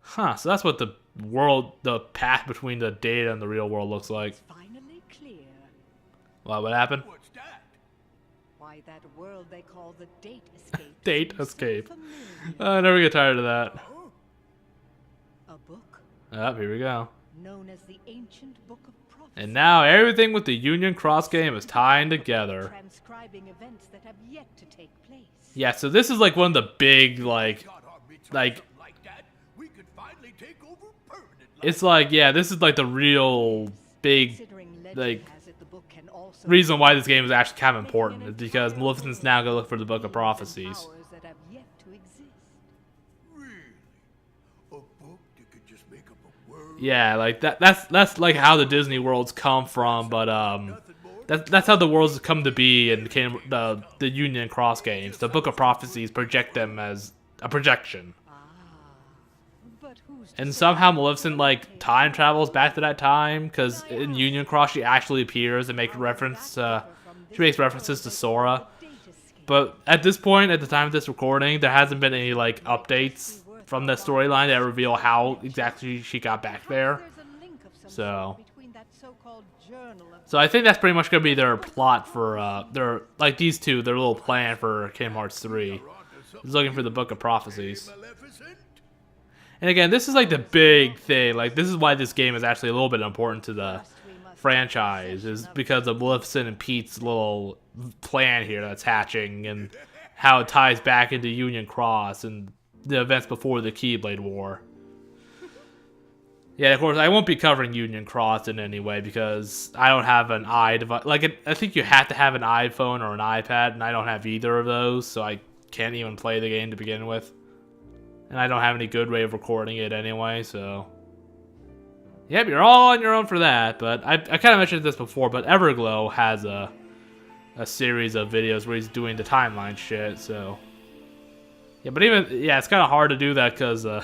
Huh, so that's what the path between the data and the real world looks like. Finally clear. What happened? What's that? Why, that world they call the Date Escape. Date Escape. I never get tired of that. A book Here we go. known as the Ancient Book of Prophecy. And now everything with the Union Cross game is tying together. Transcribing events that have yet to take place. Yeah, so this is like one of the big, like it's like, yeah, this is like the real big, like, reason why this game is actually kind of important is because Maleficent's now gonna look for the Book of Prophecies. Yeah, like that's like how the Disney worlds come from, but that's how the worlds come to be in the Union Cross games. The Book of Prophecies project them as a projection. And somehow Maleficent like time travels back to that time because in Union Cross she actually appears and makes references to Sora. But at this point, at the time of this recording, there hasn't been any like updates from the storyline that reveal how exactly she got back there. So I think that's pretty much gonna be their plot for their like these two, their little plan for Kingdom Hearts 3. Is looking for the Book of Prophecies. And again, this is like the big thing. Like, this is why this game is actually a little bit important to the franchise, is because of Maleficent and Pete's little plan here that's hatching and how it ties back into Union Cross and the events before the Keyblade War. Yeah, of course, I won't be covering Union Cross in any way because I don't have an iDevice. Like, I think you have to have an iPhone or an iPad, and I don't have either of those, so I can't even play the game to begin with. And I don't have any good way of recording it anyway, so... Yep, you're all on your own for that, but I kind of mentioned this before, but Everglow has a series of videos where he's doing the timeline shit, so... Yeah, but even... Yeah, it's kind of hard to do that because the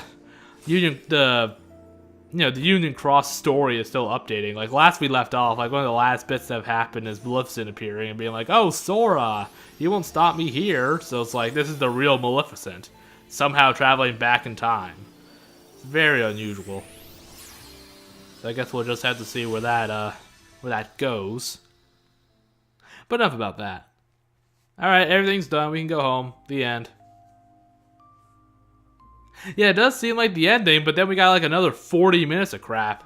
Union Cross story is still updating. Like, last we left off, like, one of the last bits that have happened is Maleficent appearing and being like, oh, Sora, you won't stop me here. So it's like, this is the real Maleficent. Somehow traveling back in time. It's very unusual. So I guess we'll just have to see where that goes. But enough about that. Alright, everything's done. We can go home. The end. Yeah, it does seem like the ending, but then we got like another 40 minutes of crap.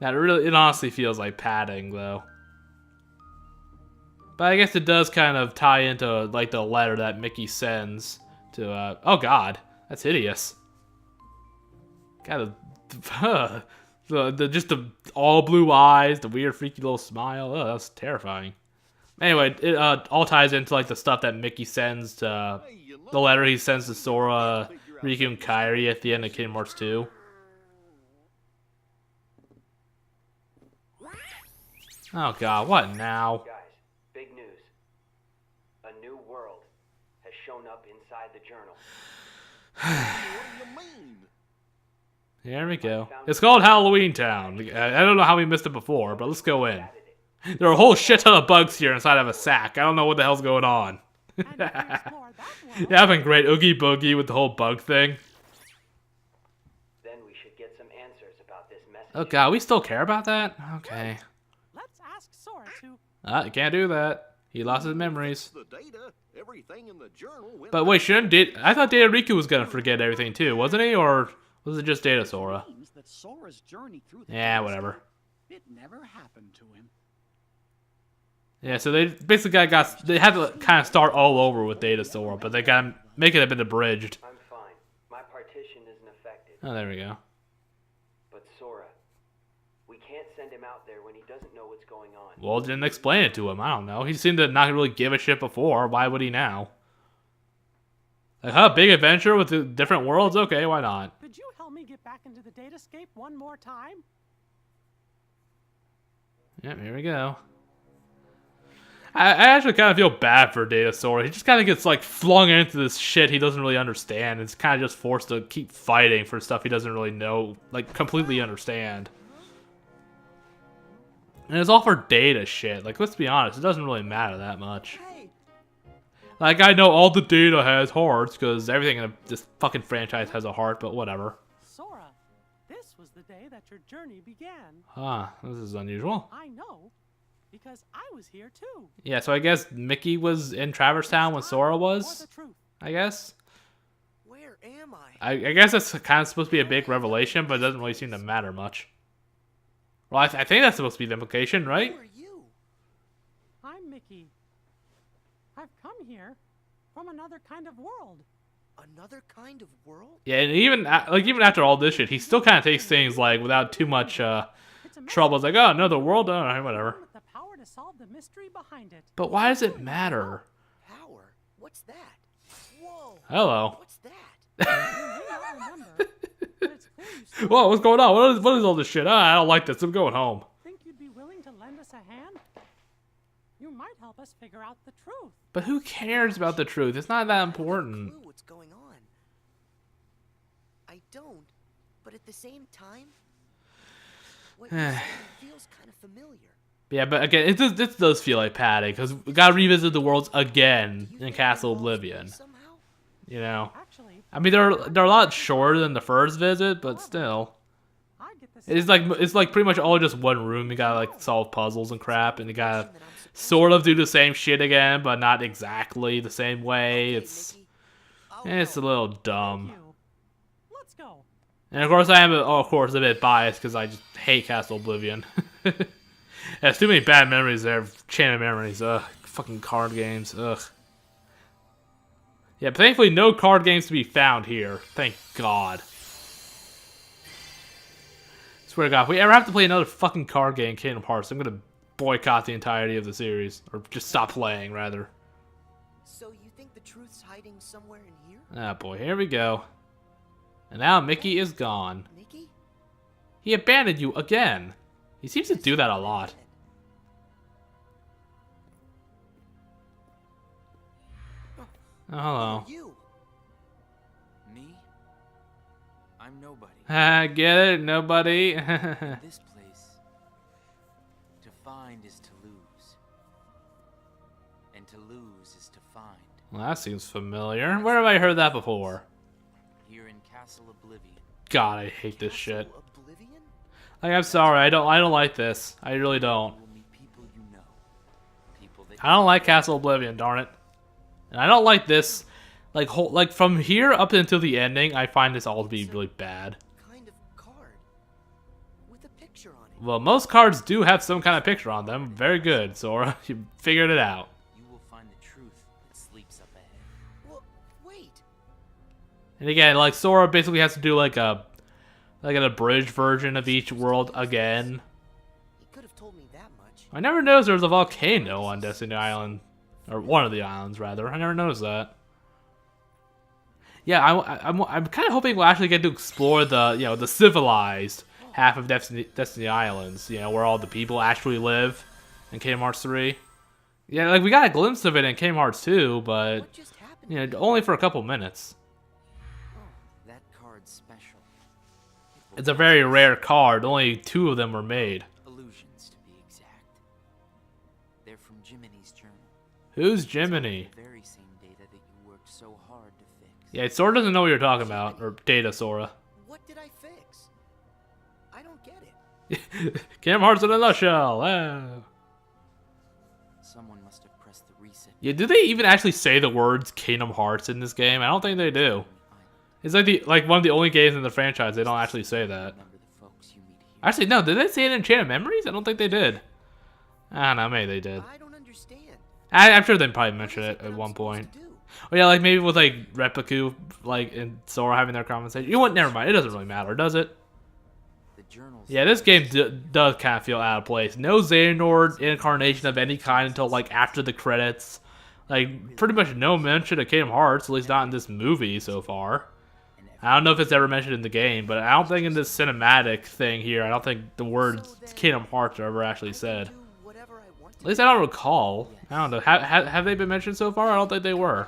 It honestly feels like padding, though. But I guess it does kind of tie into like the letter that Mickey sends to, oh god, that's hideous. God, just the all blue eyes, the weird freaky little smile, oh, that's terrifying. Anyway, it all ties into like the stuff that Mickey sends to, the letter he sends to Sora, Riku, and Kairi at the end of Kingdom Hearts 2. Oh god, what now? Guys, big news. A new world has shown up inside the journal. What do you mean? Here we go. It's called Halloween Town. I don't know how we missed it before, but let's go in. There are a whole shit ton of bugs here inside of a sack. I don't know what the hell's going on. Yeah, I've been great. Oogie Boogie with the whole bug thing. Then we should get some answers about this message. Oh god, we still care about that? Okay. Let's ask Sora to. You can't do that. He lost his memories. The data, everything in the journal went But wait, I thought Data-Riku was gonna forget everything too, wasn't he? Or was it just Data-Sora? That Sora's journey through the Yeah, whatever. It never happened to him. Yeah, so they basically they had to kind of start all over with Data-Sora, but they got to make it a bit abridged. I'm fine. My partition isn't affected. Oh, there we go. But Sora, we can't send him out there when he doesn't know what's going on. Well, didn't explain it to him. I don't know. He seemed to not really give a shit before. Why would he now? Like, huh? Big adventure with the different worlds? Okay, why not? Could you help me get back into the Datascape one more time? Yep, here we go. I actually kind of feel bad for Data-Sora. He just kind of gets like flung into this shit he doesn't really understand. It's kind of just forced to keep fighting for stuff he doesn't really know, like completely understand. And it's all for data shit. Like, let's be honest, it doesn't really matter that much. Like, I know all the data has hearts because everything in this fucking franchise has a heart, but whatever. Sora, this was the day that your journey began. Huh, this is unusual. I know, because I was here too. Yeah, so I guess Mickey was in Traverse Town when Sora was, I guess. Where am I? I guess that's kind of supposed to be a big revelation, but it doesn't really seem to matter much. Well, I think that's supposed to be the implication, right? Who are you? I'm Mickey. I've come here from another kind of world. Another kind of world? Yeah, and even after all this shit, he still kind of takes things like without too much trouble. It's like, oh, another world, whatever. The power to solve the mystery behind it. But why does it matter? Power? What's that? Whoa. Hello. What's that? You may not remember, but it's clear you still Whoa, what's going on? What is all this shit? I don't like this. I'm going home. think you'd be willing to lend us a hand? You might help us figure out the truth. But who cares about the truth? It's not that important. Clue what's going on. I don't, but at the same time, what you're saying feels kind of familiar. Yeah, but again, it does feel like padding because we gotta revisit the worlds again in Castle Oblivion. You know, I mean they're a lot shorter than the first visit, but still, it's like pretty much all just one room. You gotta like solve puzzles and crap, and you gotta sort of do the same shit again, but not exactly the same way. It's a little dumb. Let's go. And of course, I am of course a bit biased because I just hate Castle Oblivion. There's too many bad memories there. Chain of memories. Ugh. Fucking card games. Ugh. Yeah, but thankfully no card games to be found here. Thank God. Swear to God, if we ever have to play another fucking card game in Kingdom Hearts, I'm gonna boycott the entirety of the series. Or just stop playing, rather. So you think the truth's hiding somewhere in here? Ah, boy, here we go. And now Mickey is gone. Mickey? He abandoned you again. He seems to do that a lot. Oh, hello. You? Me? I'm nobody. Get it? Nobody? In this place, to find is to lose. And to lose is to find. Well, that seems familiar. Where have I heard that before? Here in Castle Oblivion. God, I hate this shit. Oblivion? Like, I'm sorry, I don't like this. I really don't. You will meet people you know. People that I don't like Castle Oblivion, darn it. And I don't like this. Like from here up until the ending, I find this all to be really bad. Kind of card with a picture on it. Well, most cards do have some kind of picture on them. Very good, Sora. You figured it out. You will find the truth that sleeps up ahead. Well, wait. And again, like Sora basically has to do like an abridged version of each world again. He could have told me that much. I never noticed there was a volcano on Destiny Island. Or one of the islands, rather. I never noticed that. Yeah, I'm kind of hoping we'll actually get to explore the, the civilized half of Destiny Islands, where all the people actually live. in Kingdom Hearts 3. Yeah, like we got a glimpse of it in Kingdom Hearts 2, but you know, only for a couple minutes. That card's special. It's a very rare card. Only 2 of them were made. Illusions, to be exact. They're from Jiminy's journal. Who's Jiminy? The very same data that you worked so hard to fix. Yeah, Sora doesn't know what you're talking about, or Data-Sora. What did I fix? I don't get it. Kingdom Hearts in a nutshell. Someone must have pressed the reset. Yeah, do they even actually say the words Kingdom Hearts in this game? I don't think they do. It's like one of the only games in the franchise they don't actually say that. Actually, no, did they say it in Chain of Memories? I don't think they did. I don't know, maybe they did. I don't understand. I'm sure they probably mentioned it at one point. Oh yeah, like maybe with like Repliku, like and Sora having their conversation. You know what? Never mind. It doesn't really matter, does it? Yeah, this game does kind of feel out of place. No Xehanort incarnation of any kind until like after the credits. Like pretty much no mention of Kingdom Hearts, at least not in this movie so far. I don't know if it's ever mentioned in the game, but I don't think in this cinematic thing here, I don't think the words Kingdom Hearts are ever actually said. At least I don't recall. I don't know. Have they been mentioned so far? I don't think they were.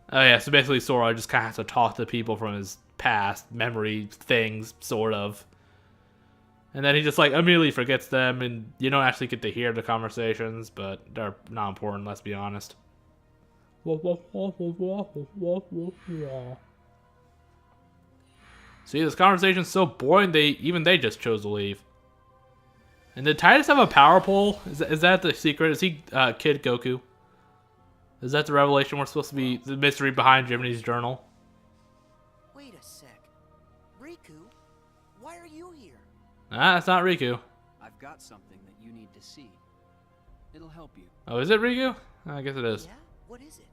Oh yeah, so basically Sora just kind of has to talk to people from his past memory things, sort of. And then he just like immediately forgets them, and you don't actually get to hear the conversations, but they're not important, let's be honest. See, this conversation's so boring, even they just chose to leave. And did Titus have a power pole? Is that the secret? Is he Kid Goku? Is that the revelation we're supposed to be, the mystery behind Jiminy's journal? Wait a sec. Riku, why are you here? Ah, that's not Riku. I've got something that you need to see. It'll help you. Oh, is it Riku? I guess it is. Yeah? What is it?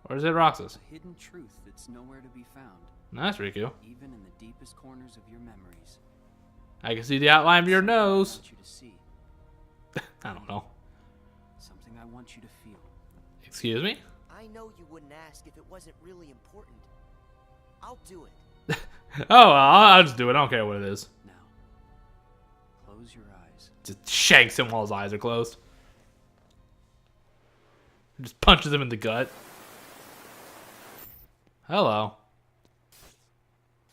Or is it Roxas? A hidden truth that's nowhere to be found. No, that's Riku. Even in the deepest corners of your memories. I can see the outline of your nose. I want you to see. I don't know. Something I want you to feel. Excuse me? I know you wouldn't ask if it wasn't really important. I'll do it. Oh, well, I'll just do it. I don't care what it is. Now, close your eyes. Just shanks him while his eyes are closed. Just punches him in the gut. Hello.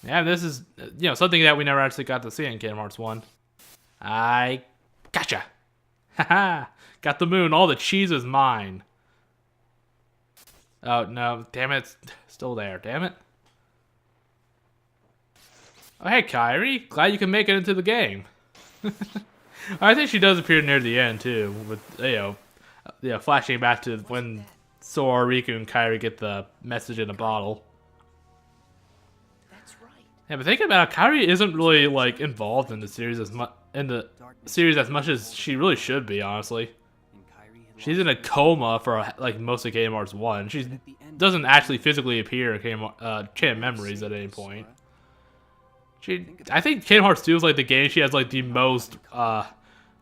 Yeah, this is, you know, something that we never actually got to see in Kingdom Hearts 1. I gotcha. Haha. Got the moon. All the cheese is mine. Oh, no. Damn it. It's still there. Damn it. Oh, hey, Kairi. Glad you can make it into the game. I think she does appear near the end, too. With, you know, flashing back to when Sora, Riku, and Kairi get the message in a bottle. That's right. Yeah, but thinking about it, Kairi isn't really, like, involved in the series as much as she really should be, honestly. She's in a coma for like most of Kingdom Hearts 1. She doesn't actually physically appear in Chain of Memories at any point. I think Kingdom Hearts 2 is like the game she has like the most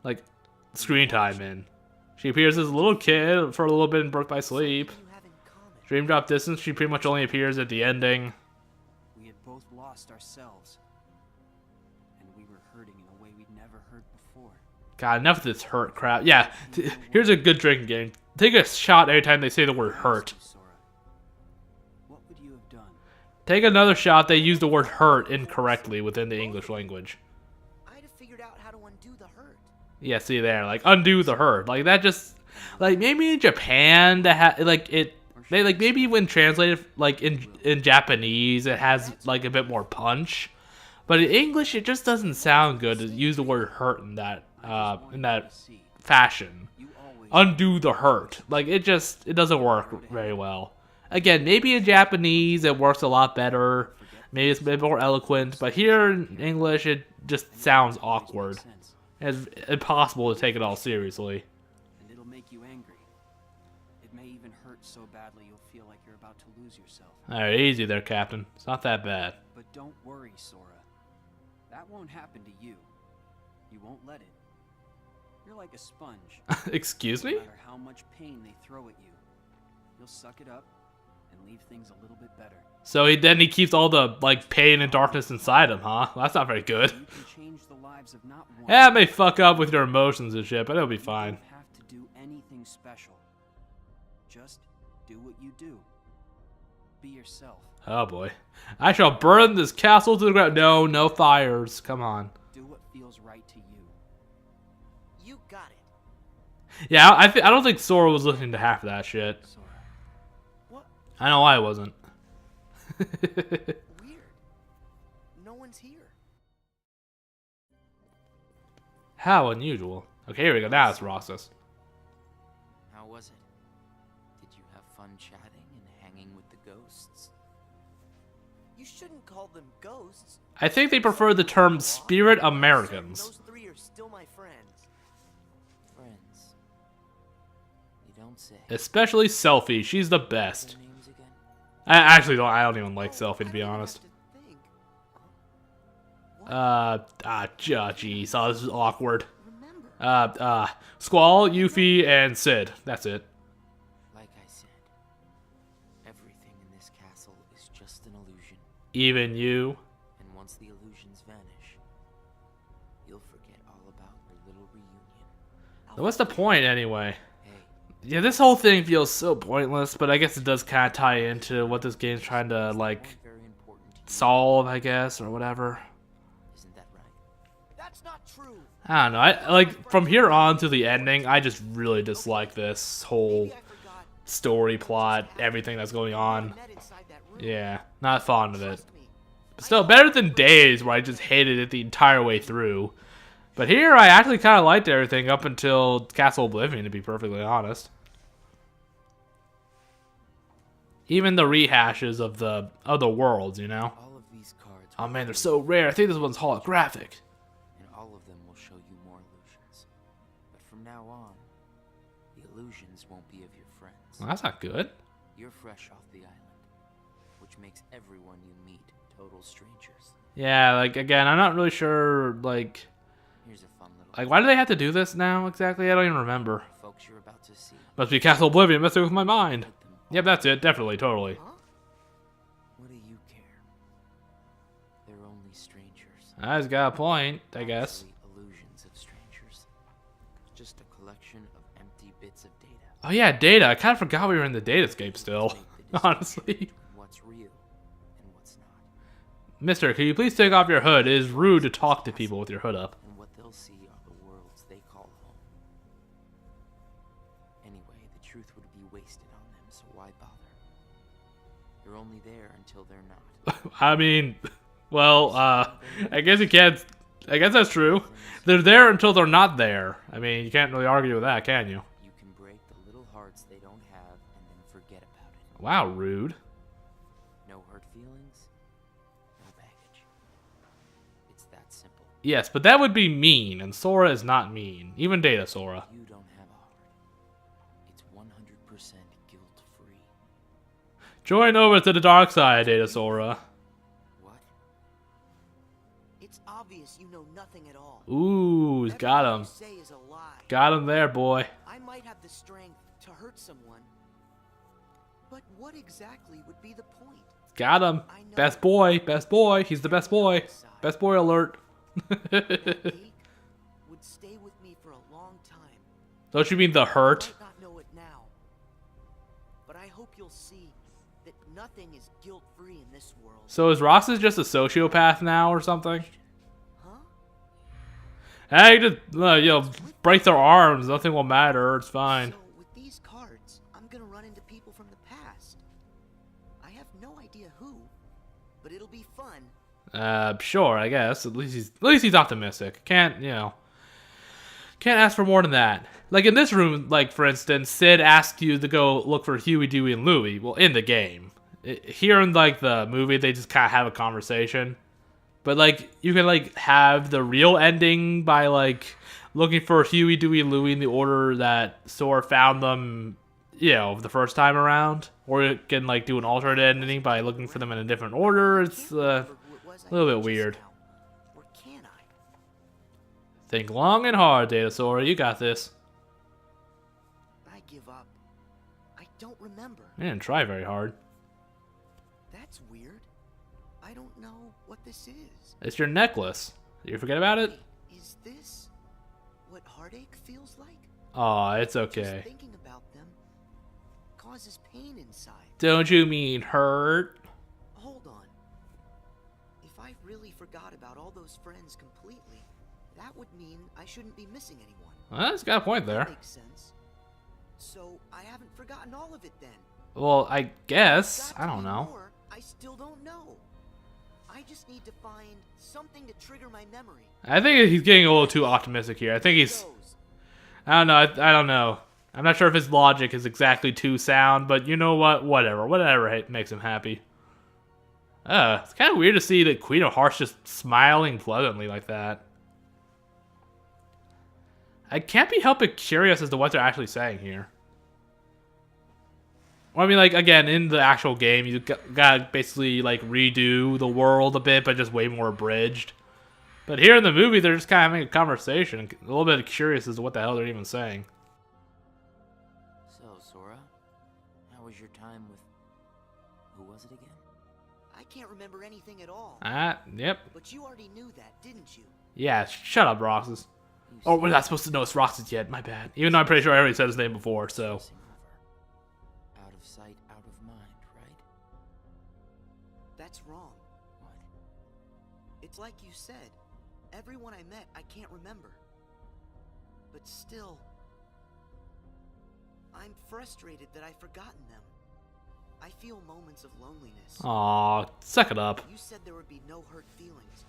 like screen time in. She appears as a little kid for a little bit in Birth by Sleep. Dream Drop Distance, she pretty much only appears at the ending. We had both lost ourselves. And we were hurting in a way we'd never hurt before. God, enough of this hurt crap. Yeah, here's a good drinking game. Take a shot every time they say the word hurt. What would you have done? Take another shot, they use the word hurt incorrectly within the English language. I'd have figured out how to undo the hurt. Yeah, see there, like undo the hurt. Like that just, like maybe in Japan that maybe when translated like in Japanese it has like a bit more punch, but in English it just doesn't sound good to use the word hurt in that fashion. Undo the hurt. Like it doesn't work very well. Again, maybe in Japanese it works a lot better. Maybe it's a bit more eloquent, but here in English it just sounds awkward. It's impossible to take it all seriously. And it'll make you angry. It may even hurt so badly you'll feel like you're about to lose yourself. Alright, easy there, Captain. It's not that bad. But don't worry, Sora. That won't happen to you. You won't let it. You're like a sponge. Excuse me? No matter how much pain they throw at you, you'll suck it up and leave things a little bit better. So then he keeps all the like pain and darkness inside him, huh? Well, that's not very good. You can change the lives lives of not one. Yeah, it may fuck up with your emotions and shit, but it'll be fine. You don't have to do anything special. Just do what you do. Be yourself. Oh boy. I shall burn this castle to the ground. No, no fires. Come on. Do what feels right to you. You got it. Yeah, I don't think Sora was listening to half of that shit. Sora. What? I know I wasn't. Weird. No one's here. How unusual. Okay, here we go. Now it's Roxas. How was it? Did you have fun chatting and hanging with the ghosts? You shouldn't call them ghosts. I think they prefer the term Spirit Americans. Those three are still my friends. Friends. You don't say. Especially Selfie. She's the best. Their names again? I don't even like Selfie, to be honest. Jeez. Oh, this is awkward. Squall, Yuffie, and Sid. That's it. Like I said, everything in this castle is just an illusion. Even you. And once the illusions vanish, you'll forget all about your little reunion. What's the point, anyway? Hey. Yeah, this whole thing feels so pointless, but I guess it does kind of tie into what this game's trying to, like, solve, I guess, or whatever. Isn't that right? That's not true. I don't know. I like from here on to the ending. I just really dislike this whole story plot, everything that's going on. Yeah, not fond of it. But still, better than Days, where I just hated it the entire way through. But here, I actually kind of liked everything up until Castle Oblivion, to be perfectly honest. Even the rehashes of the other worlds, you know. All of these cards. Oh man, they're so rare. I think this one's holographic. And all of them will show you more illusions. But from now on, the illusions won't be of your friends. Well, that's not good. You're fresh off the island, which makes everyone you meet total strangers. Yeah, like again, I'm not really sure. Like, here's a fun little. Like, why do they have to do this now exactly? I don't even remember. Folks you're about to see. Must be Castle Oblivion messing with my mind. Yep, that's it. Definitely, totally. Huh? What do you care? They're only strangers. I just got a point, I guess. Illusions of strangers. Just a collection of empty bits of data. Oh yeah, data. I kind of forgot we were in the Datascape still. Honestly. What's real and what's not. Mister, can you please take off your hood? It is rude to talk to people with your hood up. And what they'll see are the worlds they call home. Anyway, the truth would be wasted on them, so why bother? You're only there until they're not. I mean, well, I guess you can't. I guess that's true. They're there until they're not there. I mean, you can't really argue with that, can you? You can break the little hearts they don't have and then forget about it. Wow, rude. No hurt feelings, no baggage. It's that simple. Yes, but that would be mean, and Sora is not mean. Even Data-Sora. You don't have a heart. It's 100% guilt-free. Join over to the dark side, Data-Sora. What? It's obvious you know nothing at all. Ooh, he's got him. Everything you say is a lie. Got him there, boy. I might have the strength to hurt someone, but what exactly would be the point? Got him. Best boy. Best boy. He's the best boy. Best boy alert. That ache would stay with me for a long time. Don't you mean the hurt? I might not know it now, but I hope you'll see that nothing is guilt-free in this world. So is Roxas just a sociopath now or something? Huh? Hey, just break their arms. Nothing will matter. It's fine. So with these cards, I'm gonna run into people from the past. I have no idea who, but it'll be fun. Sure, I guess. At least he's optimistic. Can't ask for more than that. Like in this room, like for instance, Sid asked you to go look for Huey, Dewey, and Louie. Well, in the game. Here in like the movie, they just kind of have a conversation. But like you can like have the real ending by like looking for Huey, Dewey, and Louie in the order that Sora found them, you know, the first time around. Or you can like do an alternate ending by looking for them in a different order. It's a little bit weird. Or can I? Think long and hard, Data-Sora. You got this. I give up. I don't remember. You didn't try very hard. That's weird. I don't know what this is. It's your necklace. Did you forget about it? Is this what heartache feels like? Aw, it's okay. Just thinking about them causes pain inside. Don't you mean hurt? Hold on. If I really forgot about all those friends completely, that would mean I shouldn't be missing anyone. Well, that's got a point there. That makes sense. So I haven't forgotten all of it then. Well, I guess. I don't know. More, I still don't know. I just need to find something to trigger my memory. I think he's getting a little too optimistic here. I think he's... I don't know. I don't know. I'm not sure if his logic is exactly too sound, but you know what? Whatever. Whatever makes him happy. It's kind of weird to see the Queen of Hearts just smiling pleasantly like that. I can't be helped but curious as to what they're actually saying here. Well, I mean, like, again, in the actual game, you gotta basically, like, redo the world a bit, but just way more abridged. But here in the movie, they're just kind of having a conversation. A little bit curious as to what the hell they're even saying. So, Sora, how was your time with... who was it again? I can't remember anything at all. Yep. But you already knew that, didn't you? Yeah, shut up, Roxas. Oh, we're not supposed to know it's Roxas yet. My bad. Even though I'm pretty sure I already said his name before, so... Out of sight, out of mind, right? That's wrong. What? It's like you said. Everyone I met, I can't remember. But still... I'm frustrated that I've forgotten them. I feel moments of loneliness. Aw, suck it up. You said there would be no hurt feelings,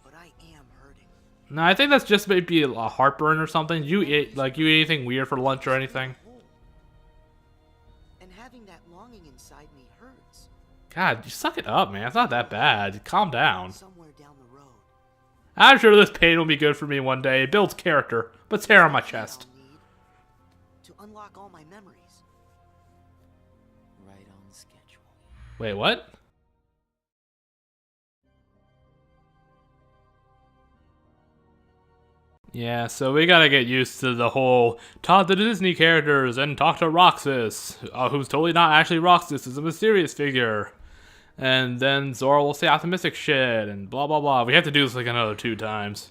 but I am hurting. No, I think that's just maybe a heartburn or something. You eat anything weird for lunch or anything? And having that longing inside me hurts. God, you suck it up, man. It's not that bad. Calm down. Somewhere down the road. I'm sure this pain will be good for me one day. It builds character. Puts hair on my chest. To unlock all my memories. Right on schedule. Wait, what? Yeah, so we gotta get used to the whole talk to the Disney characters and talk to Roxas, who's totally not actually Roxas, is a mysterious figure. And then Zora will say optimistic shit and blah blah blah. We have to do this like another 2 times.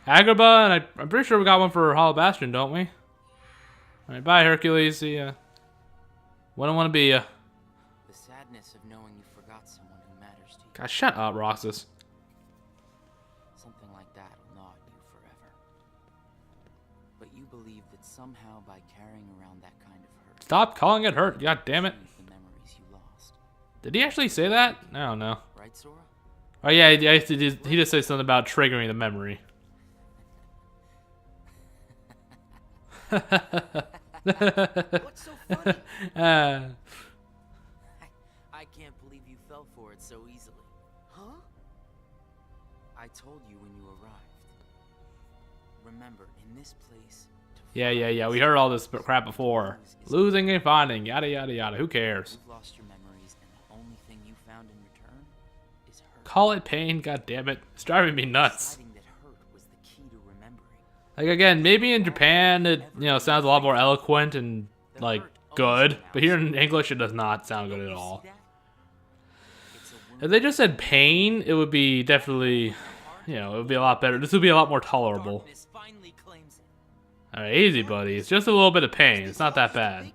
Agrabah, and I'm pretty sure we got one for Hollow Bastion, don't we? Alright, bye Hercules, see ya. Wouldn't want to be ya. The sadness of knowing you forgot someone who matters to you. God, shut up, Roxas. Something like that will gnaw at you forever. But you believe that somehow by carrying around that kind of hurt... Stop calling it hurt, god damn it. The memories you lost. Did he actually say that? I don't know. Right, Sora? Oh yeah, he just said something about triggering the memory. What's so funny? I can't believe you fell for it so easily. Huh? I told you when you arrived. Remember, in this place... Yeah. We heard all this crap before. Losing and finding, yada yada yada. Who cares? You've lost your memories, and the only thing you found in return is hurt. Call it pain, god damn it. It's driving me nuts. Deciding that hurt was the key to remembering. Like again, maybe in Japan it sounds a lot more eloquent and like good, but here in English it does not sound good at all. If they just said pain, it would be definitely, it would be a lot better. This would be a lot more tolerable. Alright, easy buddy. It's just a little bit of pain. It's not that bad.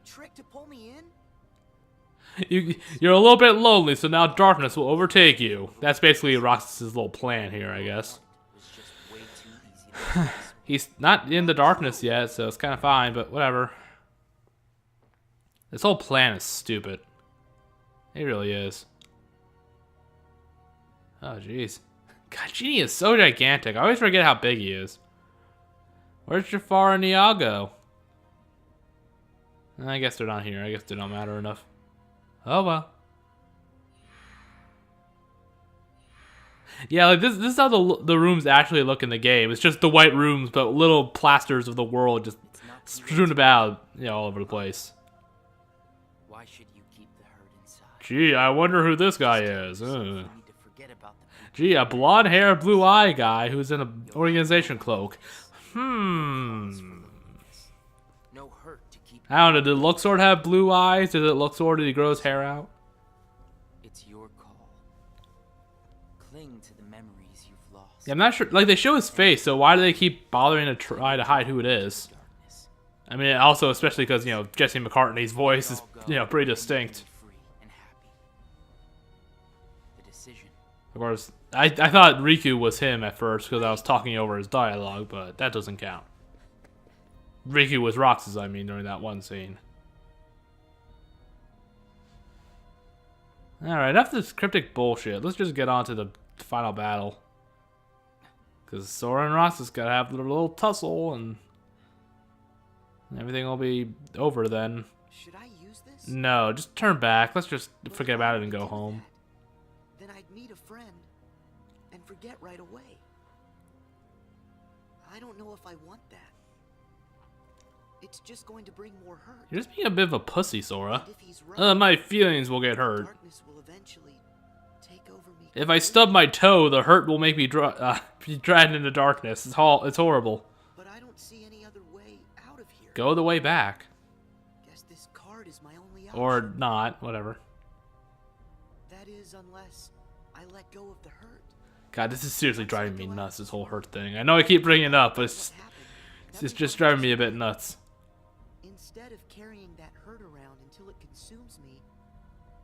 You're a little bit lonely, so now darkness will overtake you. That's basically Roxas' little plan here, I guess. He's not in the darkness yet, so it's kind of fine, but whatever. This whole plan is stupid. It really is. Oh, jeez. God, Genie is so gigantic. I always forget how big he is. Where's Jafar and Iago? I guess they're not here. I guess they don't matter enough. Oh, well. Yeah, like this is how the rooms actually look in the game. It's just the white rooms, but little plasters of the world just strewn about, all over the place. Why should you keep the hurt inside? Gee, I wonder who this guy is. Gee, a blonde hair, blue eye guy who's in an organization cloak. No hurt to keep. I don't know, did Luxord have blue eyes? Did Luxord, did he grow his hair out? It's your call. cling to the memories you've lost. Yeah, I'm not sure. Like, they show his face, so why do they keep bothering to try to hide who it is? I mean, also, especially because, you know, Jesse McCartney's voice is, you know, pretty distinct. Of course, I thought Riku was him at first because I was talking over his dialogue, but that doesn't count. Riku was Roxas, I mean, during that one scene. Alright, enough of this cryptic bullshit. Let's just get on to the final battle. Because Sora and Roxas gotta have their little tussle, and everything will be over then. Should I use this? No, just turn back. Let's just forget about it and go home. Then I'd meet a friend and forget right away. I don't know if I want that. It's just going to bring more hurt. You're just being a bit of a pussy, Sora. My feelings will get hurt. Darkness will eventually take over me. If I stub my toe, the hurt will make me be dragged into darkness. It's horrible. But I don't see any other way out of here. Go the way back. Guess this card is my only option. Or not, whatever. That is, unless I let go of the hurt. God, this is seriously driving me nuts, this whole hurt thing. I know I keep bringing it up, but it's just driving me a bit nuts. Instead of carrying that hurt around until it consumes me,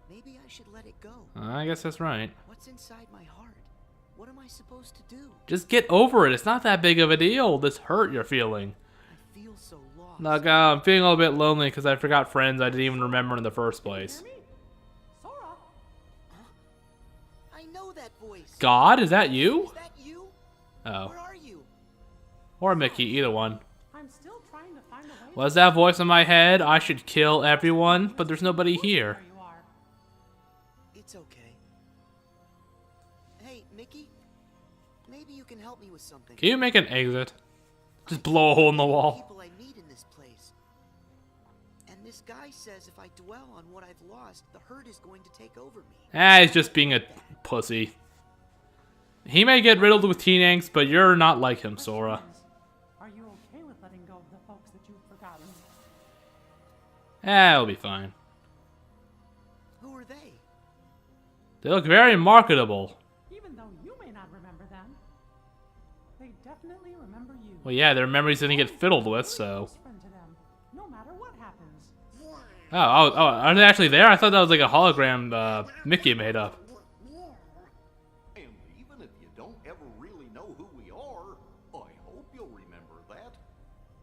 maybe I should let it go. I guess that's right. What's inside my heart? What am I supposed to do? Just get over it. It's not that big of a deal, this hurt you're feeling. I feel so lost. Like, I'm feeling a little bit lonely because I forgot friends I didn't even remember in the first place. Sora? I know that voice. God, is that you? Is that you? Oh. Where are you? Or Mickey, either one. I'm still trying to find a way. Was that voice in my head? I should kill everyone, but there's nobody here. It's okay. Hey, Mickey? Maybe you can help me with something. Can you make an exit? Just blow a hole in the wall. People I meet in this place. And this guy says if I dwell on what I've lost, the hurt is going to take over me. He's just being a pussy. He may get riddled with teen angst, but you're not like him, Sora. Are you okay with letting go of the folks that you've forgotten? It'll be fine. Who are they? They look very marketable. Even though you may not remember them, they definitely remember you. Well, yeah, their memories didn't get fiddled with, so. Friend to them, no matter what happens. Oh, are they actually there? I thought that was like a hologram Mickey made up. And even if you don't ever really know who we are, I hope you'll remember that.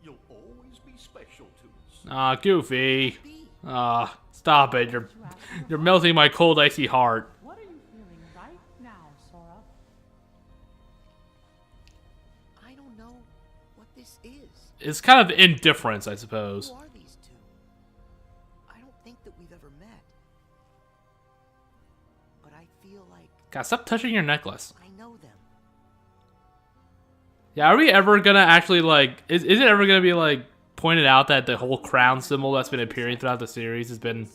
You'll always be special to us. Aw, Goofy. Aw, stop it. You're melting my cold, icy heart. What are you feeling right now, Sora? I don't know what this is. It's kind of indifference, I suppose. Who are these two? I don't think that we've ever met. But I feel like God, stop touching your necklace. I know them. Yeah, are we ever gonna actually, like, is it ever gonna be, like, pointed out that the whole crown symbol that's been appearing throughout the series has been,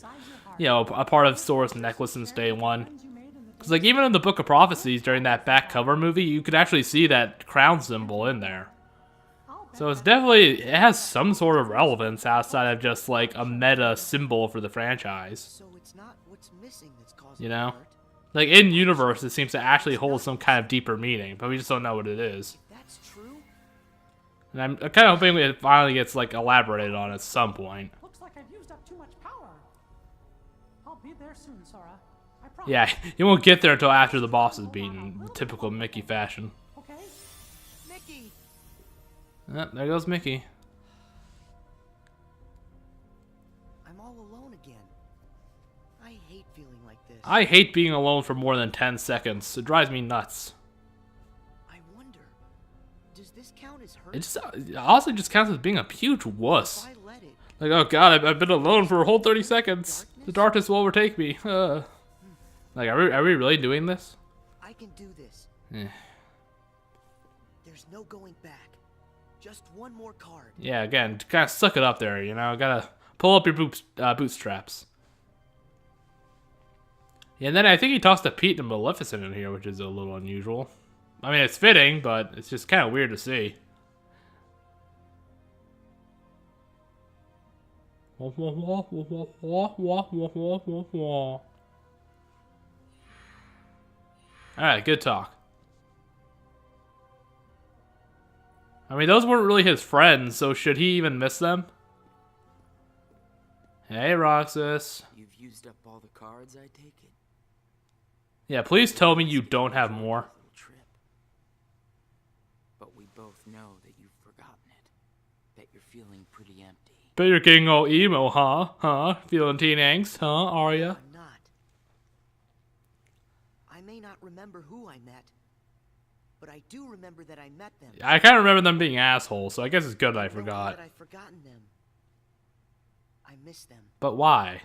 you know, a part of Sora's necklace since day one? Because, like, even in the Book of Prophecies during that back cover movie, you could actually see that crown symbol in there. So it's definitely, it has some sort of relevance outside of just, like, a meta symbol for the franchise. So it's not what's missing that's causing You know? the hurt. Like, in universe, it seems to actually hold some kind of deeper meaning, but we just don't know what it is. That's true. And I'm kind of hoping it finally gets, like, elaborated on at some point. Looks like I've used up too much power. I'll be there soon, Sora. I promise. Yeah, you won't get there until after the boss is beaten, in typical Mickey fashion. Okay? Mickey! There goes Mickey. I'm all alone again. I hate feeling like this. I hate being alone for more than 10 seconds. It drives me nuts. I wonder, does this count as hurt? It honestly just counts as being a huge wuss. If I let it, Like, oh god, I've been alone for a whole 30 seconds. The darkness will overtake me. Like, are we really doing this? I can do this. Eh. There's no going back. Just one more card. Yeah, again, gotta suck it up there, you know? Gotta pull up your bootstraps. Yeah, and then I think he talks to Pete and Maleficent in here, which is a little unusual. I mean, it's fitting, but it's just kind of weird to see. Alright, good talk. I mean, those weren't really his friends, so should he even miss them? Hey, Roxas. You've used up all the cards, I take it. Yeah, please tell me you don't have more. But we both know that you've forgotten it. That you're feeling pretty empty. Bet you're getting all emo, huh? Huh? Feeling teen angst, huh, Arya? I'm not. I may not remember who I met, but I do remember that I met them. I kind of remember them being assholes, so I guess it's good that I forgot. That I've forgotten them. I miss them. But why?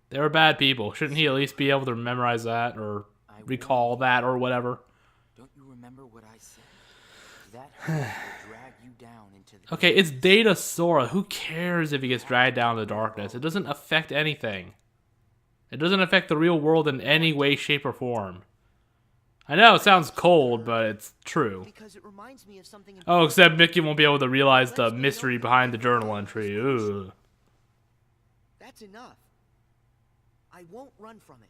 They were bad people. Shouldn't he at least be able to memorize that or recall that or whatever? Don't you remember what I said? That will drag you down into the Okay, it's Data-Sora. Who cares if he gets dragged down in the darkness? It doesn't affect anything. It doesn't affect the real world in any way, shape, or form. I know it sounds cold, but it's true. Because it reminds me of something. Oh, except Mickey won't be able to realize the mystery behind the journal entry. Ugh. That's enough. I won't run from it.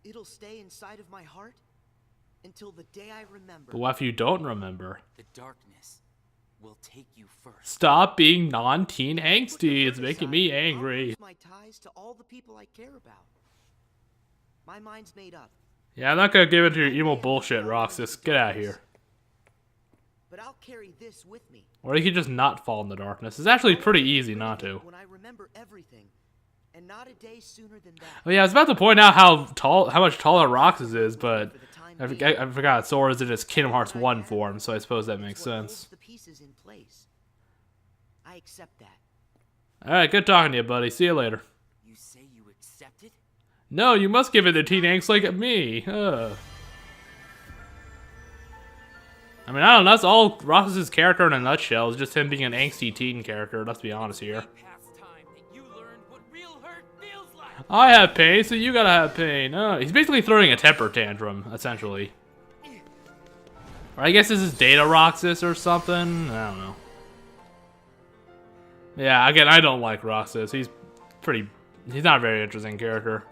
It'll stay inside of my heart until the day I remember. But what if you don't remember? The darkness will take you first. Stop being non-teen angsty. It's making me angry. I'll lose my ties to all the people I care about. My mind's made up. Yeah, I'm not gonna give in to your emo bullshit, Roxas. Get out of here. But I'll carry this with me. Or you could just not fall in the darkness. It's actually pretty easy not to. When I remember everything, and not a day sooner than that. Oh yeah, I was about to point out how much taller Roxas is, but I forgot Sora's in his Kingdom Hearts 1 form, so I suppose that makes sense. The pieces in place. I accept that. Alright, good talking to you, buddy. See you later. You say you accept it? No, you must give it to teen angst like me. Ugh. I mean, I don't know. That's all Roxas' character in a nutshell. Is just him being an angsty teen character. Let's be honest here. I have pain, so you gotta have pain. He's basically throwing a temper tantrum, essentially. Or I guess this is Data-Roxas or something. I don't know. Yeah, again, I don't like Roxas. He's not a very interesting character.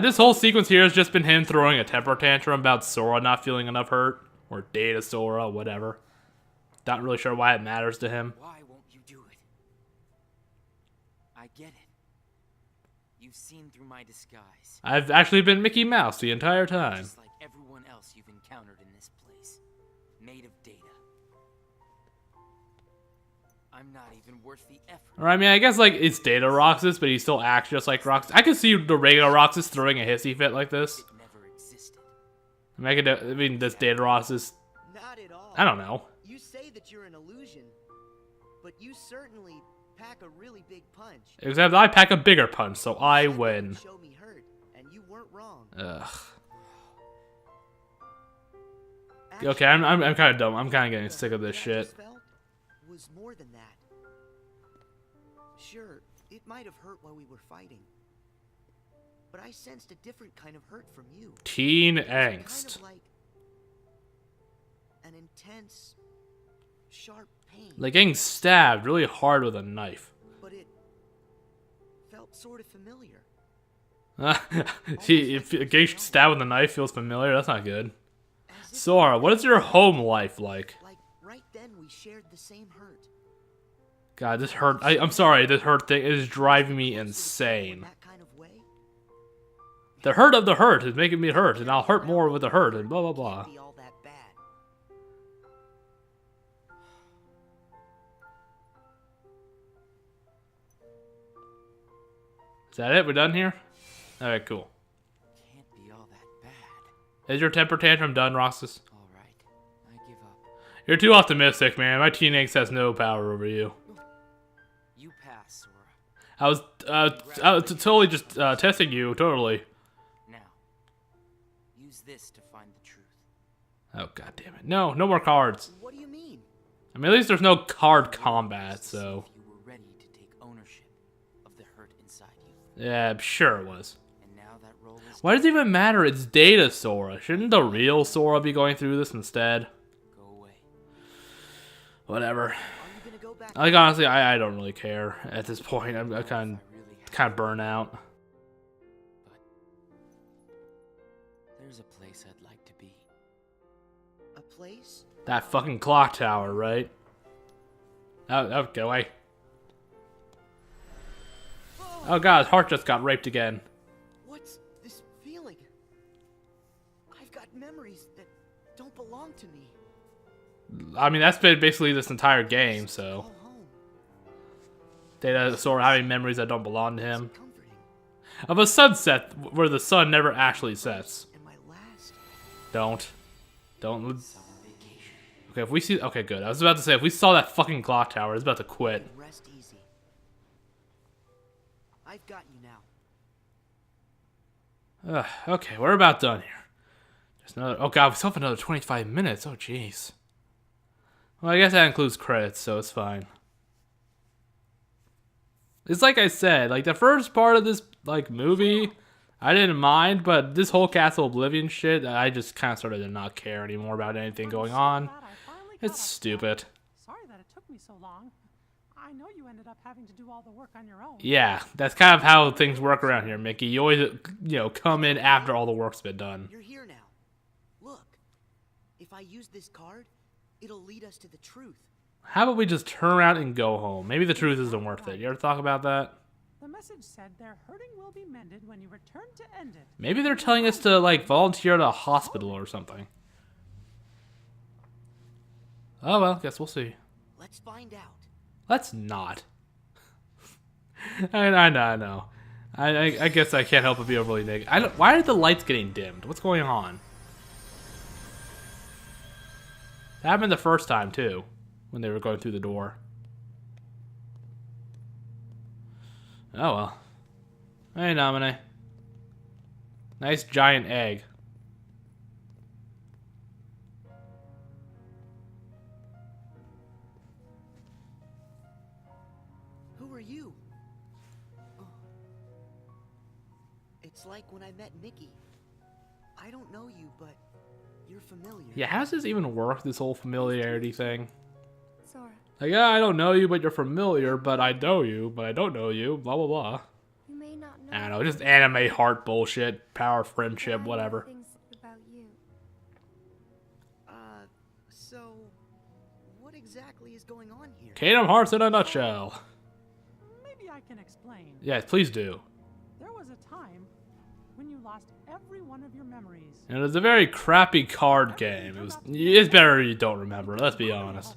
This whole sequence here has just been him throwing a temper tantrum about Sora not feeling enough hurt. Or Data-Sora, whatever. Not really sure why it matters to him. Why won't you do it? I get it. You've seen through my disguise. I've actually been Mickey Mouse the entire time. Just like everyone else you've encountered in this place. Made of data. I'm not even worth the effort. Or I mean, I guess like it's Data-Roxas, but he still acts just like Roxas. I could see the regular Roxas throwing a hissy fit like this. I mean, this Data-Roxas. Not at all. I don't know. You say that you're an illusion, but you certainly pack a really big punch. Except I pack a bigger punch, so I win. Show me hurt, and you weren't wrong. Ugh. Okay, I'm kind of dumb. I'm kind of getting sick of this shit. Was more than that. Sure, it might have hurt while we were fighting, but I sensed a different kind of hurt from you. Teen angst. Kind of like an intense, sharp pain. Like getting stabbed really hard with a knife. But it felt sort of familiar. See, if getting stabbed with a knife feels familiar, that's not good. Sora, what is your home life like? Like right then we shared the same hurt. God, this hurt. I'm sorry, this hurt thing is driving me insane. The hurt of the hurt is making me hurt, and I'll hurt more with the hurt, and blah blah blah. Is that it? We're done here? Alright, cool. Can't be all that bad. Is your temper tantrum done, Roxas? Alright, I give up. You're too optimistic, man. My teen angst has no power over you. You pass, Sora. I was totally just testing you, totally. Now, use this to find the truth. Oh, god damn it. No more cards. What do you mean? I mean, at least there's no card combat, so. You were ready to take ownership of the hurt inside you. Yeah, sure it was. And now that role is Why does it even matter? It's Data-Sora. Shouldn't the real Sora be going through this instead? Go away. Whatever. Like, honestly, I don't really care at this point. I'm kind of burnt out. There's a place I'd like to be. A place? That fucking clock tower, right? Oh, go away. Oh god, his heart just got raped again. What's this feeling? I've got memories that don't belong to me. I mean, that's been basically this entire game, so. Data-Sora having memories that don't belong to him. Of a sunset where the sun never actually sets. Don't. Okay, if we see. Okay, good. I was about to say, if we saw that fucking clock tower, it's about to quit. Rest easy. I've got you now. Okay, we're about done here. Just another. Oh god, we still have another 25 minutes. Oh jeez. Well, I guess that includes credits, so it's fine. It's like I said, like the first part of this like movie, I didn't mind, but this whole Castle Oblivion shit, I just kind of started to not care anymore about anything going on. It's stupid. Sorry that it took me so long. I know you ended up having to do all the work on your own. Yeah, that's kind of how things work around here, Mickey. You always, come in after all the work's been done. You're here now. Look, if I use this card, it'll lead us to the truth. How about we just turn around and go home? Maybe the truth isn't worth it. You ever talk about that? The message said their hurting will be mended when you return to end it. Maybe they're telling us to, like, volunteer at a hospital or something. Oh, well, guess we'll see. Let's find out. Let's not. I know. I guess I can't help but be overly negative. Why are the lights getting dimmed? What's going on? That happened the first time, too. When they were going through the door. Oh well. Hey, Naminé. Nice giant egg. Who are you? Oh. It's like when I met Mickey. I don't know you, but you're familiar. Yeah, how does this even work, this whole familiarity thing? Sora. Like, yeah, I don't know you, but you're familiar, but I know you, but I don't know you, blah, blah, blah. You may not know. I don't know, just anime heart bullshit, power friendship, whatever. Things about you. So what exactly is going on here? Kingdom Hearts in a nutshell. Maybe I can explain. Yes, please do. There was a time when you lost every one of your memories. And it was a very crappy card game. It's better you don't remember, let's be honest.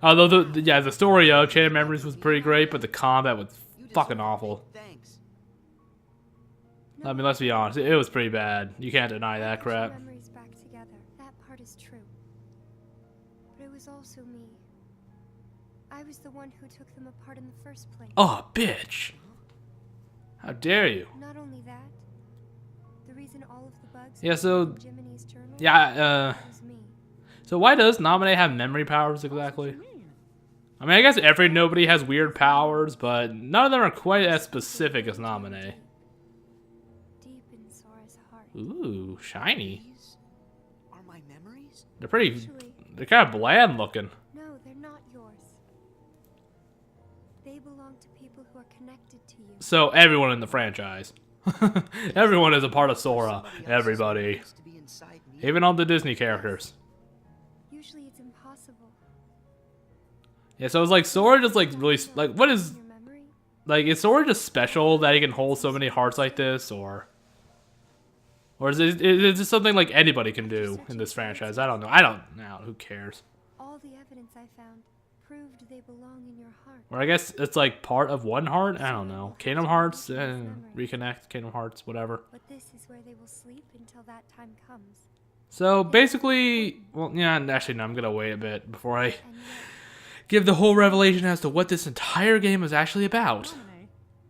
Although, the story of Chain of Memories was pretty great, but the combat was fucking awful. I mean, let's be honest, it was pretty bad. You can't deny that crap. Memories back together. That part is true. But it was also me. I was the one who took them apart in the first place. Oh, bitch! How dare you? Not only that, the reason all of the bugs Yeah, so... Jiminy's journal was me. So why does Naminé have memory powers exactly? I mean, I guess nobody has weird powers, but none of them are quite as specific as Naminé. Deep in Sora's heart. Ooh, shiny. Are my memories? They're pretty... They're kind of bland looking. No, they're not yours. They belong to people who are connected to you. So everyone in the franchise. Everyone is a part of Sora. Everybody. Even all the Disney characters. Usually it's impossible. Yeah, so it's like Sora just like really... Like, what is... Like, is Sora just special that he can hold so many hearts like this, or... Or is it just something like anybody can do in this franchise? I don't know. I don't know. Who cares? All the evidence I found proved they belong in your heart. Or I guess it's like part of one heart? I don't know. Kingdom Hearts? Reconnect, Kingdom Hearts, whatever. But this is where they will sleep until that time comes. So basically, well, yeah, actually no, I'm gonna wait a bit before I give the whole revelation as to what this entire game is actually about.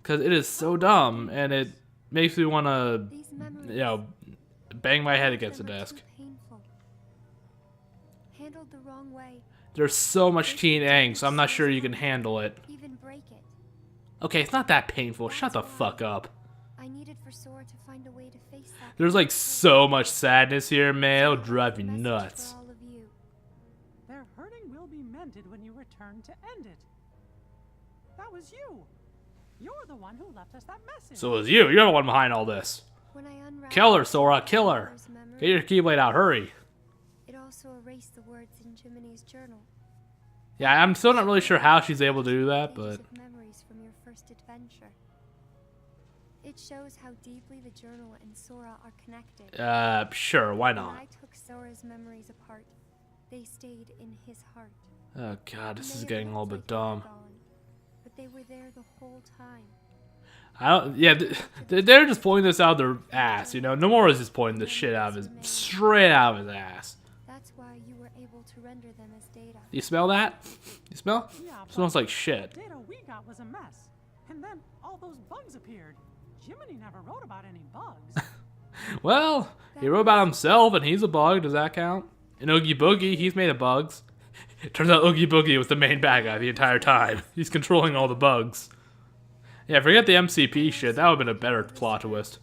Because it is so dumb, and it makes me want to, bang my head against the desk. Handled the wrong way. There's so much teen angst, so I'm not sure you can handle it. Even break it. Okay, it's not that painful. Shut the fuck up. I needed for Sora to find a way to face that. There's like so much sadness here, man. It'll drive you nuts. Their hurting will be mended when you return to end it. That was you. You're the one who left us that message. So it was you. You're the one behind all this. When I unraveled Kill her, Sora, kill her. Sora's memory, Get your Keyblade out, hurry. it also erased the words in Jiminy's journal. Yeah, I'm still not really sure how she's able to do that, Pages but... of memories from your first adventure. It shows how deeply the journal and Sora are connected. Sure, why When not? I took Sora's memories apart, they stayed in his heart. Oh god, this They is may getting a have little looked bit like they were dumb. gone, but they were there the whole time. I don't, yeah, they're just pulling this out of their ass, you know? Nomura's just pulling this shit out of his, straight out of his ass. That's why you were able to render them as data. You smell that? You smell? Yeah, Smells like shit. The data we got was a mess. And then all those bugs appeared. Jiminy never wrote about any bugs. Well, he wrote about himself and he's a bug, does that count? And Oogie Boogie, he's made of bugs. It turns out Oogie Boogie was the main bad guy the entire time. He's controlling all the bugs. Yeah, forget the MCP shit, that would've been a better plot twist.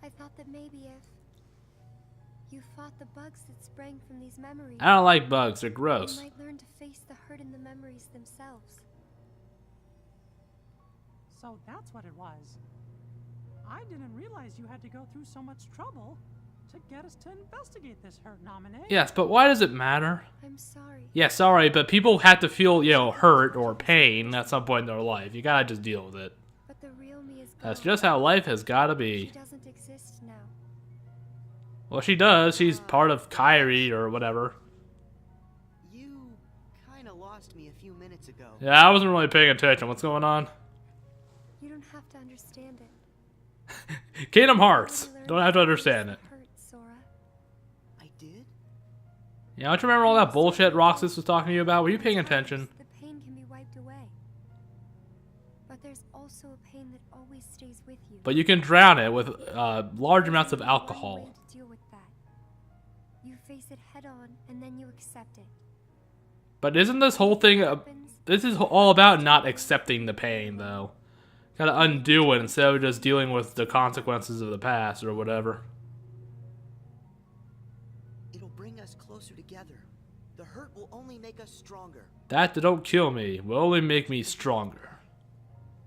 I thought that maybe if you fought the bugs that sprang from these memories, I don't like bugs, they're you gross. might learn to face the hurt in the memories themselves. So that's what it was. I didn't realize you had to go through so much trouble to get us to investigate this hurt nominee. Yes, but why does it matter? I'm sorry. Yeah, sorry, but people have to feel, you know, hurt or pain at some point in their life. You gotta just deal with it. But the real me is That's gone. just how life has gotta She be. doesn't exist now. Well, she does. She's part of Kyrie or whatever. You kinda lost me a few minutes ago. Yeah, I wasn't really paying attention. What's going on? You don't have to understand it. Kingdom Hearts. Don't have to understand it. Hurt, Sora. I did? Yeah, don't you remember all that bullshit Roxas was talking to you about? Were you paying attention? The pain can be wiped away. But there's also a pain that always stays with you. But you can drown it with large amounts of There's only one alcohol. way to deal with that. You face it head on and then you accept it. But isn't this whole thing... this is all about not accepting the pain, though. Gotta undo it instead of just dealing with the consequences of the past or whatever. It'll bring us closer together. The hurt will only make us stronger. That don't kill me will only make me stronger.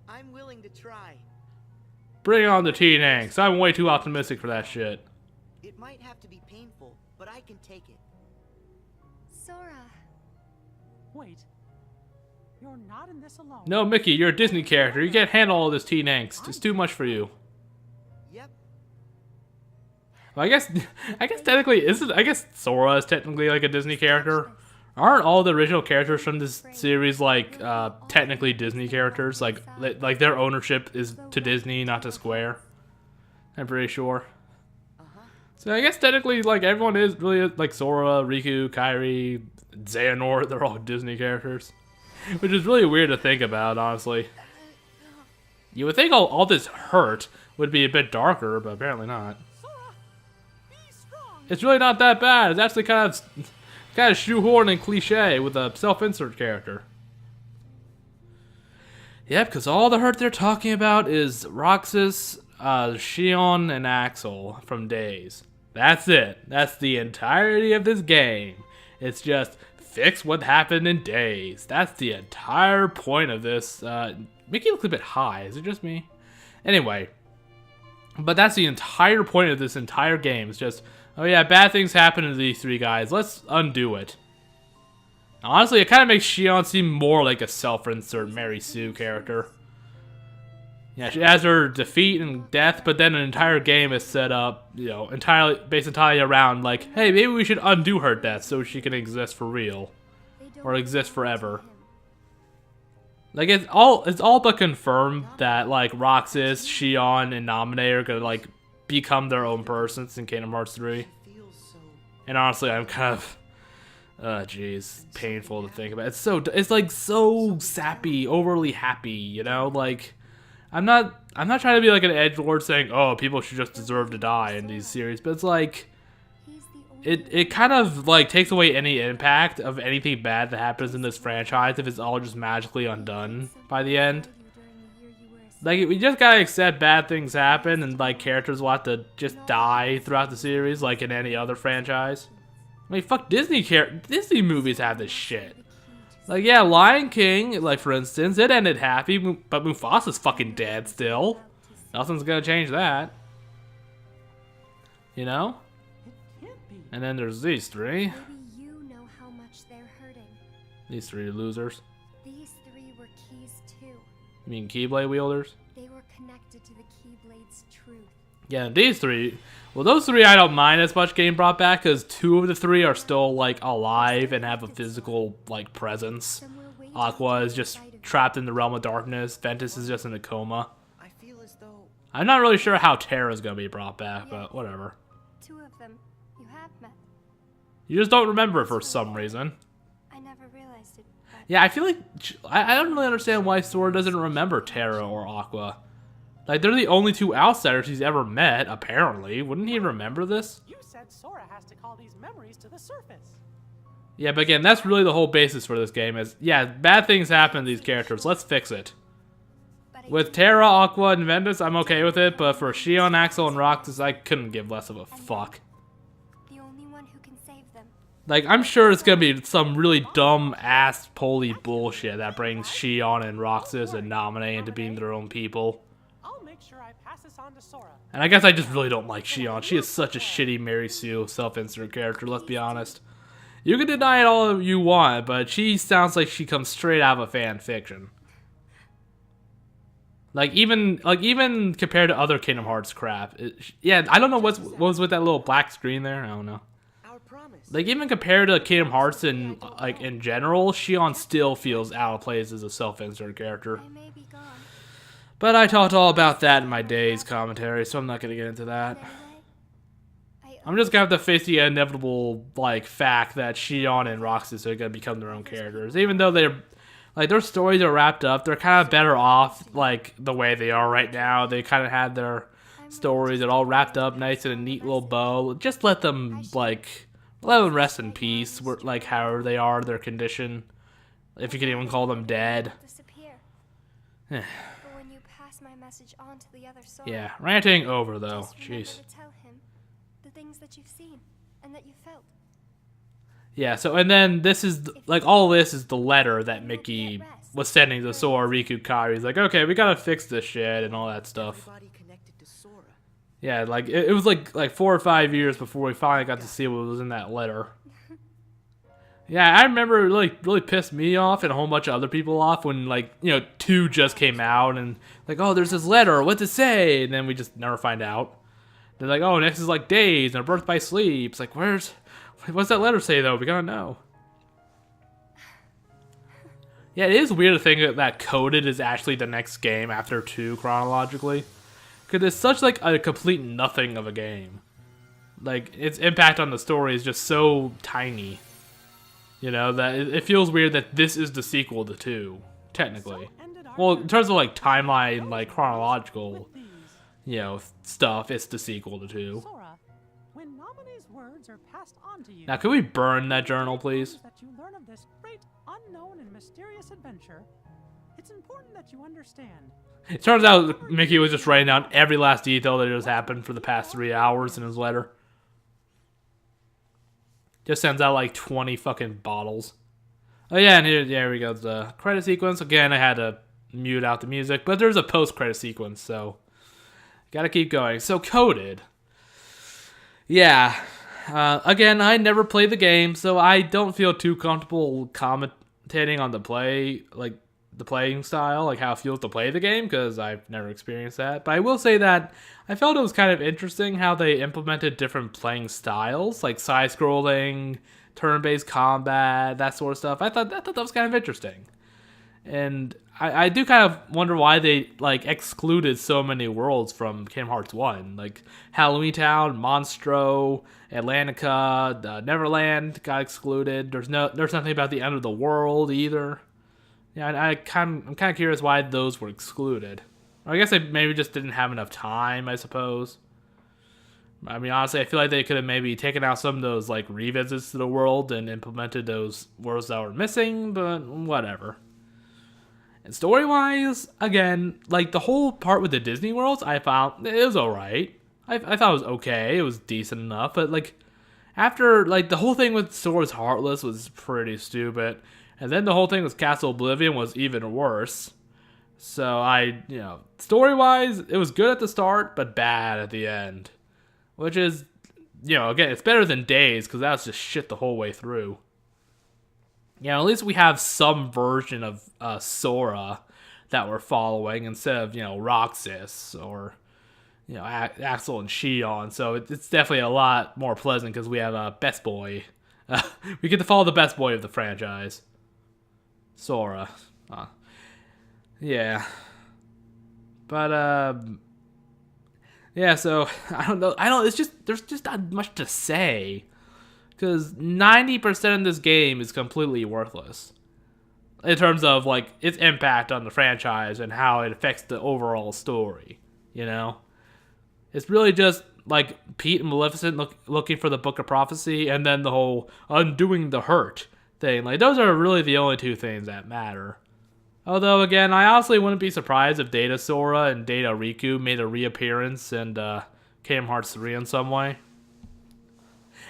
I'm willing to try. Bring on the teen angst. I'm way too optimistic for that shit. It might have to be painful, but I can take it. Sora. Wait. You're not in this alone. No, Mickey, you're a Disney character. You can't handle all this teen angst. It's too much for you. Yep. Well, I guess technically isn't. I guess Sora is technically like a Disney character. Aren't all the original characters from this series like technically Disney characters? Like their ownership is to Disney, not to Square. I'm pretty sure. So I guess technically like everyone is really like Sora, Riku, Kyrie, Xehanort. They're all Disney characters. Which is really weird to think about, honestly. You would think all this hurt would be a bit darker, but apparently not. It's really not that bad. It's actually kind of shoehorned and cliche with a self-insert character. Yep, because all the hurt they're talking about is Roxas, Shion, and Axel from Days. That's it. That's the entirety of this game. It's just... fix what happened in Days. That's the entire point of this. Mickey looks a bit high. Is it just me? Anyway. But that's the entire point of this entire game. It's just, oh yeah, bad things happen to these three guys. Let's undo it. Honestly, it kind of makes Shion seem more like a self-insert Mary Sue character. Yeah, she has her defeat and death, but then an entire game is set up, you know, based entirely around, like, hey, maybe we should undo her death so she can exist for real. Or exist forever. Like, it's all but confirmed that, like, Roxas, Shion, and Naminé are gonna, like, become their own persons in Kingdom Hearts 3. And honestly, I'm kind of... jeez, painful to think about. It's like, so sappy, overly happy, you know? Like... I'm not trying to be like an edgelord saying, oh, people should just deserve to die in these series, but it's like, it kind of like takes away any impact of anything bad that happens in this franchise if it's all just magically undone by the end. Like, we just gotta accept bad things happen and like characters will have to just die throughout the series like in any other franchise. I mean, fuck, Disney movies have this shit. Like, yeah, Lion King, like, for instance, it ended happy, but Mufasa's fucking dead still. Nothing's gonna change that. You know? It can't be. And then there's these three. Maybe you know how much they're hurting. These three losers. These three were keys too. You mean Keyblade wielders? They were connected to the Keyblade's truth. Yeah, these three. Well, those three I don't mind as much getting brought back because two of the three are still like alive and have a physical like presence. Aqua is just trapped in the realm of darkness. Ventus is just in a coma. I feel as though I'm not really sure how Terra's gonna be brought back, but whatever. Two of them you have met. You just don't remember for some reason. I never realized it. Yeah, I feel like I don't really understand why Sora doesn't remember Terra or Aqua. Like, they're the only two outsiders he's ever met, apparently. Wouldn't he remember this? You said Sora has to call these memories to the surface. Yeah, but again, that's really the whole basis for this game is, yeah, bad things happen to these characters. Let's fix it. With Terra, Aqua, and Ventus, I'm okay with it, but for Xion, Axel, and Roxas, I couldn't give less of a fuck. The only one who can save them. Like, I'm sure it's gonna be some really dumb-ass, poly bullshit that brings Xion and Roxas and Naminé into being their own people. I'll make sure I pass this on to Sora. And I guess I just really don't like Xion. She is such a shitty Mary Sue self-insert character, let's be honest. You can deny it all you want, but she sounds like she comes straight out of a fan fiction. Like even compared to other Kingdom Hearts crap. Yeah, I don't know what was with that little black screen there. I don't know. Like even compared to Kingdom Hearts and like in general, Xion still feels out of place as a self-insert character. But I talked all about that in my day's commentary, so I'm not gonna get into that. I'm just gonna have to face the inevitable like fact that Xion and Roxas are gonna become their own characters, even though they're like their stories are wrapped up. They're kind of better off like the way they are right now. They kind of had their stories that all wrapped up nice in a neat little bow. Just let them rest in peace. Like however they are, their condition, if you can even call them dead. But when you pass my message on to the other Sora, Yeah, ranting over though. just remember Jeez. to tell him the things that you've seen and that you felt. Yeah, so and then this is like all this is the letter that Mickey was sending to Sora, Riku, Kairi. He's like, okay, we gotta fix this shit and all that stuff. Yeah, like it was like 4 or 5 years before we finally got to see what was in that letter. Yeah, I remember it really pissed me off and a whole bunch of other people off when 2 just came out and like, oh, there's this letter, what's it say? And then we just never find out. They're like, oh, next is like days and birth by sleep. It's like, what's that letter say though? We gotta know. Yeah, it is weird to think that Coded is actually the next game after 2 chronologically. Because it's such like a complete nothing of a game. Like, its impact on the story is just so tiny. You know, that it feels weird that this is the sequel to 2, technically. Well, in terms of like timeline, like chronological, stuff, it's the sequel to 2. Sora, when Naminé's words are passed on to you, Now, can we burn that journal, please? that you learn of this great, unknown, and mysterious adventure, it's important that you understand. It turns out Mickey was just writing down every last detail that has happened for the past 3 hours in his letter. Just sends out like 20 fucking bottles. Oh yeah, and here we go, the credit sequence. Again, I had to mute out the music, but there's a post-credit sequence, so gotta keep going. So, Coded. Yeah. Again, I never played the game, so I don't feel too comfortable commentating on the playing style, like how it feels to play the game, because I've never experienced that. But I will say that I felt it was kind of interesting how they implemented different playing styles, like side-scrolling, turn-based combat, that sort of stuff. I thought that was kind of interesting. And I do kind of wonder why they excluded so many worlds from Kingdom Hearts 1. Like Halloween Town, Monstro, Atlantica, Neverland got excluded. There's nothing about the end of the world either. Yeah, I'm kind of curious why those were excluded. I guess they maybe just didn't have enough time, I suppose. I mean, honestly, I feel like they could have maybe taken out some of those revisits to the world and implemented those worlds that were missing, but whatever. And story-wise, again, the whole part with the Disney worlds, I found it was alright. I thought it was okay. It was decent enough, but after the whole thing with Sora's Heartless was pretty stupid. And then the whole thing with Castle Oblivion was even worse. So story-wise, it was good at the start, but bad at the end. Which is, again, it's better than Days, because that was just shit the whole way through. At least we have some version of Sora that we're following instead of, Roxas or, Axel and Shion. So it's definitely a lot more pleasant because we have a best boy. We get to follow the best boy of the franchise. Sora. Yeah. But, yeah, so, I don't know, there's just not much to say. Because 90% of this game is completely worthless. In terms of, its impact on the franchise and how it affects the overall story, It's really just, Pete and Maleficent looking for the Book of Prophecy, and then the whole undoing the hurt thing. Those are really the only two things that matter. Although, again, I honestly wouldn't be surprised if Data-Sora and Data-Riku made a reappearance in Kingdom Hearts 3 in some way.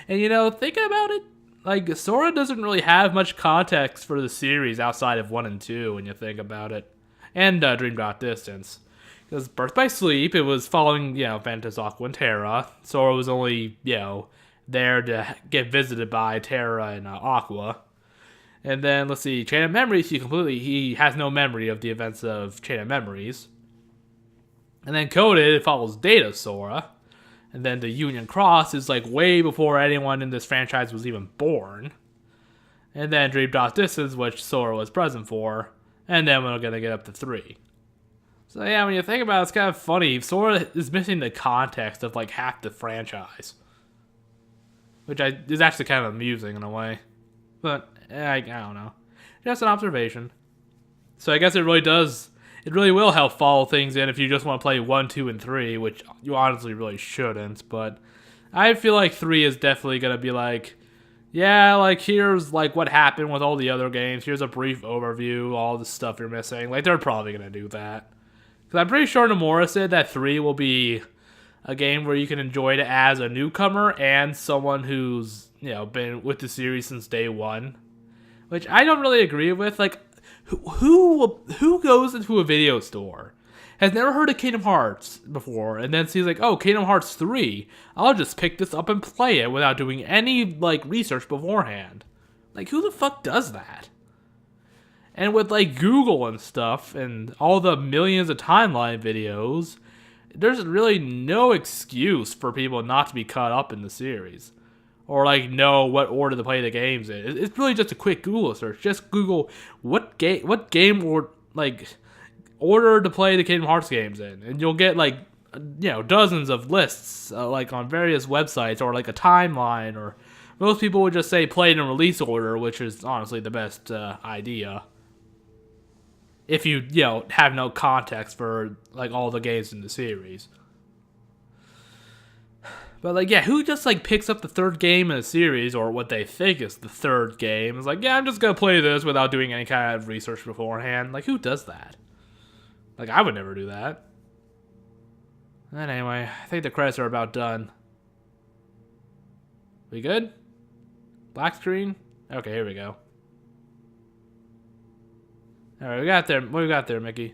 And, thinking about it, Sora doesn't really have much context for the series outside of 1 and 2 when you think about it. And Dream Drop Distance. Because Birth by Sleep, it was following, Ventus, Aqua, and Terra. Sora was only, there to get visited by Terra and Aqua. And then, let's see, Chain of Memories, he has no memory of the events of Chain of Memories. And then Coded, it follows Data-Sora. And then the Union Cross is, way before anyone in this franchise was even born. And then Dream Drop Distance, which Sora was present for. And then we're gonna get up to 3. So yeah, when you think about it, it's kind of funny. Sora is missing the context of, half the franchise. Which is actually kind of amusing in a way. But, I don't know. Just an observation. So I guess it really will help follow things in if you just want to play 1, 2, and 3, which you honestly really shouldn't, but I feel like 3 is definitely going to be here's what happened with all the other games, here's a brief overview, all the stuff you're missing. They're probably going to do that. Because I'm pretty sure Nomura said that 3 will be a game where you can enjoy it as a newcomer and someone who's, been with the series since day 1. Which I don't really agree with. Who goes into a video store, has never heard of Kingdom Hearts before, and then sees oh, Kingdom Hearts 3, I'll just pick this up and play it without doing any research beforehand. Who the fuck does that? And with Google and stuff and all the millions of timeline videos, there's really no excuse for people not to be caught up in the series. Or know what order to play the games in. It's really just a quick Google search. Just Google what game or order to play the Kingdom Hearts games in, and you'll get dozens of lists on various websites or a timeline. Or most people would just say play it in release order, which is honestly the best idea. If you have no context for all the games in the series. But, who just, picks up the third game in a series, or what they think is the third game, is I'm just gonna play this without doing any kind of research beforehand? Who does that? I would never do that. And anyway, I think the credits are about done. We good? Black screen? Okay, here we go. Alright, what we got there, Mickey?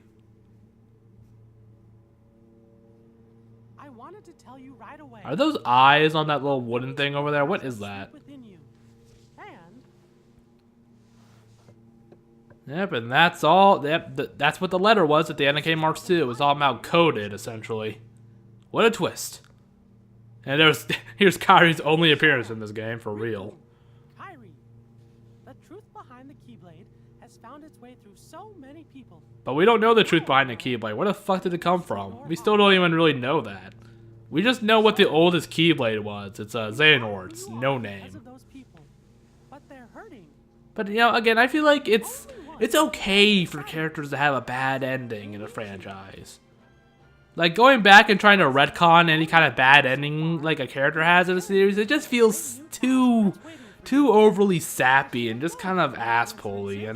Tell you right away. Are those eyes on that little wooden thing over there? What is that? Yep, and that's all. Yep, that's what the letter was at the end of Kingdom Hearts 2. It was all about Coded, essentially. What a twist. And here's Kyrie's only appearance in this game, for real. Kyrie, the truth behind the Keyblade has found its way through so many people. But we don't know the truth behind the Keyblade. Where the fuck did it come from? We still don't even really know that. We just know what the oldest Keyblade was. It's a Xehanort. It's no name. But again, I feel like it's okay for characters to have a bad ending in a franchise. Going back and trying to retcon any kind of bad ending a character has in a series, it just feels too overly sappy and just kind of ass-pulley,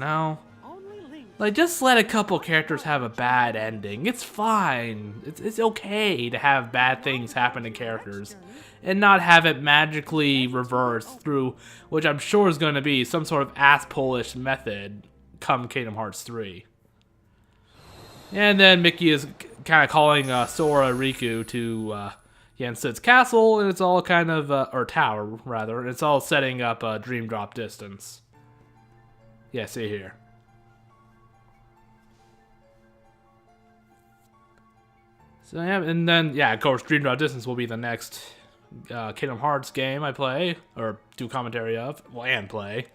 just let a couple characters have a bad ending. It's fine. It's okay to have bad things happen to characters. And not have it magically reverse through, which I'm sure is going to be some sort of ass-pullish method come Kingdom Hearts 3. And then Mickey is kind of calling Sora Riku to Sid's castle, and it's all kind of, or tower, rather. It's all setting up a Dream Drop distance. Yeah, see here. So yeah, and then, yeah, of course, Dream Drop Distance will be the next Kingdom Hearts game I play, or do commentary of, well, and play.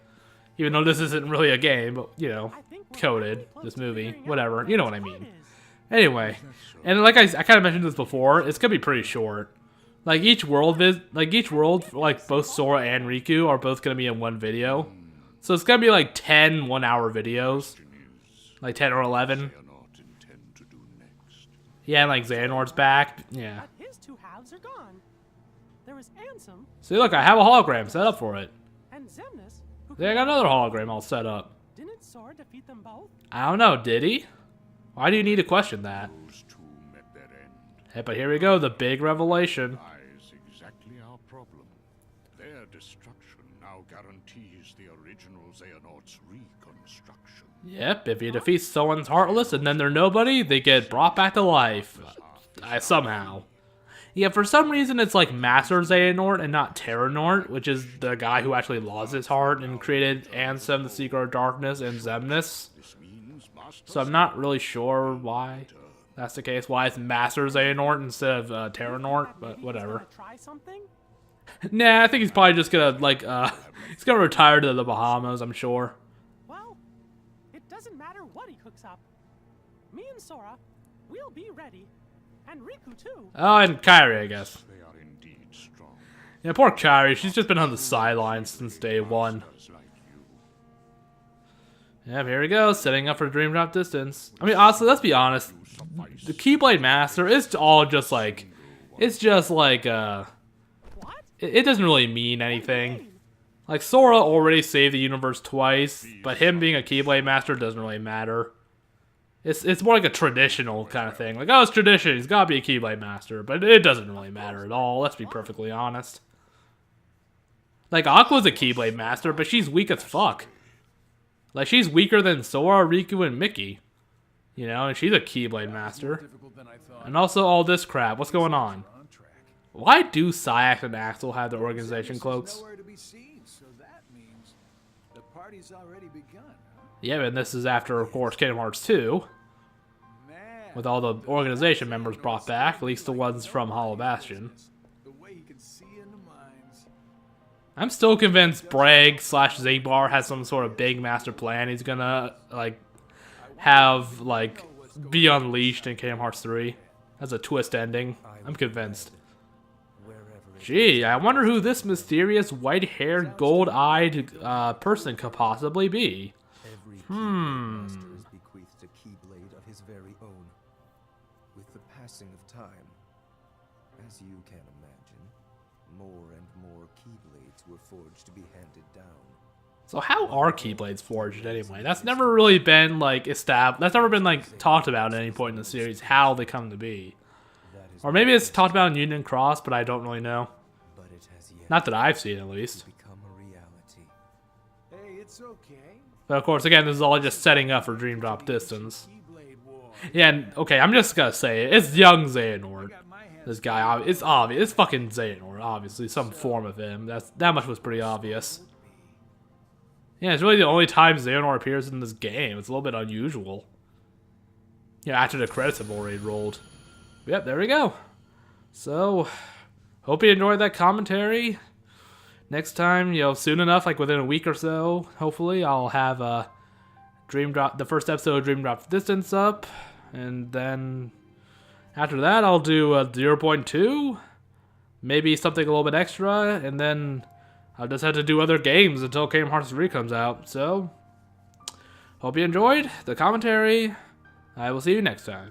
Even though this isn't really a game, but, you know, coded, this movie, whatever, you know what I mean. Anyway, and like I kind of mentioned this before, it's gonna be pretty short. Like each world, like both Sora and Riku are both gonna be in one video. So it's gonna be like 10 1-hour videos. Like 10 or 11. Yeah, and like Xehanort's back. Yeah. But his two halves are gone. There is Ansem. See, look, I have a hologram set up for it. And Xemnas. There, I got another hologram all set up. Didn't Sora defeat them both? I don't know, did he? Why do you need to question that? Hey, but here we go, the big revelation. Exactly our problem. Their destruction now guarantees the original Xehanort's reconstruction. Yep, if you defeat someone's heartless and then they're nobody, they get brought back to life. Somehow. Yeah, for some reason it's like Master Xehanort and not Terranort, which is the guy who actually lost his heart and created Ansem, the Seeker of Darkness, and Xemnas. So I'm not really sure why that's the case. Why it's Master Xehanort instead of Terranort, but whatever. Nah, I think he's probably just gonna, like, he's gonna retire to the Bahamas, I'm sure. Well, it doesn't matter what he cooks up. Me and Sora, we'll be ready. And Riku, too. Oh, and Kairi, I guess. Yeah, poor Kairi. She's just been on the sidelines since day one. Yeah, here we go. Setting up for Dream Drop Distance. I mean, honestly, let's be honest. The Keyblade Master is all just like... It's just like, it doesn't really mean anything. Like, Sora already saved the universe twice, but him being a Keyblade Master doesn't really matter. It's more like a traditional kind of thing. Like, oh, it's tradition. He's got to be a Keyblade Master. But it doesn't really matter at all. Let's be perfectly honest. Like, Aqua's a Keyblade Master, but she's weak as fuck. Like, she's weaker than Sora, Riku, and Mickey. You know, and she's a Keyblade Master. And also all this crap. What's going on? Why do Syax and Axel have their organization cloaks? Yeah, and this is after, of course, Kingdom Hearts 2. With all the organization members brought back, at least the ones from Hollow Bastion. I'm still convinced Bragg / Zigbar has some sort of big master plan. He's gonna, like, have, like, be unleashed in Kingdom Hearts 3. That's a twist ending. I'm convinced. Gee, I wonder who this mysterious white-haired, gold-eyed person could possibly be. Bequeathed a keyblade of his very own. With the passing of time, as you can imagine, more and more keyblades were forged to be handed down. So how are keyblades forged anyway? That's never really been like established. That's never been like talked about at any point in the series. How they come to be, or maybe it's talked about in Union Cross, but I don't really know. Not that I've seen, at least. Hey, it's okay. But of course, again, this is all just setting up for Dream Drop Distance. Yeah, and okay, I'm just gonna say it. It's young Xehanort. This guy, it's obvious. It's fucking Xehanort, obviously. Some form of him. That much was pretty obvious. Yeah, it's really the only time Xehanort appears in this game. It's a little bit unusual. Yeah, after the credits have already rolled. Yep, there we go. So, hope you enjoyed that commentary. Next time, you know, soon enough, like within a week or so, hopefully, I'll have the first episode of Dream Drop Distance up. And then after that, I'll do 0.2. Maybe something a little bit extra. And then I'll just have to do other games until Kingdom Hearts 3 comes out. So, hope you enjoyed the commentary. I will see you next time.